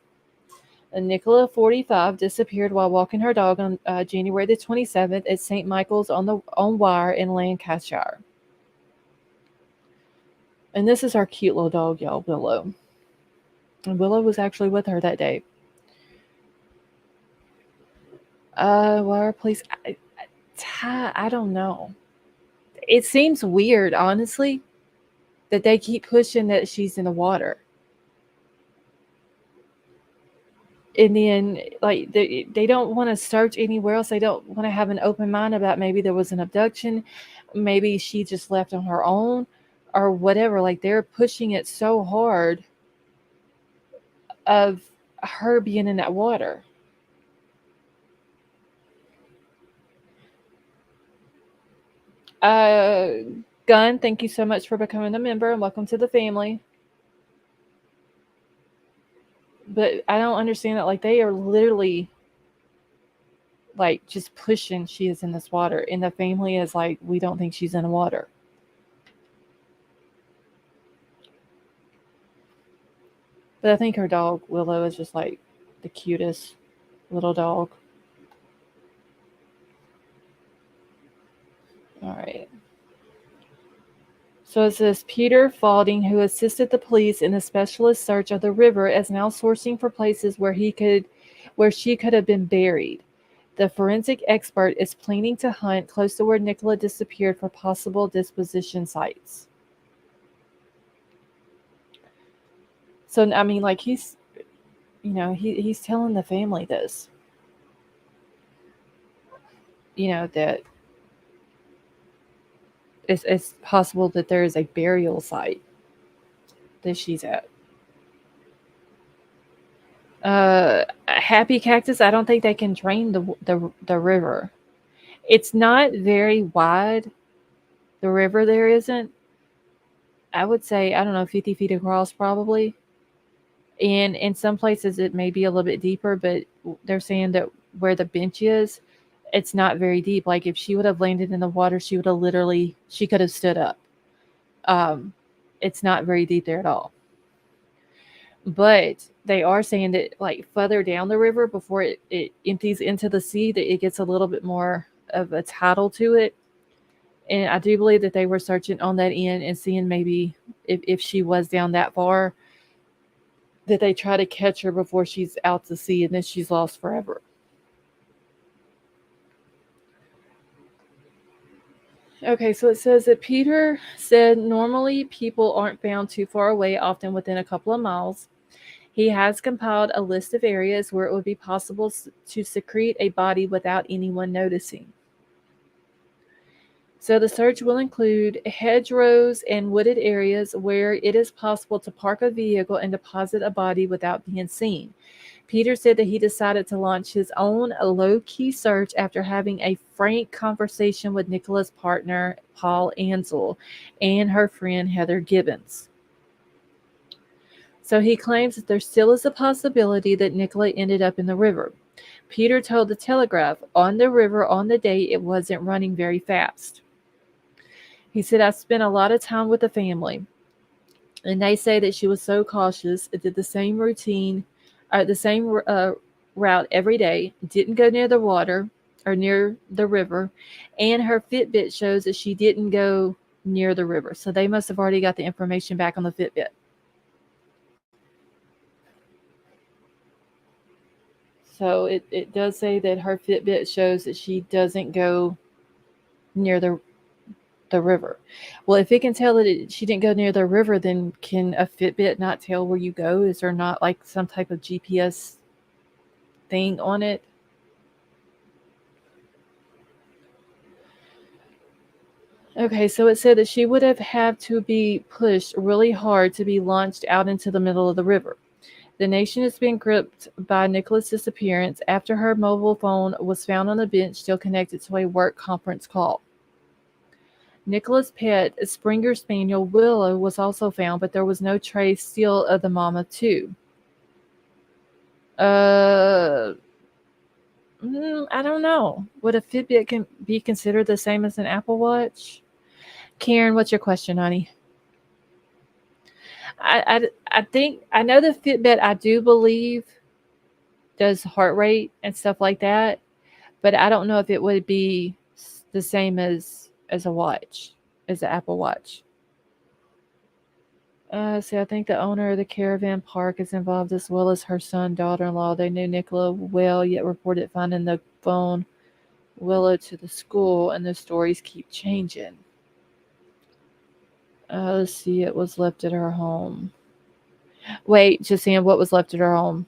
Nicola, 45, disappeared while walking her dog on January the 27th at St. Michael's on Wyre in Lancashire. And this is our cute little dog, y'all, Willow. And Willow was actually with her that day. Wyre police, I don't know. It seems weird, honestly, that they keep pushing that she's in the water. And then, like, they don't want to search anywhere else. They don't want to have an open mind about maybe there was an abduction. Maybe she just left on her own or whatever. Like, they're pushing it so hard of her being in that water. Gunn, thank you so much for becoming a member and welcome to the family. But I don't understand that. Like, they are literally like just pushing she is in this water, and the family is like, we don't think she's in the water. But I think her dog Willow is just like the cutest little dog. All right. So it says Peter Falding, who assisted the police in the specialist search of the river, is now sourcing for places where she could have been buried. The forensic expert is planning to hunt close to where Nicola disappeared for possible disposition sites. So I mean, like, he's telling the family this. That it's possible that there is a burial site that she's at. Happy Cactus, I don't think they can drain the river. It's not very wide. The river there isn't. I would say, I don't know, 50 feet across probably. And in some places it may be a little bit deeper, but they're saying that where the bench is, it's not very deep. Like, if she would have landed in the water, she could have stood up. It's not very deep there at all. But they are saying that, like, further down the river, before it empties into the sea, that it gets a little bit more of a tidal to it. And I do believe that they were searching on that end and seeing maybe if she was down that far, that they try to catch her before she's out to sea, and then she's lost forever. Okay, so it says that Peter said normally people aren't found too far away, often within a couple of miles. He has compiled a list of areas where it would be possible to secrete a body without anyone noticing. So the search will include hedgerows and wooded areas where it is possible to park a vehicle and deposit a body without being seen. Peter said that he decided to launch his own low-key search after having a frank conversation with Nicola's partner, Paul Ansel, and her friend, Heather Gibbons. So he claims that there still is a possibility that Nicola ended up in the river. Peter told the Telegraph, on the river on the day it wasn't running very fast. He said, I spent a lot of time with the family, and they say that she was so cautious, it did the same route every day, didn't go near the water or near the river, and her Fitbit shows that she didn't go near the river. So they must have already got the information back on the Fitbit. So it does say that her Fitbit shows that she doesn't go near the river. Well, if it can tell that she didn't go near the river, then can a Fitbit not tell where you go? Is there not like some type of GPS thing on it? Okay, so it said that she would have had to be pushed really hard to be launched out into the middle of the river. The nation has been gripped by Nicola's disappearance after her mobile phone was found on the bench, still connected to a work conference call. Nicola's pet, a Springer Spaniel, Willow, was also found, but there was no trace still of the mama, too. I don't know. Would a Fitbit be considered the same as an Apple Watch? Karen, what's your question, honey? I think, I know the Fitbit, I do believe, does heart rate and stuff like that, but I don't know if it would be the same as a watch, as an Apple Watch. See, I think the owner of the caravan park is involved, as well as her son, daughter-in-law. They knew Nicola well, yet reported finding the phone Willow to the school, and the stories keep changing. Let's see, it was left at her home. Wait, just seeing what was left at her home.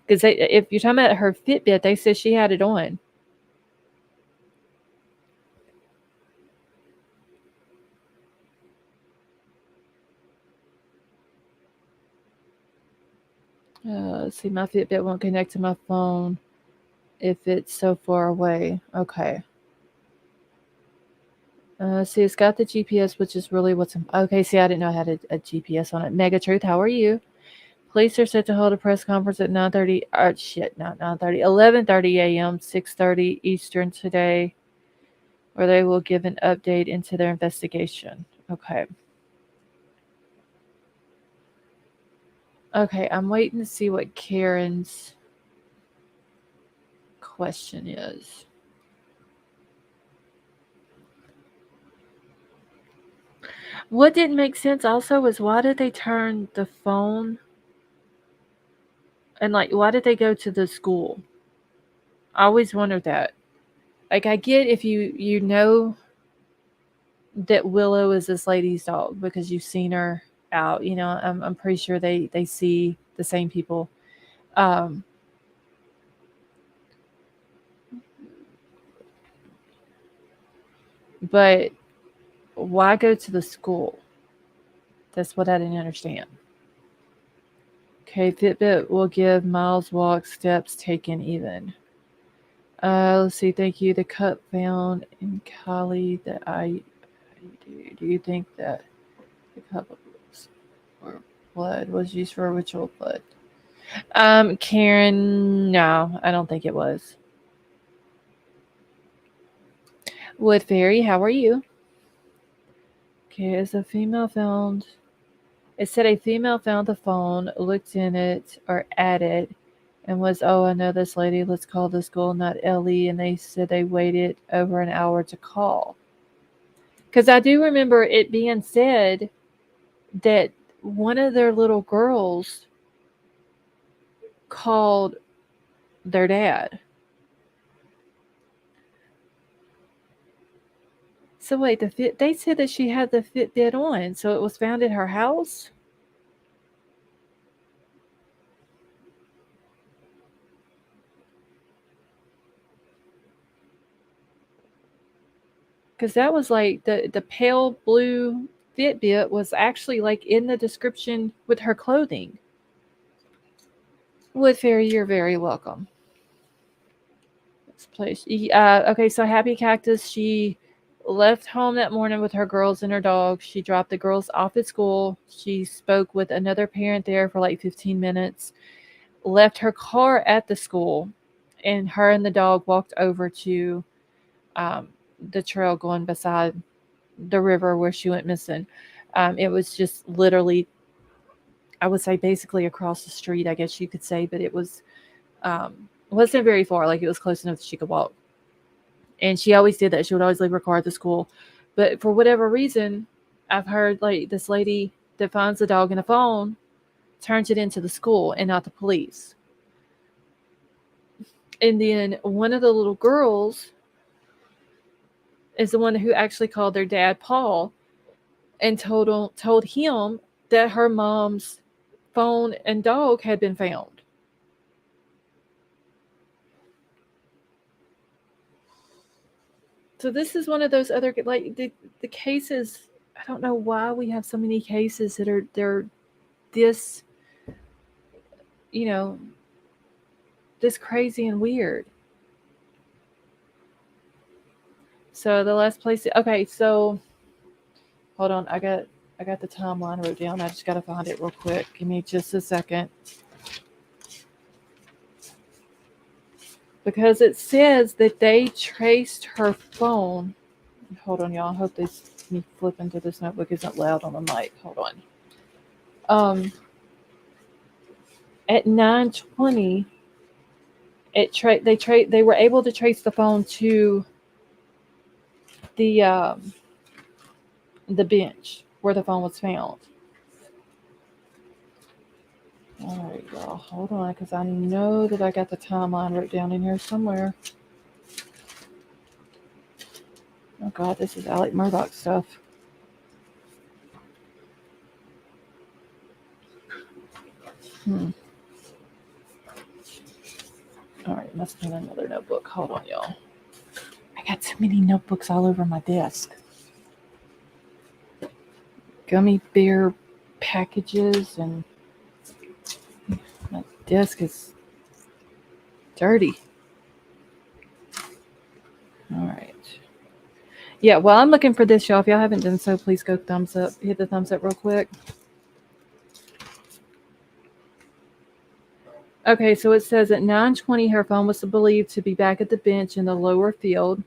Because if you're talking about her Fitbit, they said she had it on. Let's see, my Fitbit won't connect to my phone if it's so far away. Okay. See, it's got the GPS, which is really what's okay. See, I didn't know I had a GPS on it. Mega Truth, how are you? Police are set to hold a press conference at 9:30. Not 9:30. 11:30 a.m. 6:30 Eastern today, where they will give an update into their investigation. Okay. Okay, I'm waiting to see what Karen's question is. What didn't make sense also was why did they turn the phone and like why did they go to the school? I always wondered that. Like I get if you know that Willow is this lady's dog because you've seen her out, you know, I'm pretty sure they see the same people. But why go to the school? That's what I didn't understand. Okay, Fitbit will give miles walked, steps taken even. Let's see. Thank you. The cup found in Kali that I do. Do you think that the cup or blood was used for ritual blood? Karen, no, I don't think it was. Wood Fairy, how are you? Okay, as a female found, it said a female found the phone, looked in it or at it, and was, oh, I know this lady. Let's call the school, not Ellie. And they said they waited over an hour to call. Because I do remember it being said that one of their little girls called their dad. So wait, they said that she had the Fitbit on, so it was found at her house? Because that was like the pale blue Fitbit was actually like in the description with her clothing. Wood Fairy, you're very welcome. This place. Okay, so Happy Cactus, she left home that morning with her girls and her dog. She dropped the girls off at school. She spoke with another parent there for like 15 minutes, left her car at the school, and her and the dog walked over to the trail going beside the river where she went missing. It was just literally, I would say, basically across the street, I guess you could say, but it wasn't very far. Like it was close enough that she could walk. And she always did that. She would always leave her car at the school. But for whatever reason, I've heard like this lady that finds the dog in a phone turns it into the school and not the police. And then one of the little girls is the one who actually called their dad Paul and told him that her mom's phone and dog had been found. So this is one of those other like the cases. I don't know why we have so many cases that they're this, you know, this crazy and weird. So the last place. Okay, so hold on. I got the timeline wrote down. I just got to find it real quick. Give me just a second. Because it says that they traced her phone. Hold on, y'all. I hope me flipping to this notebook isn't loud on the mic. Hold on. At 9:20, they were able to trace the phone to the bench where the phone was found. All right, y'all. Hold on, because I know that I got the timeline wrote down in here somewhere. Oh God, this is Alec Murdoch stuff. All right, must be another notebook. Hold on, y'all. I got too many notebooks all over my desk. Gummy bear packages, and my desk is dirty. All right. Yeah, well, I'm looking for this, y'all. If y'all haven't done so, please go thumbs up. Hit the thumbs up real quick. Okay, so it says at 9:20, her phone was believed to be back at the bench in the lower field.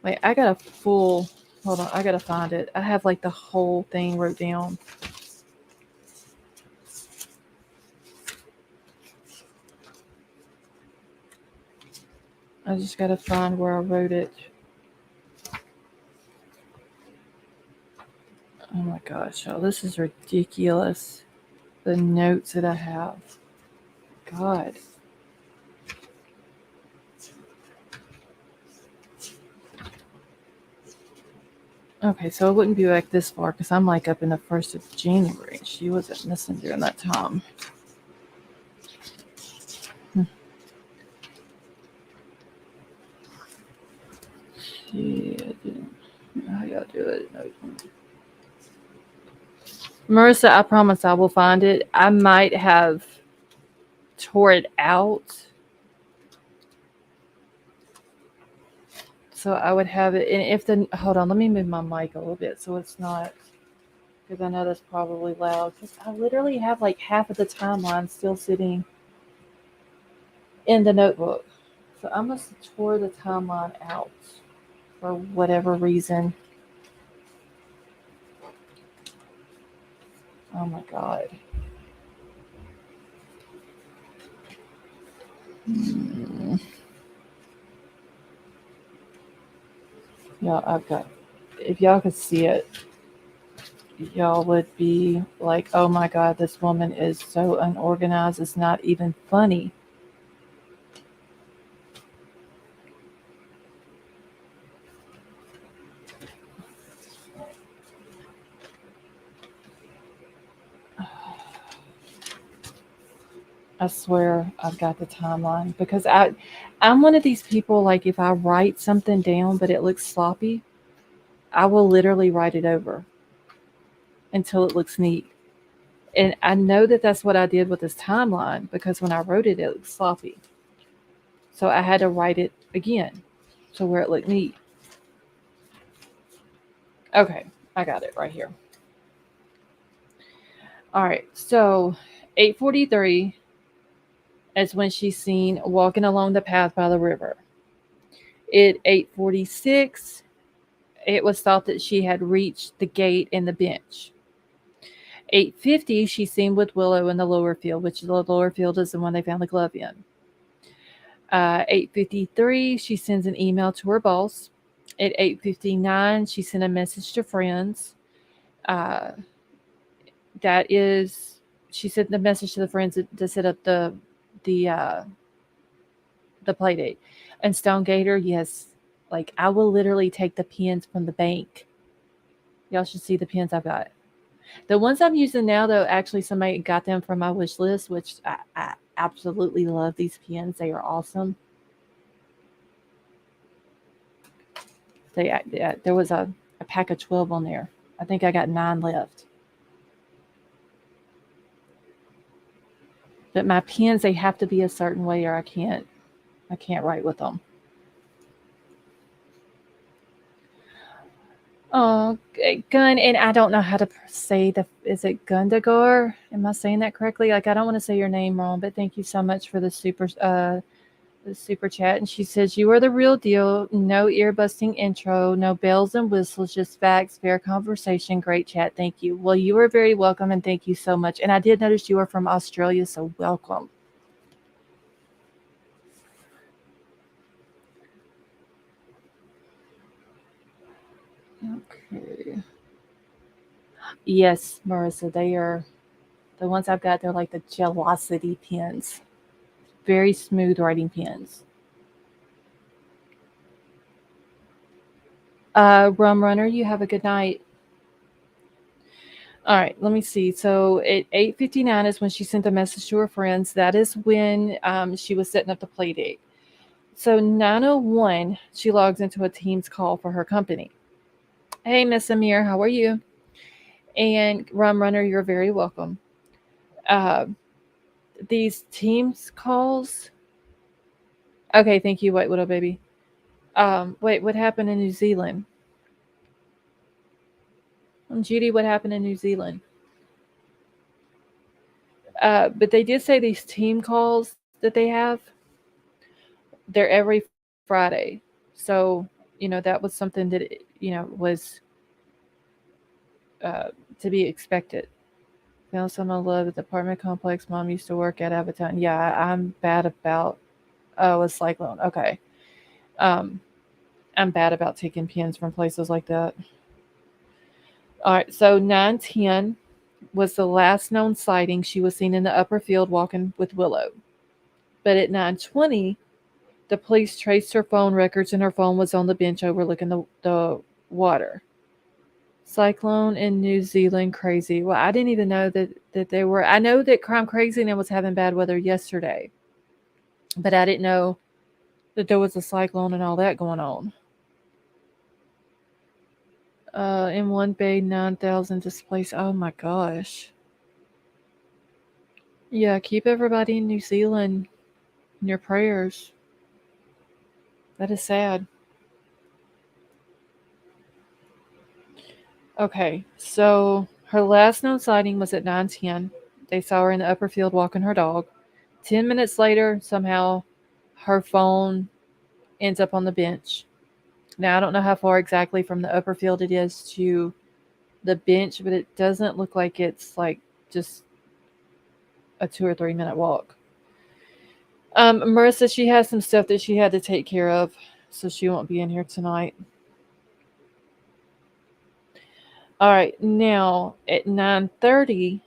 Wait, I got a full. Hold on, I gotta find it. I have like the whole thing wrote down. I just gotta find where I wrote it. Oh my gosh, y'all, this is ridiculous. The notes that I have. God. Okay, so it wouldn't be back this far because I'm like up in the 1st of January. She wasn't missing during that time. She didn't. How y'all do it? Marissa, I promise I will find it. I might have tore it out. So I would have it. And if the. Hold on, let me move my mic a little bit so it's not. Because I know that's probably loud. Because I literally have like half of the timeline still sitting in the notebook. So I must have tore the timeline out for whatever reason. Oh my God. Y'all, I've got, if y'all could see it, y'all would be like, oh my God, this woman is so unorganized. It's not even funny. I swear I've got the timeline because I'm one of these people, like if I write something down but it looks sloppy, I will literally write it over until it looks neat. And I know that that's what I did with this timeline because when I wrote it, it looked sloppy. So I had to write it again to where it looked neat. Okay, I got it right here. All right, so 8:43 is when she's seen walking along the path by the river. At 8:46, it was thought that she had reached the gate and the bench. 8:50, she's seen with Willow in the lower field, which the lower field is the one they found the glove in. 8:53, she sends an email to her boss. At 8:59, she sent a message to friends. Uh, that is, she sent the message to the friends to set up the play date. And Stone Gator, yes, like I will literally take the pens from the bank. Y'all should see the pens I've got. The ones I'm using now, though, actually somebody got them from my wish list, which I absolutely love these pens. They are awesome. There was a pack of 12 on there. I think I got 9 left. But my pens, they have to be a certain way or I can't write with them. Oh, Gun, and I don't know how to say is it Gundagar? Am I saying that correctly? Like, I don't want to say your name wrong, but thank you so much for the super chat. And she says, you are the real deal. No ear-busting intro, no bells and whistles, just facts, fair conversation, great chat. Thank you. Well, you are very welcome, and thank you so much. And I did notice you are from Australia, so welcome. Okay. Yes, Marissa, they are the ones I've got. They're like the Gelosity pens. Very smooth writing pens. Rum Runner, you have a good night. All right, let me see. So at 8:59 is when she sent a message to her friends. That is when she was setting up the play date. So 9:01, she logs into a Teams call for her company. Hey, Miss Amir, how are you? And Rum Runner, you're very welcome. These Teams calls. Okay, thank you, White Widow Baby. Wait, what happened in New Zealand? Judy, what happened in New Zealand? But they did say these team calls that they have, they're every Friday. So, that was something that, was uh, to be expected. Found someone I love at the apartment complex mom used to work at Abaton. Yeah, I'm bad about, oh, a cyclone. Okay. Um, I'm bad about taking pins from places like that. All right, so 910 was the last known sighting. She was seen in the upper field walking with Willow. But at 9:20, the police traced her phone records and her phone was on the bench overlooking the water. Cyclone in New Zealand crazy. Well, I didn't even know that they were. I know that Crime Crazy was having bad weather yesterday, but I didn't know that there was a cyclone and all that going on. In one bay, 9,000 displaced. Oh my gosh. Yeah, keep everybody in New Zealand in your prayers. That is sad. Okay, so her last known sighting was at 9:10. They saw her in the upper field walking her dog. 10 minutes later, somehow her phone ends up on the bench. Now I don't know how far exactly from the upper field it is to the bench, but it doesn't look like it's like just a 2 or 3 minute walk. Marissa, she has some stuff that she had to take care of, so she won't be in here tonight. All right, now at 9:30,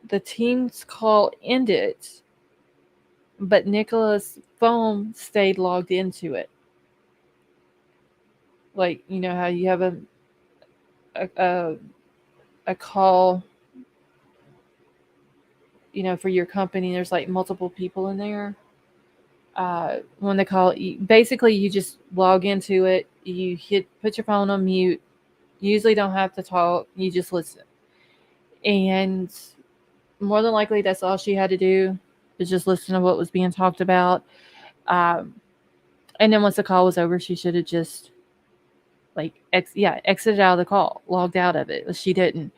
the team's call ended, but Nicola's phone stayed logged into it. Like, you know how you have a, a, a call, for your company, there's like multiple people in there. When they call, basically you just log into it, you put your phone on mute, you usually don't have to talk, you just listen. And more than likely, that's all she had to do, is just listen to what was being talked about. Um, and then once the call was over, she should have just exited out of the call, logged out of it. She didn't.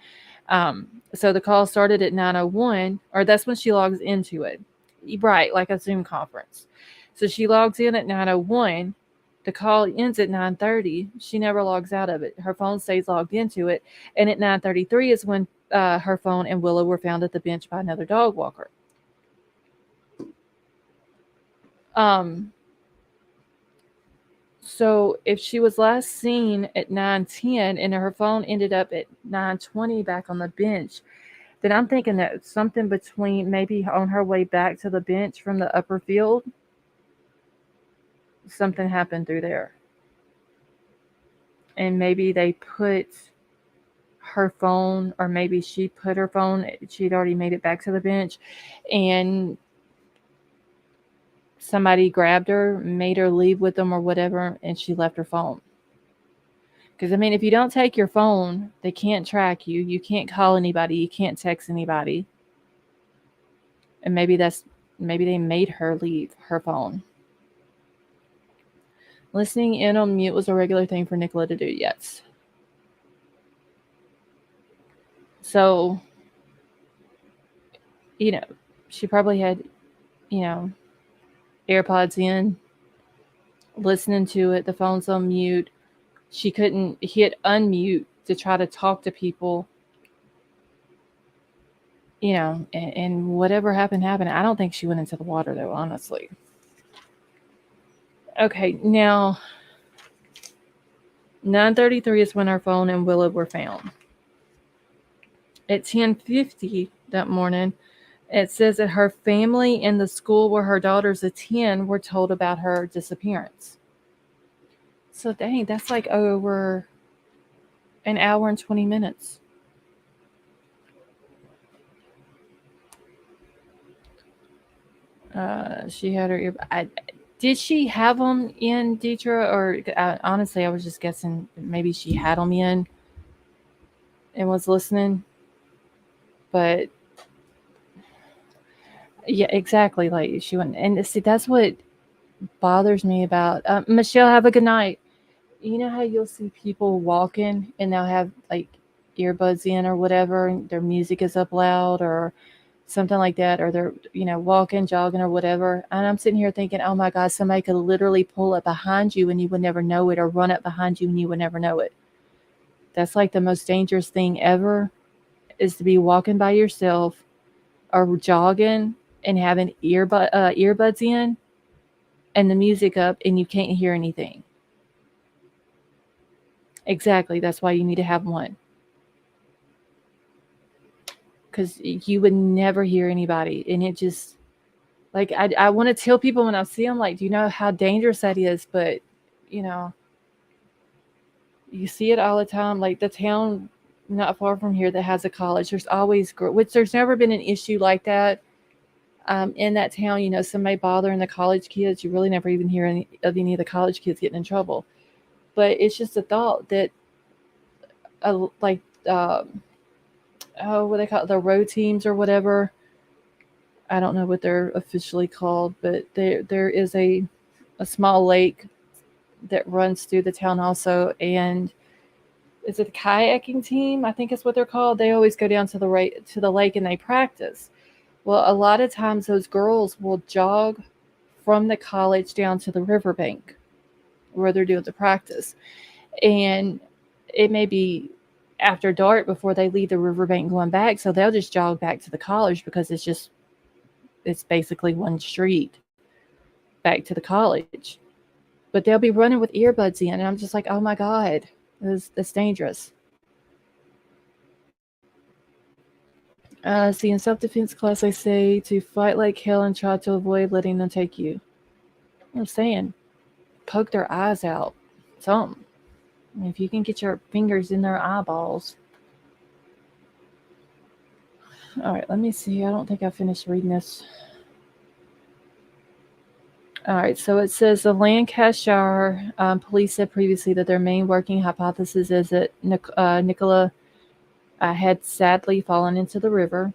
Um, so the call started at 9:01, or that's when she logs into it, right? Like a Zoom conference. So she logs in at 9:01. The call ends at 9:30. She never logs out of it. Her phone stays logged into it, and at 9:33 is when her phone and Willow were found at the bench by another dog walker. Um, so if she was last seen at 9:10 and her phone ended up at 9:20 back on the bench, then I'm thinking that something between maybe on her way back to the bench from the upper field, something happened through there. And maybe they put her phone, or maybe she put her phone, she'd already made it back to the bench, and somebody grabbed her, made her leave with them or whatever, and she left her phone. Because, I mean, if you don't take your phone, they can't track you. You can't call anybody. You can't text anybody. And maybe they made her leave her phone. Listening in on mute was a regular thing for Nicola to do, yes. So, she probably had, AirPods in, listening to it. The phone's on mute. She couldn't hit unmute to try to talk to people, and whatever happened. I don't think she went into the water, though, honestly. Okay, now 9:33 is when her phone and Willow were found. At 10:50 that morning, it says that her family and the school where her daughters attend were told about her disappearance. So dang, that's like over an hour and 20 minutes. She had her did she have them in, Deidre? Or honestly, I was just guessing maybe she had them in and was listening. But yeah, exactly. Like she went, and see, that's what bothers me about Michelle, have a good night. You know how you'll see people walking and they'll have like earbuds in or whatever, and their music is up loud or something like that, or they're, walking, jogging or whatever. And I'm sitting here thinking, oh my God, somebody could literally pull up behind you and you would never know it, or run up behind you and you would never know it. That's like the most dangerous thing ever, is to be walking by yourself or jogging and having earbuds in and the music up and you can't hear anything. Exactly. That's why you need to have one. Because you would never hear anybody. And it just, like, I want to tell people when I see them, like, do you know how dangerous that is? But, you know, you see it all the time. Like the town not far from here that has a college, there's always, which there's never been an issue like that. In that town, somebody bothering the college kids, you really never even hear any of the college kids getting in trouble. But it's just a thought that, like, what they call it, the road teams or whatever. I don't know what they're officially called, but there is a small lake that runs through the town also, and is it a kayaking team? I think is what they're called. They always go down to the lake and they practice. Well, a lot of times those girls will jog from the college down to the riverbank where they're doing the practice. And it may be after dark before they leave the riverbank going back. So they'll just jog back to the college because it's basically one street back to the college. But they'll be running with earbuds in. And I'm just like, oh my God, that's dangerous. See, in self-defense class, they say to fight like hell and try to avoid letting them take you. I'm saying, poke their eyes out. Something. If you can get your fingers in their eyeballs. All right, let me see. I don't think I finished reading this. All right, so it says the Lancashire police said previously that their main working hypothesis is that Nicola had sadly fallen into the river,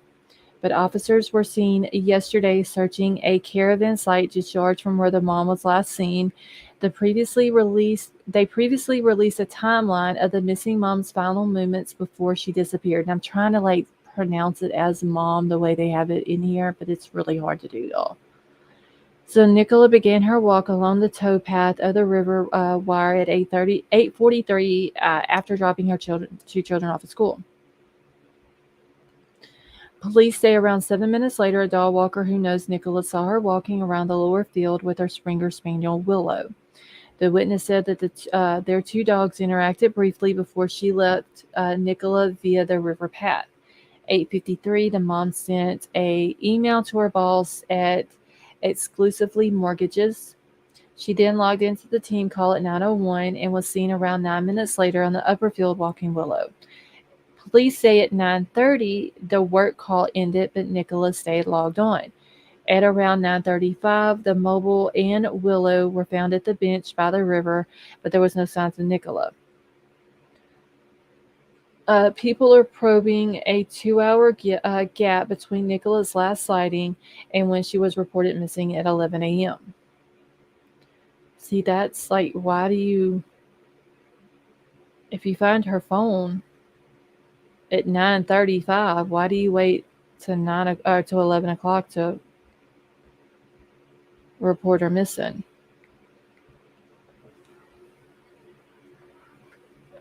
but officers were seen yesterday searching a caravan site discharged from where the mom was last seen. They previously released a timeline of the missing mom's final movements before she disappeared. And I'm trying to pronounce it as mom the way they have it in here, but it's really hard to do, y'all. So Nicola began her walk along the towpath of the river wire at 8:43 after dropping her two children off at school. Police say around 7 minutes later, a dog walker who knows Nicola saw her walking around the lower field with her Springer Spaniel, Willow. The witness said that their two dogs interacted briefly before she left Nicola via the river path. 8:53, the mom sent an email to her boss at Exclusively Mortgages. She then logged into the team call at 9:01 and was seen around 9 minutes later on the upper field walking Willow. Police say at 9:30 the work call ended, but Nicola stayed logged on. At around 9:35, the mobile and Willow were found at the bench by the river, but there was no signs of Nicola. People are probing a 2-hour gap between Nicola's last sighting and when she was reported missing at 11 a.m. See, that's like, why do you, if you find her phone at 9:35, why do you wait to 11 o'clock to report her missing?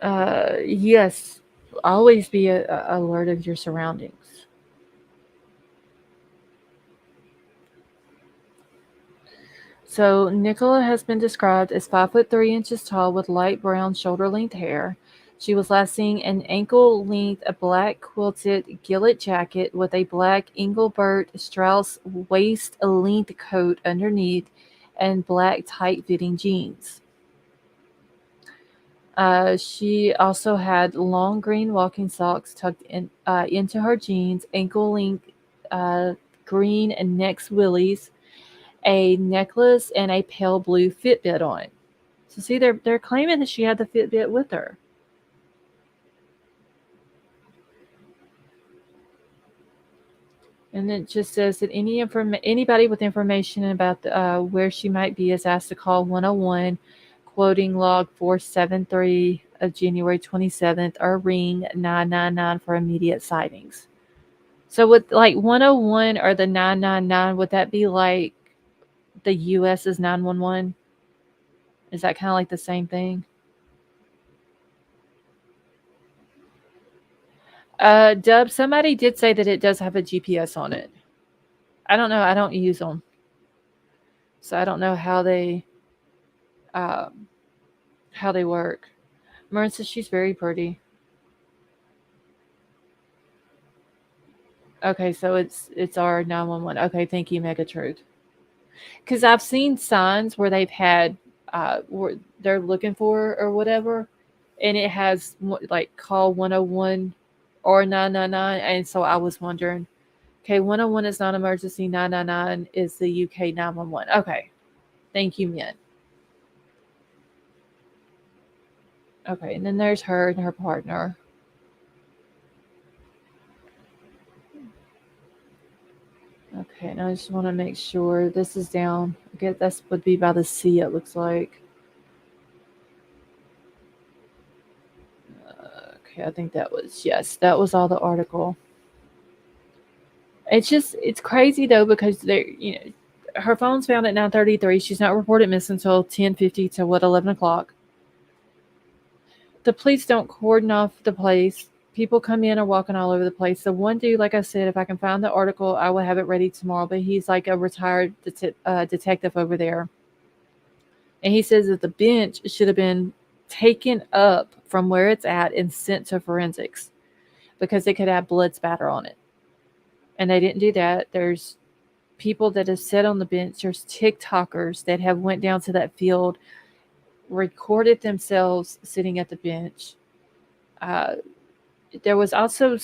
Yes, always be alert of your surroundings. So Nicola has been described as 5'3" tall with light brown shoulder-length hair. She was last seen in ankle-length black quilted gillet jacket with a black Engelbert Strauss waist-length coat underneath and black tight-fitting jeans. She also had long green walking socks tucked into her jeans, ankle-length green and neck willies, a necklace, and a pale blue Fitbit on. So see, they're claiming that she had the Fitbit with her. And it just says that anybody with information about where she might be is asked to call 101, quoting log 473 of January 27th, or ring 999 for immediate sightings. So with like 101 or the 999, would that be like the U.S.'s 911? Is that kind of like the same thing? Dub, somebody did say that it does have a GPS on it. I don't know. I don't use them. So I don't know how they work. Marin says she's very pretty. Okay, so it's our 911. Okay, thank you, Mega Truth. Because I've seen signs where they've had where they're looking for or whatever, and it has like call 101 or 999, and so I was wondering, okay, 101 is not emergency, 999 is the UK 911. Okay, thank you, Min. Okay, and then there's her and her partner. Okay, and I just want to make sure this is down. Okay, this would be by the sea, it looks like. Okay, I think that was all the article. It's crazy though, because her phone's found at 9:33. She's not reported missing until 10:50 to 11 o'clock. The police don't cordon off the place. People come in or walking all over the place. The one dude, like I said, if I can find the article, I will have it ready tomorrow. But he's like a retired detective over there. And he says that the bench should have been taken up from where it's at and sent to forensics because it could have blood spatter on it. And they didn't do that. There's people that have sat on the bench. There's TikTokers that have went down to that field, recorded themselves sitting at the bench. There was also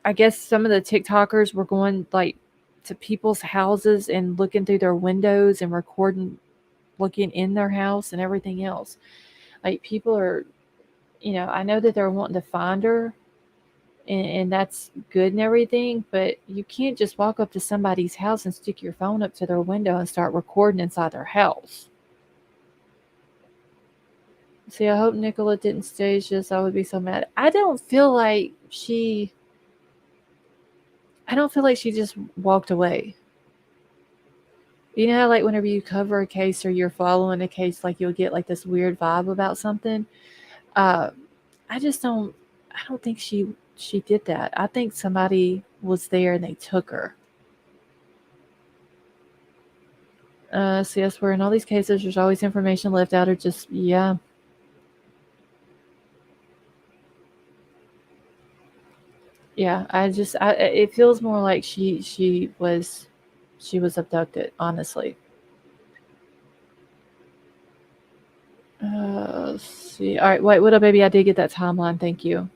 I guess some of the TikTokers were going like to people's houses and looking through their windows and recording, looking in their house and everything else. Like people are, I know that they're wanting to find her, and that's good and everything, but you can't just walk up to somebody's house and stick your phone up to their window and start recording inside their house. See, I hope Nicola didn't stage this. I would be so mad. I don't feel like she just walked away. You know how like whenever you cover a case or you're following a case, like you'll get like this weird vibe about something. I don't think she did that. I think somebody was there and they took her. So yes, where in all these cases there's always information left out or just yeah. Yeah, it feels more like she was abducted, honestly. Let's see. All right, wait, what up, baby? I did get that timeline. Thank you. I'm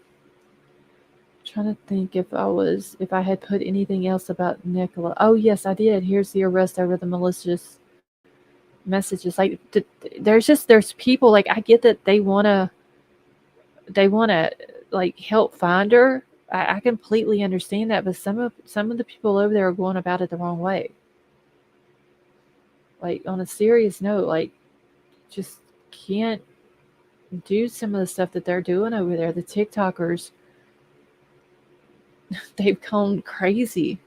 trying to think if I had put anything else about Nicola. Oh yes, I did. Here's the arrest over the malicious messages. Like there's people, like I get that they wanna like help find her. I completely understand that, but some of the people over there are going about it the wrong way. Like on a serious note, like just can't do some of the stuff that they're doing over there. The TikTokers, they've gone crazy.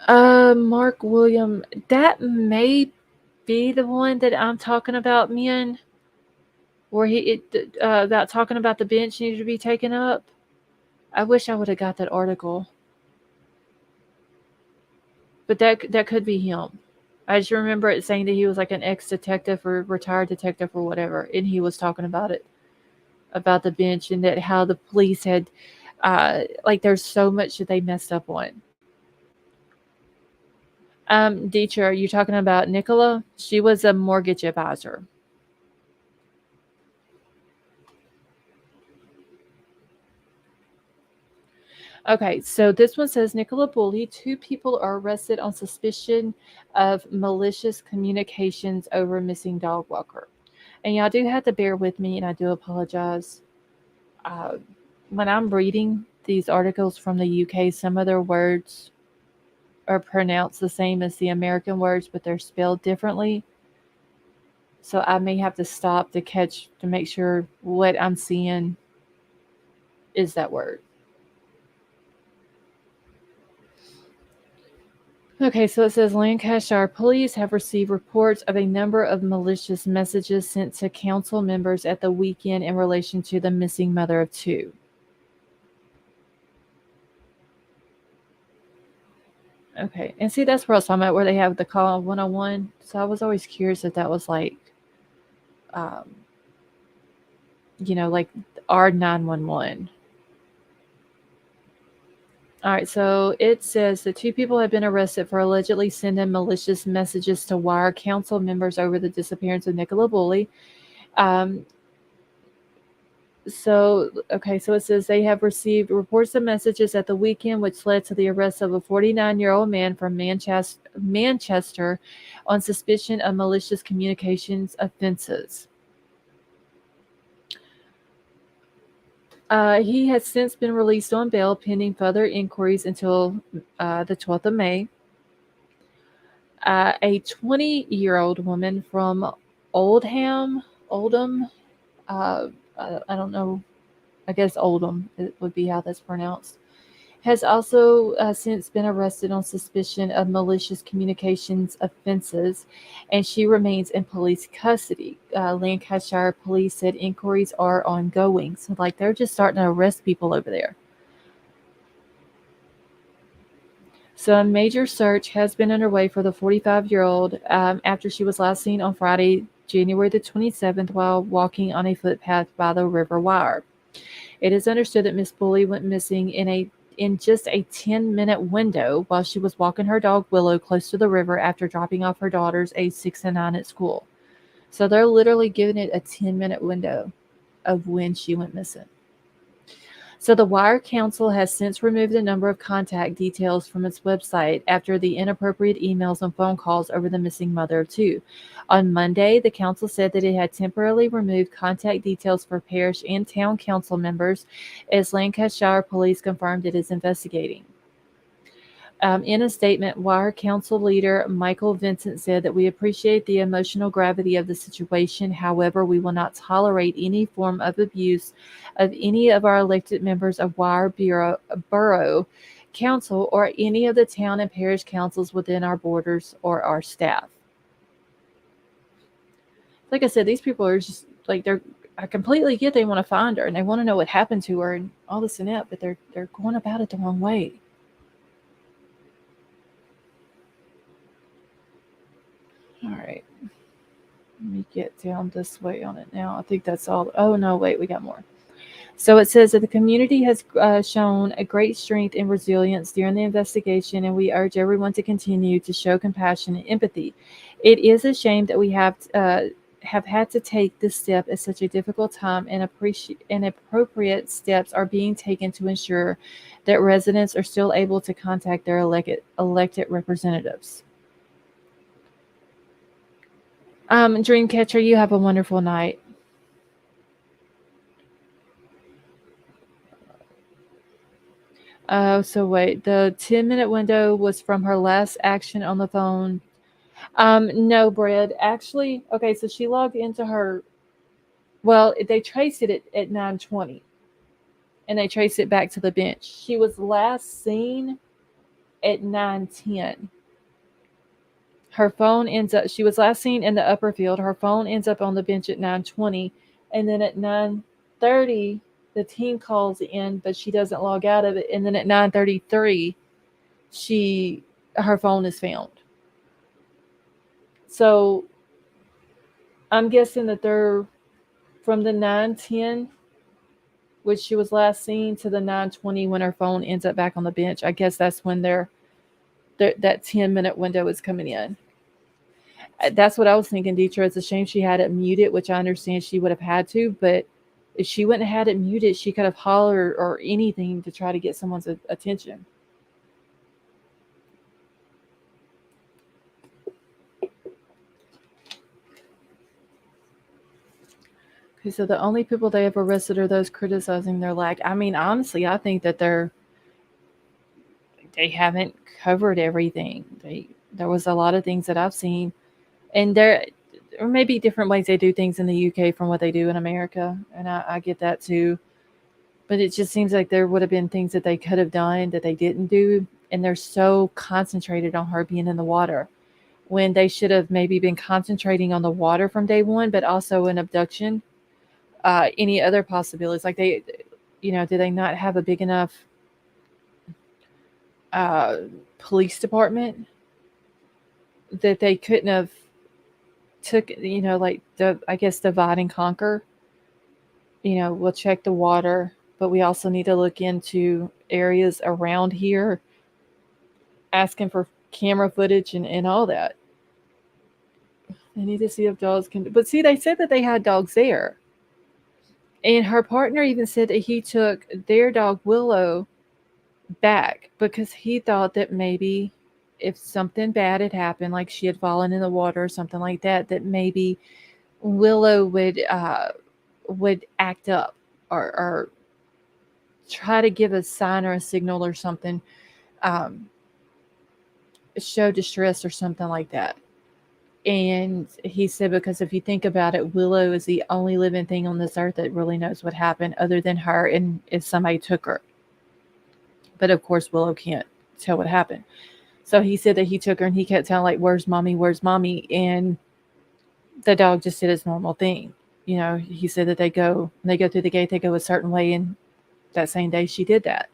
Mark William, that may be the one that I'm talking about, Min, where about talking about the bench needed to be taken up. I wish I would have got that article, but that could be him. I just remember it saying that he was like an ex-detective or retired detective or whatever, and he was talking about it, about the bench, and that how the police had, like, there's so much that they messed up on. Dietrich, are you talking about Nicola? She was a mortgage advisor. Okay, so this one says Nicola Bully. 2 people are arrested on suspicion of malicious communications over missing dog walker. And y'all do have to bear with me, and I do apologize. When I'm reading these articles from the UK, some of their words are pronounced the same as the American words, but they're spelled differently. So I may have to stop to make sure what I'm seeing is that word. Okay, so it says Lancashire police have received reports of a number of malicious messages sent to council members at the weekend in relation to the missing mother of two. Okay, and see, that's where I was talking about, where they have the call 101. So I was always curious if that was like, um, like R911. All right, so it says that 2 people have been arrested for allegedly sending malicious messages to wire council members over the disappearance of Nicola Bully. So it says they have received reports of messages at the weekend, which led to the arrest of a 49-year-old man from Manchester on suspicion of malicious communications offenses. He has since been released on bail pending further inquiries until the 12th of May. A 20-year-old woman from Oldham, I don't know, I guess Oldham it would be how that's pronounced, has also since been arrested on suspicion of malicious communications offenses, and she remains in police custody. Lancashire police said inquiries are ongoing. So, they're just starting to arrest people over there. So a major search has been underway for the 45-year-old after she was last seen on Friday, January the 27th, while walking on a footpath by the River Wire. It is understood that Miss Bully went missing in just a 10-minute window while she was walking her dog Willow close to the river after dropping off her daughters, aged 6 and 9, at school. So they're literally giving it a 10-minute window of when she went missing. So the Wire Council has since removed a number of contact details from its website after the inappropriate emails and phone calls over the missing mother of two. On Monday, the council said that it had temporarily removed contact details for parish and town council members, as Lancashire Police confirmed it is investigating. In a statement, Wire Council leader Michael Vincent said that we appreciate the emotional gravity of the situation. However, we will not tolerate any form of abuse of any of our elected members of Wire Borough Council or any of the town and parish councils within our borders or our staff. Like I said, these people are just I completely get they want to find her and they want to know what happened to her and all this and that, but they're going about it the wrong way. All right. Let me get down this way on it now. I think that's all. Oh, no, wait, we got more. So it says that the community has shown a great strength and resilience during the investigation, and we urge everyone to continue to show compassion and empathy. It is a shame that we have had to take this step at such a difficult time, and appropriate steps are being taken to ensure that residents are still able to contact their elected representatives. Dreamcatcher, you have a wonderful night. So wait, the 10-minute window was from her last action on the phone. No, Brad. Actually, okay, so she logged into her. Well, they traced it at 9:20, and they traced it back to the bench. She was last seen at 9:10. Her phone ends up. She was last seen in the upper field. Her phone ends up on the bench at 9:20, and then at 9:30, the team calls in, but she doesn't log out of it. And then at 9:33, her phone is found. So I'm guessing that they're from the 9:10, which she was last seen, to the 9:20 when her phone ends up back on the bench. I guess that's when that 10-minute window is coming in. That's what I was thinking, Deetra. It's a shame she had it muted, which I understand she would have had to, but if she wouldn't have had it muted, she could have hollered or anything to try to get someone's attention. Okay, so the only people they have arrested are those criticizing their lack. I mean, honestly, I think that they haven't covered everything. There was a lot of things that I've seen, and there may be different ways they do things in the UK from what they do in America, and I get that too. But it just seems like there would have been things that they could have done that they didn't do, and they're so concentrated on her being in the water when they should have maybe been concentrating on the water from day one, but also an abduction. Any other possibilities? Like do they not have a big enough uh, police department that they couldn't have took, like I guess divide and conquer. We'll check the water, but we also need to look into areas around here, asking for camera footage and all that. They need to see if dogs can. But see, they said that they had dogs there. And her partner even said that he took their dog Willow back because he thought that maybe if something bad had happened, like she had fallen in the water or something like that, that maybe Willow would act up or try to give a sign or a signal or something, um, show distress or something like that. And he said, because if you think about it, Willow is the only living thing on this earth that really knows what happened other than her and if somebody took her. But of course, Willow can't tell what happened. So he said that he took her and he kept telling, like, where's mommy? Where's mommy? And the dog just did its normal thing. He said that they go through the gate, they go a certain way. And that same day she did that.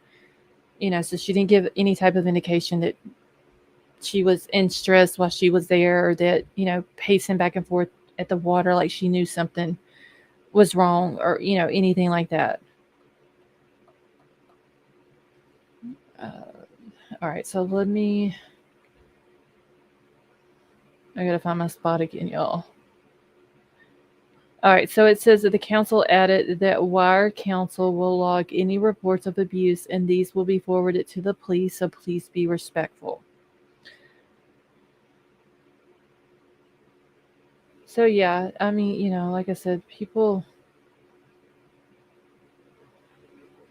So she didn't give any type of indication that she was in stress while she was there, or that, pacing back and forth at the water like she knew something was wrong, or, anything like that. All right, so I gotta find my spot again, y'all. All right, so it says that the council added that Wire Council will log any reports of abuse, and these will be forwarded to the police, so please be respectful. So yeah, I mean, like I said, people,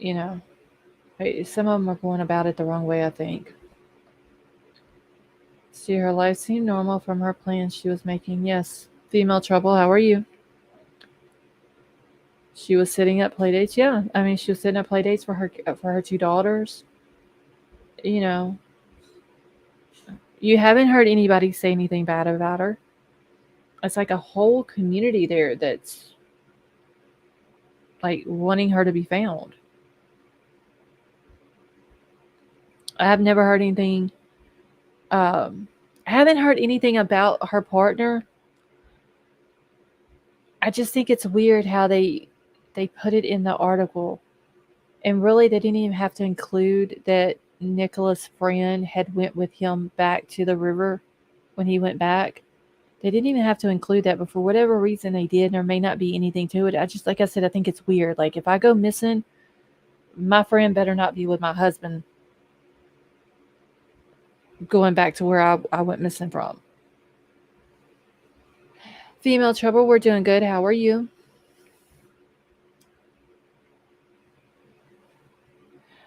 some of them are going about it the wrong way, I think. See, her life seemed normal from her plans she was making. Yes. Female Trouble, how are you? She was sitting at play dates. Yeah. I mean, she was sitting at play dates for her two daughters. You haven't heard anybody say anything bad about her. It's like a whole community there that's like wanting her to be found. I have never heard anything. I haven't heard anything about her partner. I just think it's weird how they put it in the article, and really they didn't even have to include that Nicholas' friend had went with him back to the river when he went back. They didn't even have to include that, but for whatever reason they did, and there may not be anything to it. I just, like I said, I think it's weird. Like, if I go missing, my friend better not be with my husband going back to where I went missing from. Female Trouble, we're doing good. How are you?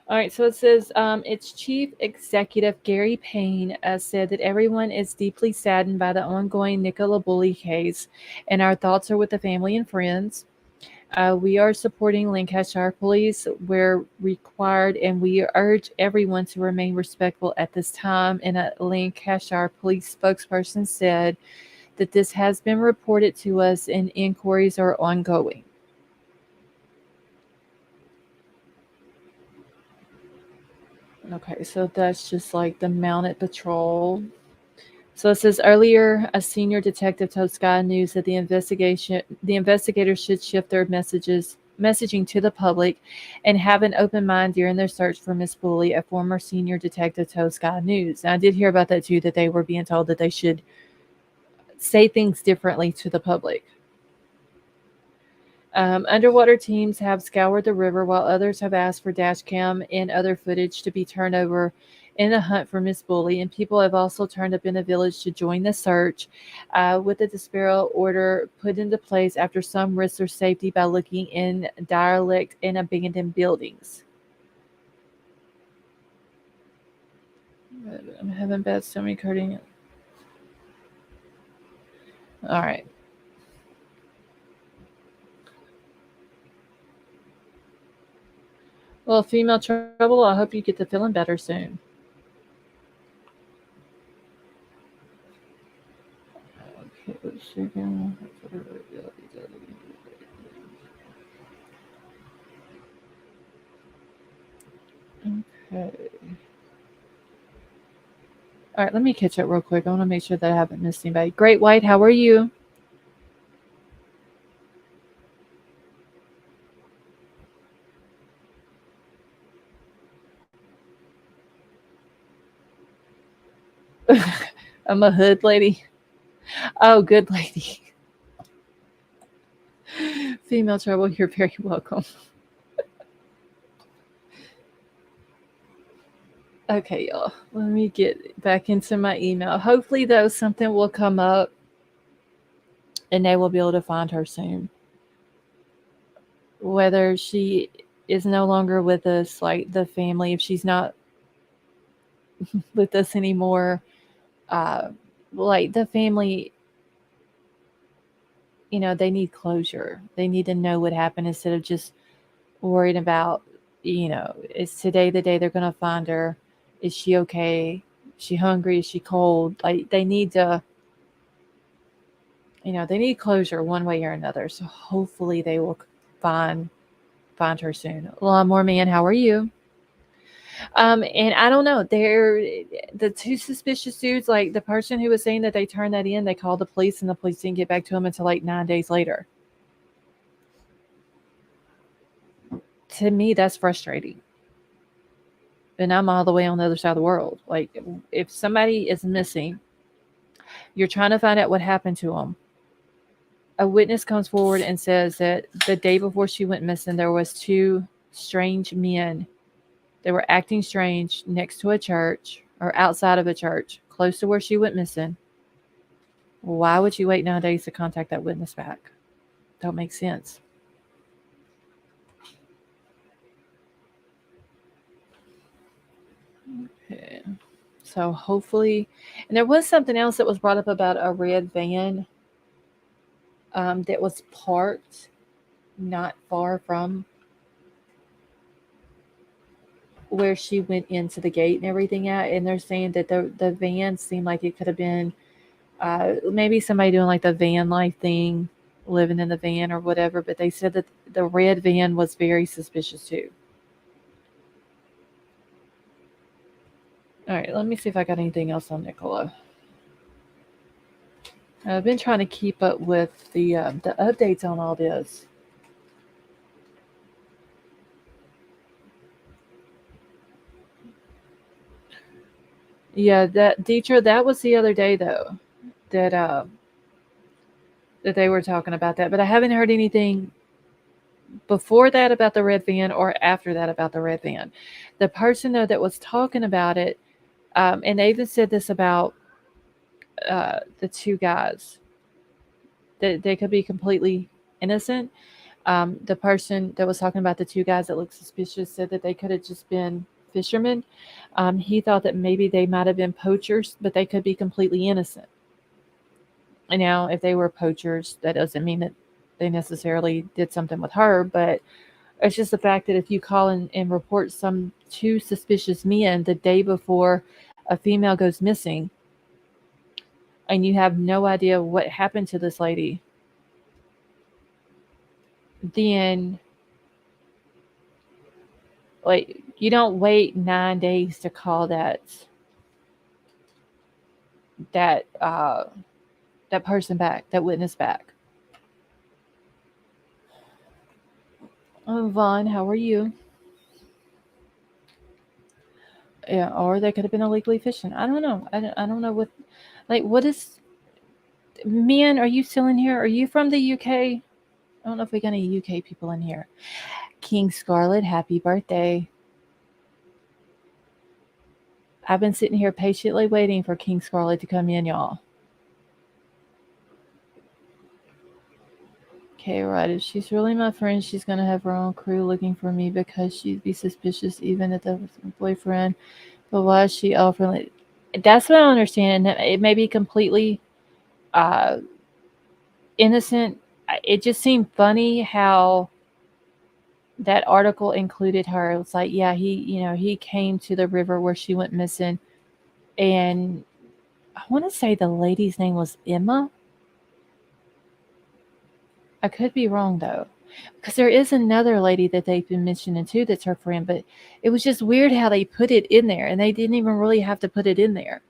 All right, so it says its chief executive, Gary Payne, said that everyone is deeply saddened by the ongoing Nicola Bully case, and our thoughts are with the family and friends. We are supporting Lancashire Police where required, and we urge everyone to remain respectful at this time. And a Lancashire Police spokesperson said that this has been reported to us and inquiries are ongoing. Okay, so that's just like the mounted patrol. So it says earlier, a senior detective told Sky News that the investigators should shift their messaging to the public and have an open mind during their search for Miss Bully, a former senior detective told Sky News. And I did hear about that too, that they were being told that they should say things differently to the public. Underwater teams have scoured the river while others have asked for dash cam and other footage to be turned over in the hunt for Miss Bully, and people have also turned up in the village to join the search, with the dispersal order put into place after some risked their safety by looking in derelict and abandoned buildings. I'm having bad stomach hurting. All right. Well, female trouble, I hope you get to feeling better soon. Okay, let's see again. Okay. All right, let me catch up real quick. I want to make sure that I haven't missed anybody. Great White, how are you? I'm a hood lady. Oh, good lady. Female trouble, you're very welcome. Okay, y'all. Let me get back into my email. Hopefully, though, something will come up and they will be able to find her soon. Whether she is no longer with us, like the family, if she's not with us anymore, uh, like the family, they need closure. They need to know what happened instead of just worried about, is today the day they're going to find her? Is she okay? Is she hungry? Is she cold? Like they need to, they need closure one way or another. So hopefully they will find her soon. More man, how are you? And I don't know. They're the two suspicious dudes. Like the person who was saying that they turned that in, they called the police, and the police didn't get back to them until like 9 days later. To me, that's frustrating. And I'm all the way on the other side of the world. Like if somebody is missing, you're trying to find out what happened to them. A witness comes forward and says that the day before she went missing, there was two strange men. They were acting strange next to a church or outside of a church, close to where she went missing. Why would you wait 9 days to contact that witness back? Don't make sense. Okay. So hopefully, and there was something else that was brought up about a red van that was parked not far from where she went into the gate and everything at. And they're saying that the van seemed like it could have been maybe somebody doing like the van life thing, living in the van or whatever. But they said that the red van was very suspicious too. All right, let me see if I got anything else on Nicola. I've been trying to keep up with the updates on all this. Yeah, that Dietra, that was the other day though, that they were talking about that. But I haven't heard anything before that about the red van or after that about the red van. The person though that was talking about it, and they even said this about the two guys, that they could be completely innocent. The person that was talking about the two guys that looked suspicious said that they could have just been fishermen. He thought that maybe they might have been poachers, but they could be completely innocent. And now, if they were poachers, that doesn't mean that they necessarily did something with her, but it's just the fact that if you call and report some two suspicious men the day before a female goes missing, and you have no idea what happened to this lady, then like you don't wait 9 days to call that person back, that witness back. Oh, Vaughn, how are you? Yeah, or they could have been illegally fishing. I don't know. I don't know what, like, what is, men, are you still in here? Are you from the UK? I don't know if we got any UK people in here. King Scarlet, happy birthday. I've been sitting here patiently waiting for King Scarlet to come in, y'all. Okay, right. If she's really my friend, she's gonna have her own crew looking for me because she'd be suspicious even if that was my boyfriend. But why is she offering? That's what I understand. It may be completely uh, innocent. It just seemed funny how that article included her. It was like, yeah, he came to the river where she went missing, and I want to say the lady's name was Emma. I could be wrong though, because there is another lady that they've been mentioning too that's her friend, but it was just weird how they put it in there, and they didn't even really have to put it in there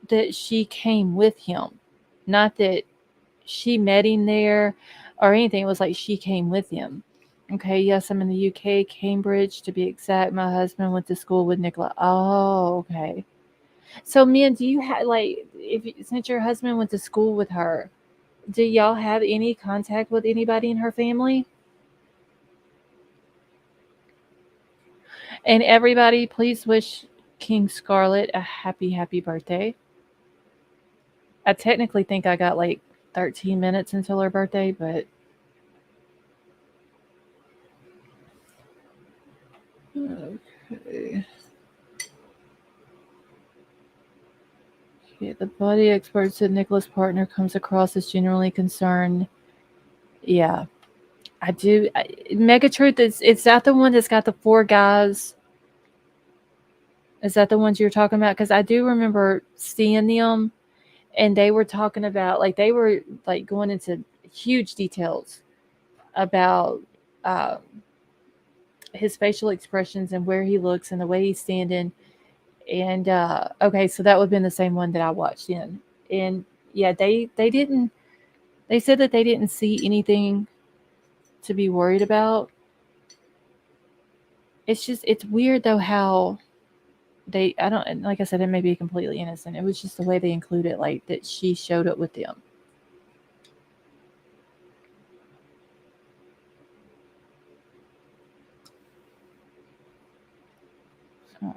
that she came with him, not that she met him there or anything. It was like she came with him. Okay, yes, I'm in the UK, Cambridge to be exact. My husband went to school with Nicola. Oh, okay. So, Mia, do you have since your husband went to school with her, do y'all have any contact with anybody in her family? And everybody, please wish King Scarlet a happy birthday. I technically think I got like 13 minutes until her birthday, but okay. Okay, the body expert said Nicholas' partner comes across as genuinely concerned. Yeah, I do. Megatruth is that the one that's got the four guys? Is that the ones you're talking about? Because I do remember seeing them, and they were talking about they were like going into huge details about uh, his facial expressions and where he looks and the way he's standing. And okay, so that would have been the same one that I watched in. And yeah, they didn't. They said that they didn't see anything to be worried about. It's weird though how they I don't like I said it may be completely innocent. It was just the way they included like that she showed up with them. All right.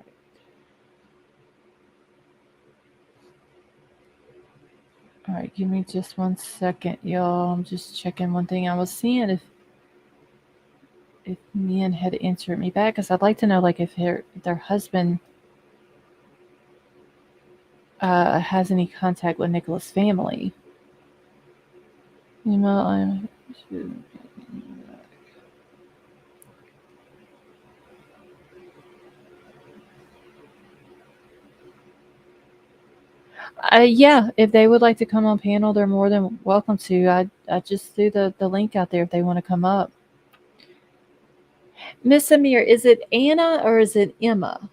All right, give me just 1 second, y'all. I'm just checking one thing. I was seeing if Mian had answered me back because I'd like to know like if their husband has any contact with Nicholas' family. You know, I'm. Yeah, if they would like to come on panel, they're more than welcome to. I just threw the link out there if they want to come up. Miss Amir, is it Anna or is it Emma?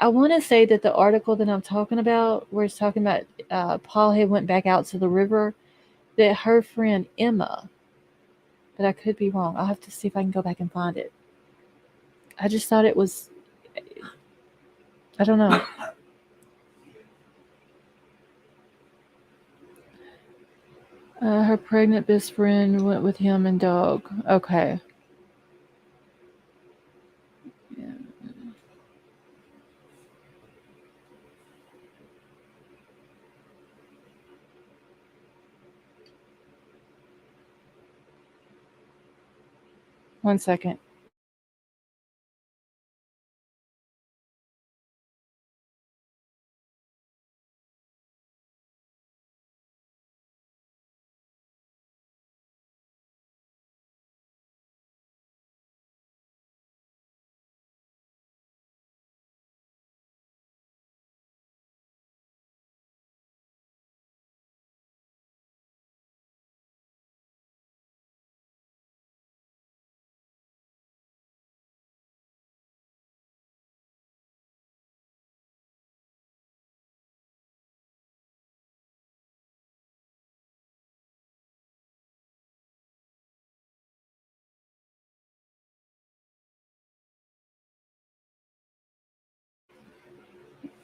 I want to say that the article that I'm talking about, where it's talking about Paul had went back out to the river, that her friend Emma, but I could be wrong. I'll have to see if I can go back and find it. I just thought it was, I don't know. Her pregnant best friend went with him and dog. Okay. Yeah. 1 second.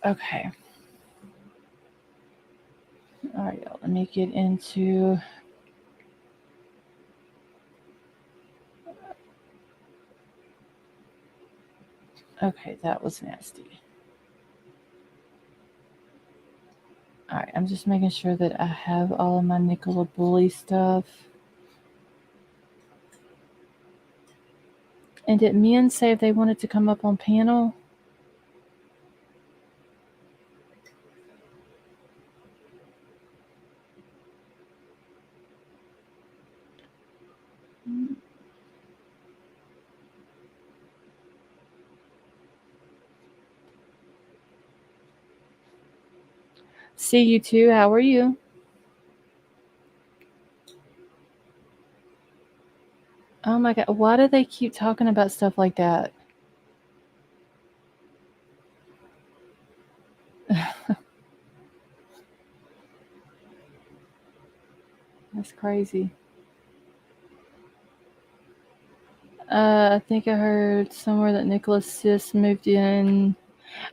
Okay. All right, y'all. Let me get into. Okay, that was nasty. All right, I'm just making sure that I have all of my Nicola Bully stuff. And did men say if they wanted to come up on panel? See you too. How are you? Oh my God. Why do they keep talking about stuff like that? That's crazy. I think I heard somewhere that Nicholas Sis moved in.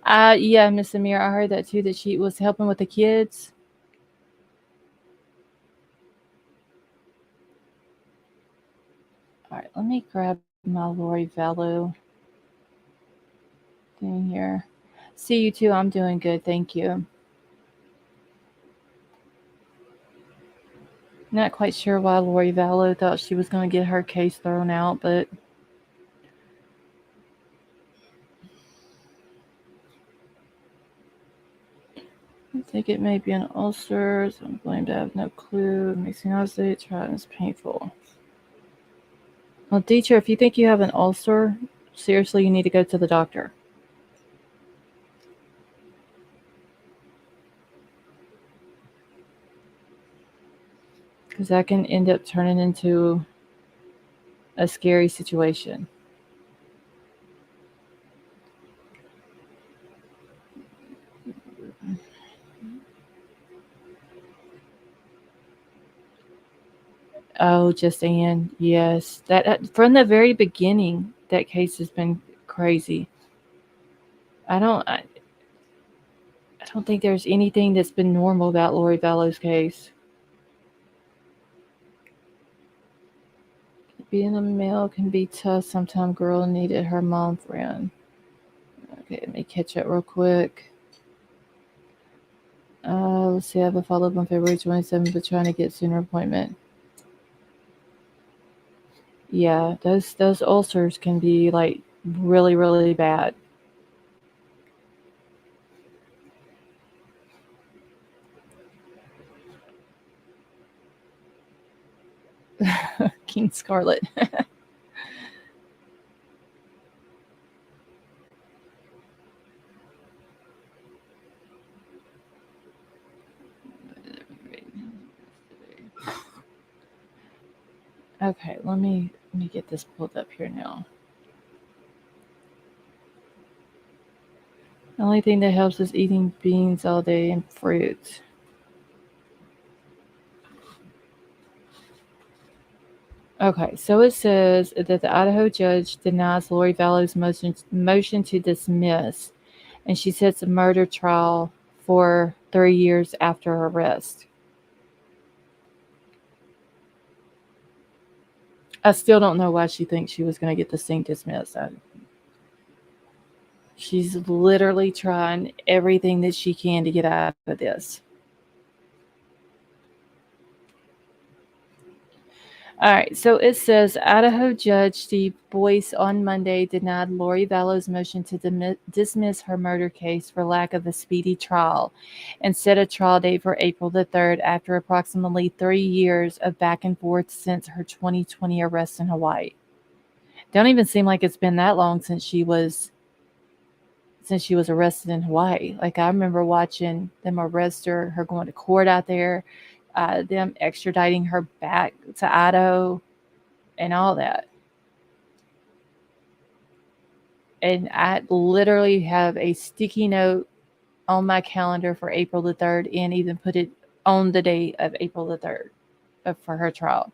Yeah, Miss Amir, I heard that too, that she was helping with the kids. All right, let me grab my Lori Vallow thing here. See you too. I'm doing good. Thank you. Not quite sure why Lori Vallow thought she was going to get her case thrown out, but I think it may be an ulcer. So I'm blamed. I have no clue. It makes me nauseous. Try and it's painful. Well, teacher, if you think you have an ulcer, seriously, you need to go to the doctor. Because that can end up turning into a scary situation. Oh, just Ann. Yes, that from the very beginning, that case has been crazy. I don't. I don't think there's anything that's been normal about Lori Vallow's case. Being a male can be tough. Sometimes girl needed her mom friend. Okay, let me catch up real quick. Let's see. I have a follow up on February 27th, but trying to get sooner appointment. Yeah, those ulcers can be like really really bad. King Scarlet. Okay, let me get this pulled up here now. The only thing that helps is eating beans all day and fruit. Okay, so it says that the Idaho judge denies Lori Vallow's motion to dismiss, and she sets a murder trial for 3 years after her arrest. I still don't know why she thinks she was going to get this thing dismissed. She's literally trying everything that she can to get out of this. All right, so it says Idaho Judge Steve Boyce on Monday denied Lori Vallow's motion to dismiss her murder case for lack of a speedy trial and set a trial date for April the 3rd after approximately 3 years of back and forth since her 2020 arrest in Hawaii. Don't even seem like it's been that long since she was arrested in Hawaii. Like I remember watching them arrest her going to court out there, them extraditing her back to Idaho, and all that. And I literally have a sticky note on my calendar for April the 3rd and even put it on the day of April the 3rd for her trial.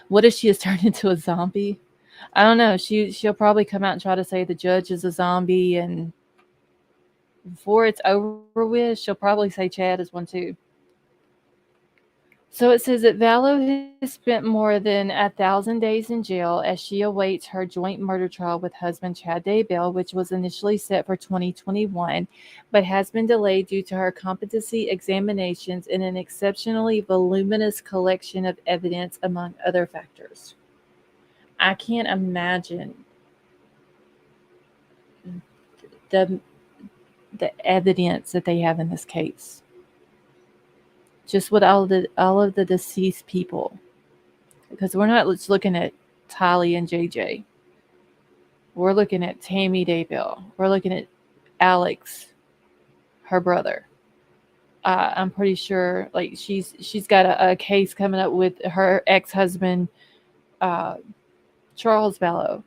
What if she has turned into a zombie? I don't know. She'll probably come out and try to say the judge is a zombie, and before it's over with, she'll probably say Chad is one too. So it says that Vallow has spent more than 1,000 days in jail as she awaits her joint murder trial with husband Chad Daybell, which was initially set for 2021, but has been delayed due to her competency examinations and an exceptionally voluminous collection of evidence, among other factors. I can't imagine the evidence that they have in this case. Just with all of the deceased people. Because we're not just looking at Tylee and JJ. We're looking at Tammy Daybell. We're looking at Alex, her brother. I'm pretty sure, like she's got a case coming up with her ex-husband, Charles Vallow.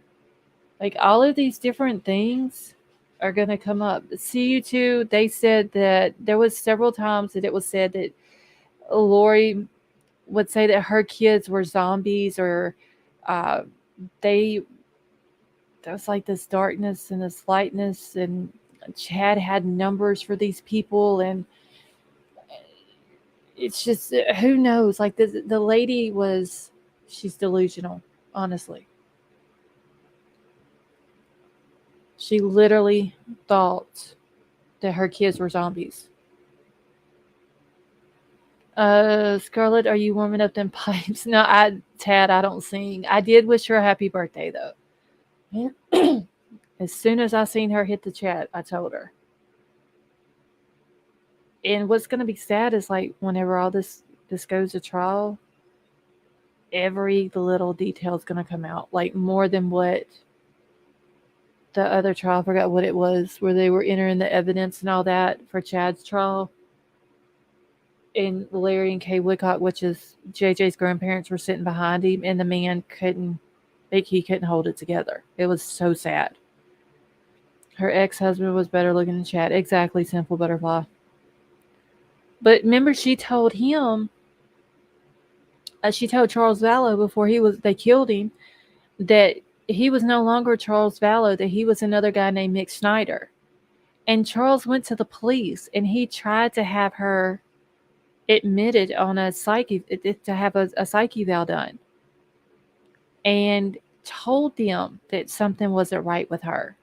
Like all of these different things are going to come up. CU2, they said that there was several times that it was said that Lori would say that her kids were zombies, or there was like this darkness and this lightness, and Chad had numbers for these people, and it's just who knows. Like the lady she's delusional, honestly. She literally thought that her kids were zombies. Scarlett, are you warming up them pipes? No, Tad, I don't sing. I did wish her a happy birthday though. As soon as I seen her hit the chat, I told her. And what's going to be sad is like whenever all this goes to trial, every little detail is going to come out, like more than what the other trial. I forgot what it was, where they were entering the evidence and all that for Chad's trial. And Larry and Kay Woodcock, which is JJ's grandparents, were sitting behind him, and the man couldn't hold it together. It was so sad. Her ex-husband was better looking than Chad. Exactly, Simple Butterfly. But remember, she told him, she told Charles Vallow before they killed him, that he was no longer Charles Vallow, that he was another guy named Mick Schneider. And Charles went to the police, and he tried to have her admitted on a psyche, to have a psyche eval done, and told them that something wasn't right with her.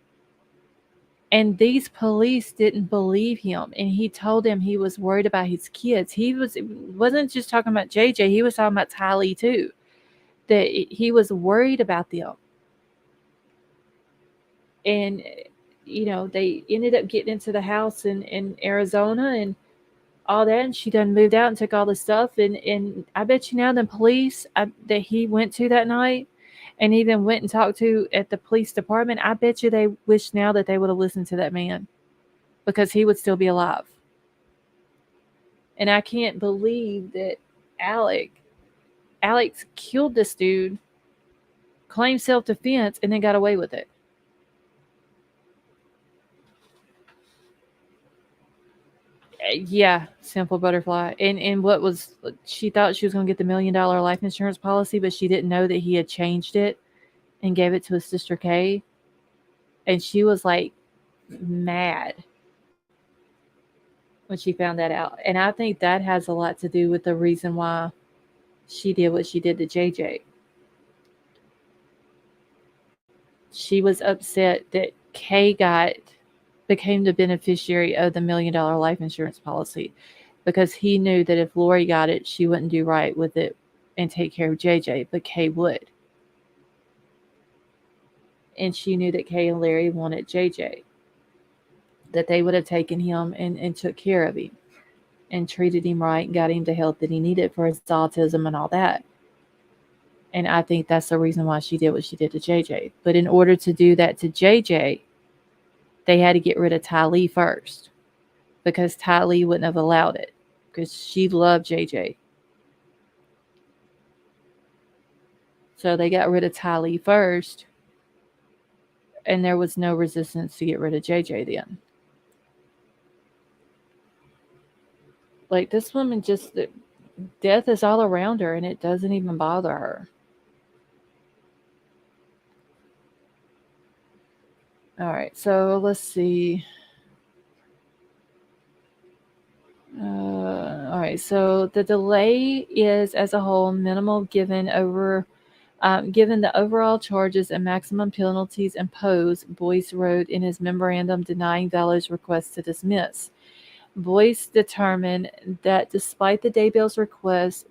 And these police didn't believe him, and he told them he was worried about his kids. He wasn't just talking about JJ, he was talking about Tylee too, that he was worried about them. And they ended up getting into the house in Arizona and all that, and she done moved out and took all the stuff, and I bet you now the police that he went to that night and even went and talked to at the police department, I bet you they wish now that they would have listened to that man, because he would still be alive. And I can't believe that Alex killed this dude, claimed self-defense, and then got away with it. Yeah, Simple Butterfly. And what was, she thought she was going to get the $1 million life insurance policy, but she didn't know that he had changed it and gave it to his sister Kay. And she was like mad when she found that out. And I think that has a lot to do with the reason why she did what she did to JJ. She was upset that Kay became the beneficiary of the $1 million life insurance policy, because he knew that if Lori got it, she wouldn't do right with it and take care of JJ, but Kay would. And she knew that Kay and Larry wanted JJ, that they would have taken him and took care of him and treated him right and got him the help that he needed for his autism and all that. And I think that's the reason why she did what she did to JJ. But in order to do that to JJ, they had to get rid of Tylee first, because Tylee wouldn't have allowed it, because she loved JJ. So they got rid of Tylee first, and there was no resistance to get rid of JJ then. Like, this woman just, death is all around her, and it doesn't even bother her. All right, so let's see. All right. So the delay is, as a whole, minimal given the overall charges and maximum penalties imposed. Boyce wrote in his memorandum denying Vallo's request to dismiss. Boyce determined that despite the Daybell's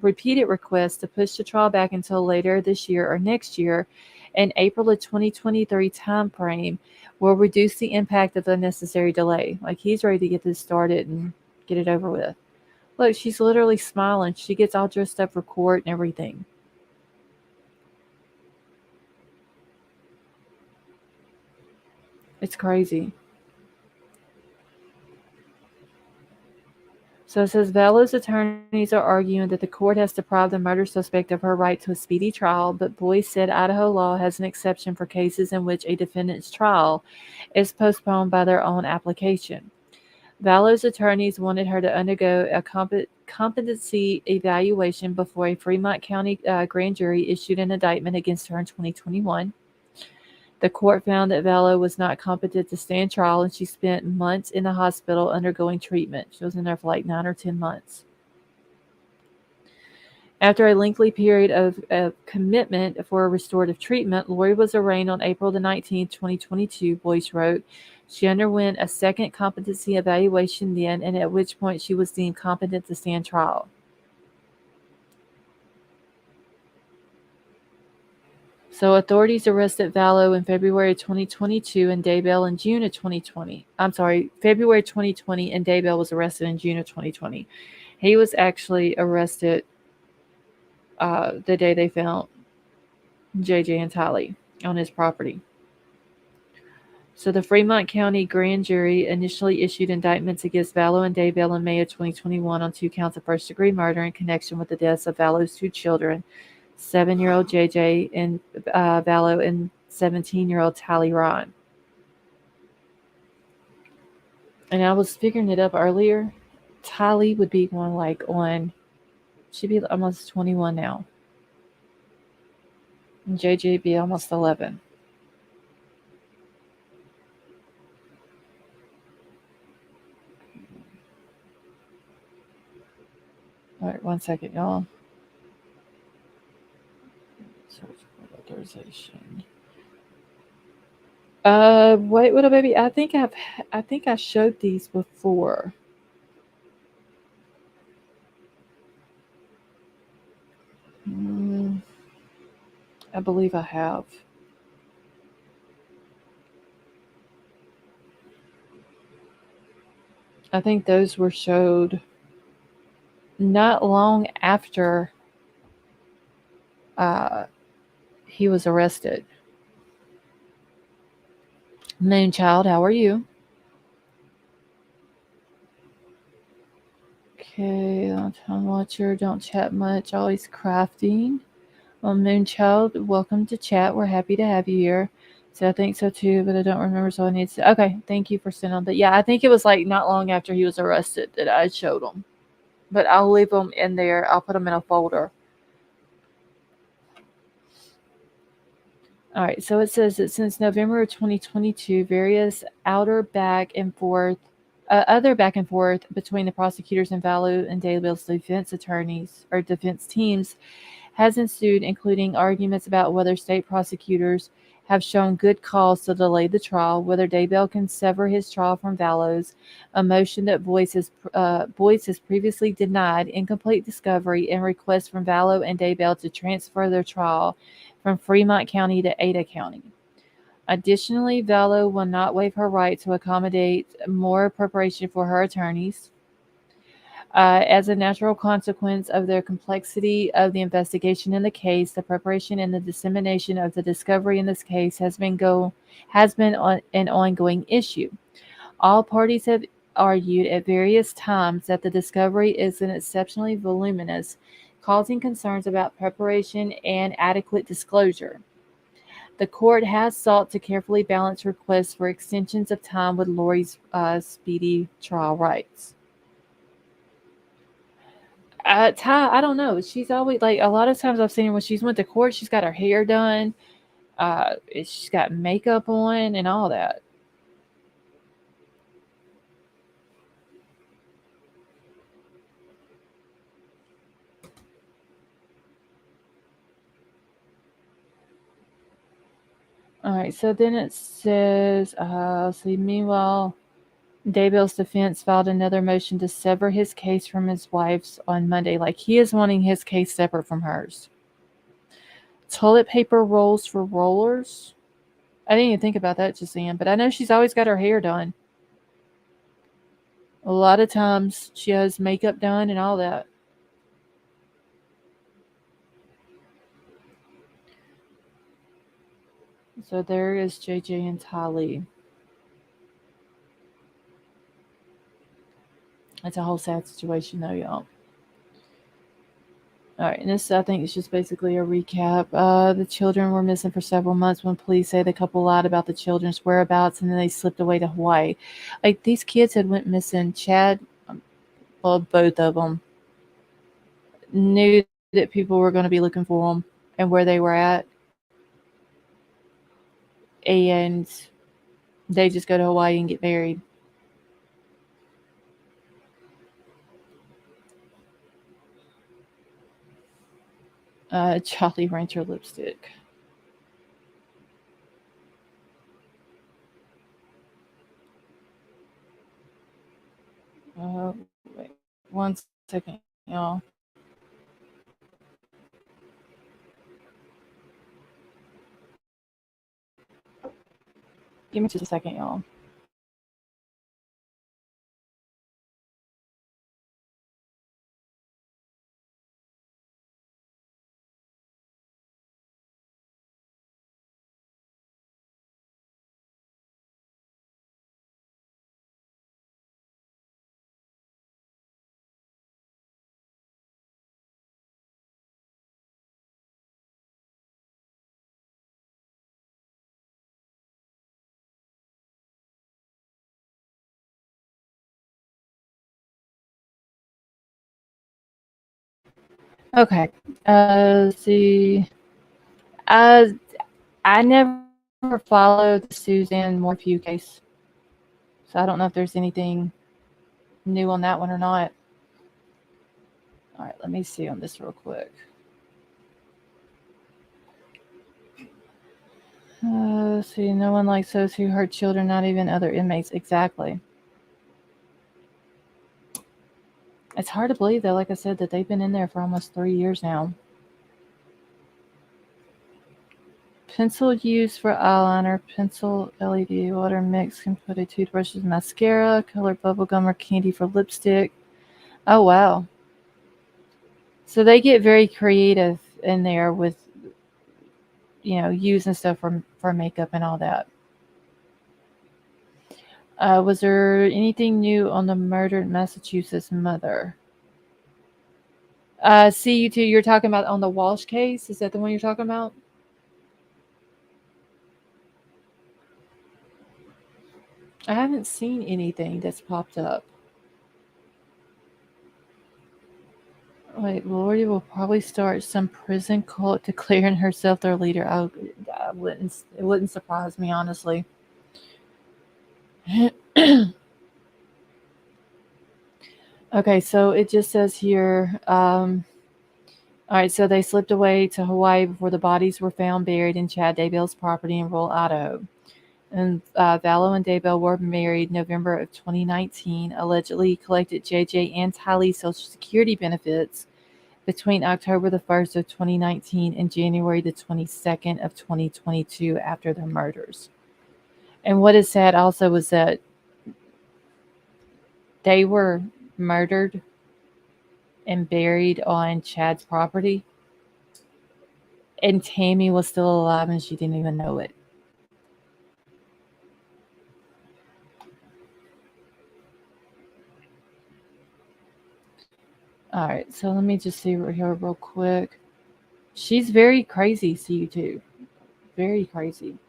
repeated requests to push the trial back until later this year or next year, an April of 2023 timeframe will reduce the impact of unnecessary delay. Like, he's ready to get this started and get it over with. Look, she's literally smiling. She gets all dressed up for court and everything. It's crazy. So it says Vallo's attorneys are arguing that the court has deprived the murder suspect of her right to a speedy trial, but Boyce said Idaho law has an exception for cases in which a defendant's trial is postponed by their own application. Vallo's attorneys wanted her to undergo a competency evaluation before a Fremont County grand jury issued an indictment against her in 2021. The court found that Vallow was not competent to stand trial, and she spent months in the hospital undergoing treatment. She was in there for like 9 or 10 months. After a lengthy period of commitment for restorative treatment, Lori was arraigned on April the 19th, 2022, Boyce wrote. She underwent a second competency evaluation then, and at which point she was deemed competent to stand trial. So authorities arrested Vallow in February 2022 and Daybell in June of 2020. I'm sorry, February 2020, and Daybell was arrested in June of 2020. He was actually arrested the day they found JJ and Tylee on his property. So the Fremont County grand jury initially issued indictments against Vallow and Daybell in May of 2021 on 2 counts of first-degree murder in connection with the deaths of Vallow's 2 children, 7-year-old JJ and Vallow and 17-year-old Tylee Ron. And I was figuring it up earlier. Tylee would be she'd be almost 21 now. And JJ would be almost 11. All right, 1 second, y'all. Search for authorization. Wait, little baby. I think I showed these before. I believe I have. I think those were showed not long after he was arrested. Moonchild, how are you? Okay, long-time watcher, don't chat much, always crafting. Well, Moonchild, welcome to chat. We're happy to have you here. So I think so too, but I don't remember, so I need to. Okay, thank you for sending that. Yeah, I think it was like not long after he was arrested that I showed them. But I'll leave them in there. I'll put them in a folder. All right, so it says that since November of 2022, various other back and forth between the prosecutors and Vallow and Daybell's defense attorneys or defense teams has ensued, including arguments about whether state prosecutors have shown good cause to delay the trial, whether Daybell can sever his trial from Vallow's, a motion that Boyce has previously denied, incomplete discovery, and requests from Vallow and Daybell to transfer their trial from Fremont County to Ada County. Additionally, Vallow will not waive her right to accommodate more preparation for her attorneys. As a natural consequence of the complexity of the investigation in the case, the preparation and the dissemination of the discovery in this case has been an ongoing issue. All parties have argued at various times that the discovery is an exceptionally voluminous, causing concerns about preparation and adequate disclosure. The court has sought to carefully balance requests for extensions of time with Lori's speedy trial rights. Ty, I don't know. She's always like, a lot of times I've seen her when she's went to court, she's got her hair done, she's got makeup on and all that. All right, so then it says, see, meanwhile, Daybell's defense filed another motion to sever his case from his wife's on Monday. Like, he is wanting his case separate from hers. Toilet paper rolls for rollers. I didn't even think about that just then, but I know she's always got her hair done. A lot of times she has makeup done and all that. So there is JJ and Tali. It's a whole sad situation, though, y'all. All right, and this, I think, is just basically a recap. The children were missing for several months when police say the couple lied about the children's whereabouts, and then they slipped away to Hawaii. Like, these kids had went missing. Chad, well, both of them, knew that people were going to be looking for them and where they were at. And they just go to Hawaii and get married. Jolly Rancher lipstick. Wait 1 second, y'all. Give me just a second, y'all. Okay. See, I I never followed the Suzanne Morphew case, so I don't know if there's anything new on that one or not. All right, let me see on this real quick. See, no one likes those who hurt children, not even other inmates. Exactly. It's hard to believe, though, like I said, that they've been in there for almost 3 years now. Pencil used for eyeliner, pencil, LED, water mix, can put a toothbrushes, mascara, colored bubblegum or candy for lipstick. Oh, wow. So they get very creative in there with, using stuff for makeup and all that. Was there anything new on the murdered Massachusetts mother? See, you two, you're talking about on the Walsh case? Is that the one you're talking about? I haven't seen anything that's popped up. Wait, Lori will probably start some prison cult declaring herself their leader. It wouldn't surprise me, honestly. Okay, so it just says here, all right, so they slipped away to Hawaii before the bodies were found buried in Chad Daybell's property in rural Idaho. And Vallow and Daybell were married November of 2019, allegedly collected JJ and Tylee's Social Security benefits between October the 1st of 2019 and January the 22nd of 2022 after their murders. And what is sad also was that they were murdered and buried on Chad's property, and Tammy was still alive and she didn't even know it. All right, so let me just see here real quick. She's very crazy, CU2. Very crazy.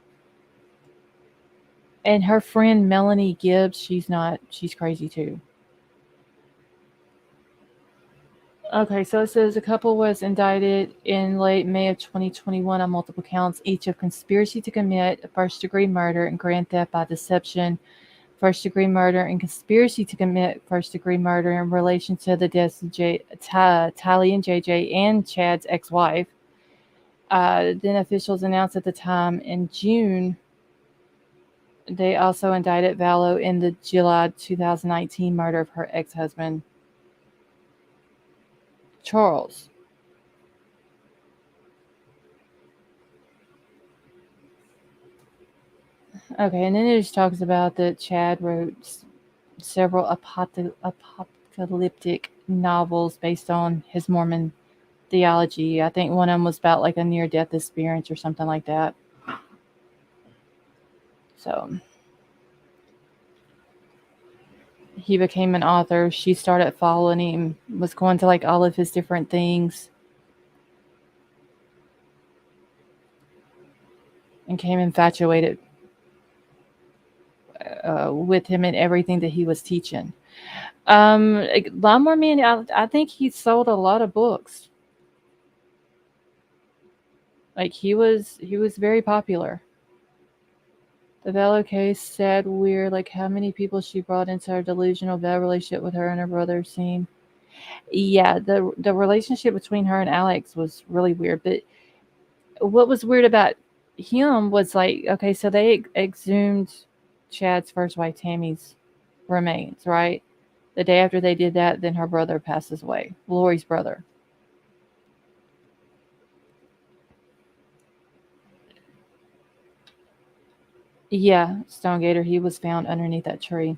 And her friend Melanie Gibbs, she's crazy too. Okay, so it says the couple was indicted in late May of 2021 on multiple counts, each of conspiracy to commit first-degree murder and grand theft by deception, first-degree murder, and conspiracy to commit first-degree murder in relation to the deaths of Tylee and JJ and Chad's ex-wife. Then officials announced at the time in June they also indicted Vallow in the July 2019 murder of her ex-husband, Charles. Okay, and then it just talks about that Chad wrote several apocalyptic novels based on his Mormon theology. I think one of them was about like a near-death experience or something like that. So he became an author. She started following him, was going to like all of his different things, and came infatuated with him and everything that he was teaching. Lawnmower Man, I think he sold a lot of books. Like he was very popular. The Vallow case sad, weird, like how many people she brought into her delusional bad relationship with her and her brother scene. Yeah, the relationship between her and Alex was really weird. But what was weird about him was like, okay, so they exhumed Chad's first wife Tammy's remains, right? The day after they did that, then her brother passes away, Lori's brother. Yeah, Stonegater, he was found underneath that tree.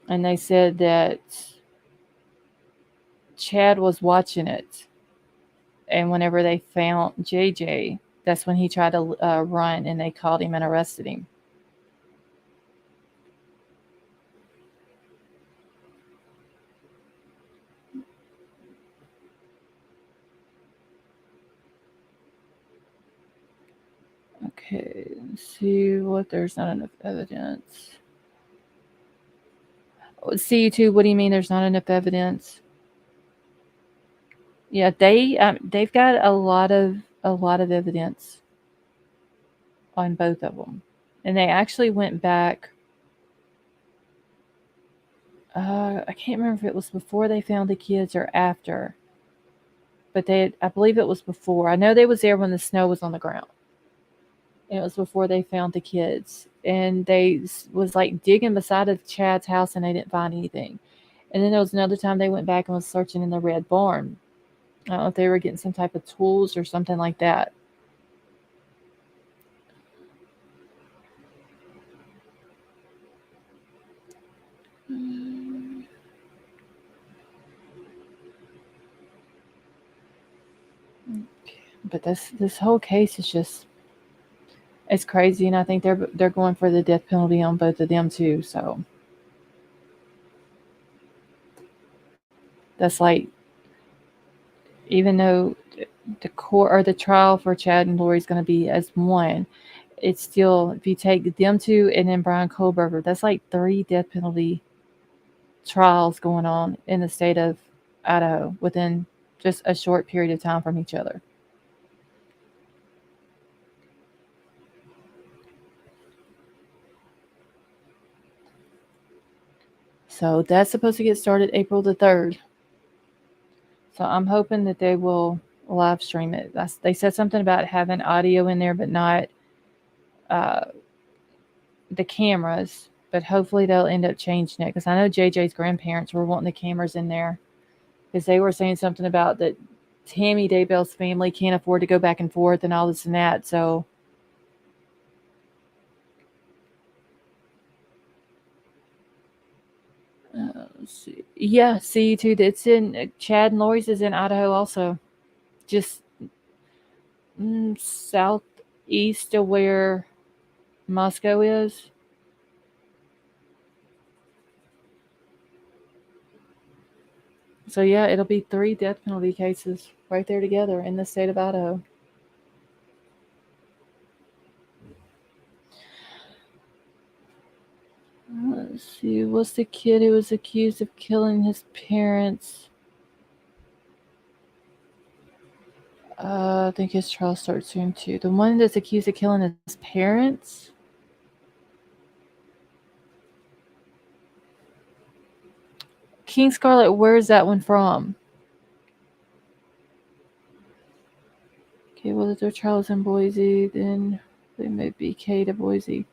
And they said that Chad was watching it. And whenever they found JJ, that's when he tried to run and they caught him and arrested him. Okay, let's see what there's not enough evidence. CU2, what do you mean there's not enough evidence? Yeah, they've got a lot of evidence on both of them, and they actually went back. I can't remember if it was before they found the kids or after, but I believe it was before. I know they was there when the snow was on the ground, and it was before they found the kids. And they was like digging beside of Chad's house, and they didn't find anything. And then there was another time they went back and was searching in the red barn. I don't know if they were getting some type of tools or something like that. But this whole case is just, it's crazy, and I think they're going for the death penalty on both of them too. So that's like, even though the court or the trial for Chad and Lori is going to be as one, it's still, if you take them two and then Bryan Kohberger, that's like 3 death penalty trials going on in the state of Idaho within just a short period of time from each other. So that's supposed to get started April the 3rd. So I'm hoping that they will live stream it. They said something about having audio in there, but not the cameras. But hopefully they'll end up changing it, because I know JJ's grandparents were wanting the cameras in there, because they were saying something about that Tammy Daybell's family can't afford to go back and forth and all this and that. So let's see. Yeah, see too. It's in Chad and Lori's is in Idaho also, just southeast of where Moscow is. So yeah, it'll be 3 death penalty cases right there together in the state of Idaho. Let's see, what's the kid who was accused of killing his parents? I think his trial starts soon too. The one that's accused of killing his parents? King Scarlet, where's that one from? Okay, well, if their trial's in Boise, then they moved BK to Boise.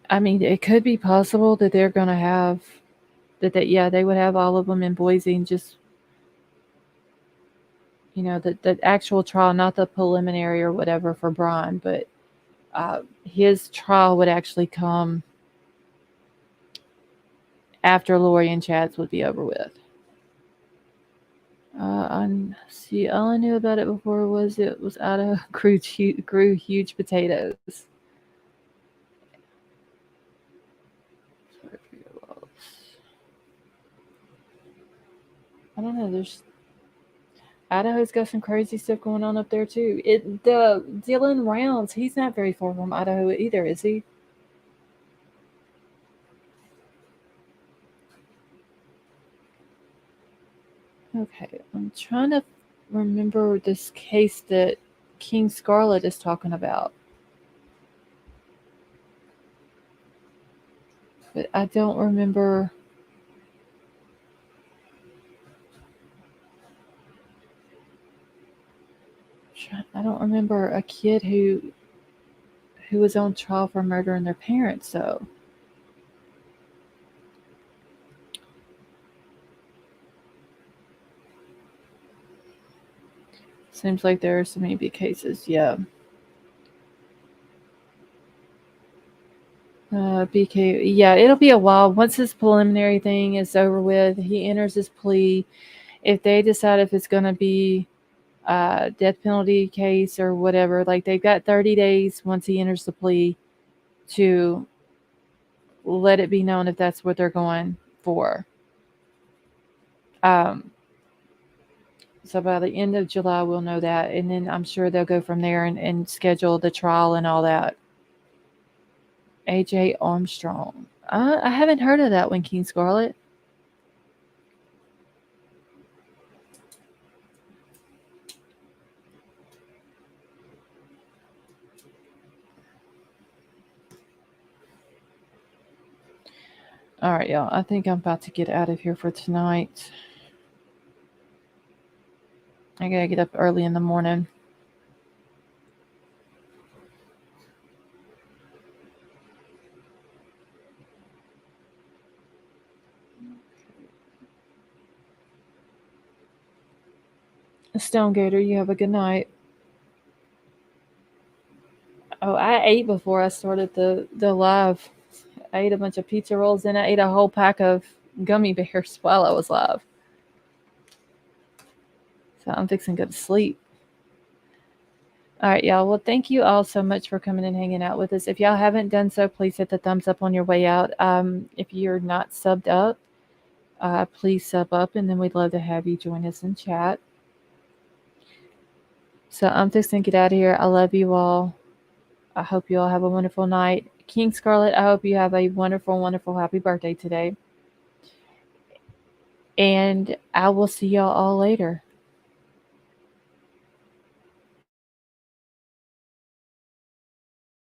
I mean, it could be possible that they're going to have they would have all of them in Boise and just, the actual trial, not the preliminary or whatever for Bryan, but his trial would actually come after Lori and Chad's would be over with. See, all I knew about it before was it was Idaho grew huge potatoes. I don't know. Idaho's got some crazy stuff going on up there too. The Dylan Rounds, he's not very far from Idaho either, is he? Okay, I'm trying to remember this case that King Scarlet is talking about. But I don't remember. I don't remember a kid who was on trial for murdering their parents, so. Seems like there are so many big cases, yeah. BK, yeah, it'll be a while. Once this preliminary thing is over with, he enters his plea. If they decide if it's going to be a death penalty case or whatever, like they've got 30 days once he enters the plea to let it be known if that's what they're going for. So by the end of July, we'll know that. And then I'm sure they'll go from there and schedule the trial and all that. AJ Armstrong. I haven't heard of that one, King Scarlet. All right, y'all. I think I'm about to get out of here for tonight. I gotta get up early in the morning. Stone Gator, you have a good night. Oh, I ate before I started the live. I ate a bunch of pizza rolls and I ate a whole pack of gummy bears while I was live. So I'm fixing to go to sleep. All right, y'all. Well, thank you all so much for coming and hanging out with us. If y'all haven't done so, please hit the thumbs up on your way out. If you're not subbed up, please sub up, and then we'd love to have you join us in chat. So I'm fixing to get out of here. I love you all. I hope you all have a wonderful night. King Scarlet, I hope you have a wonderful, wonderful, happy birthday today. And I will see y'all all later.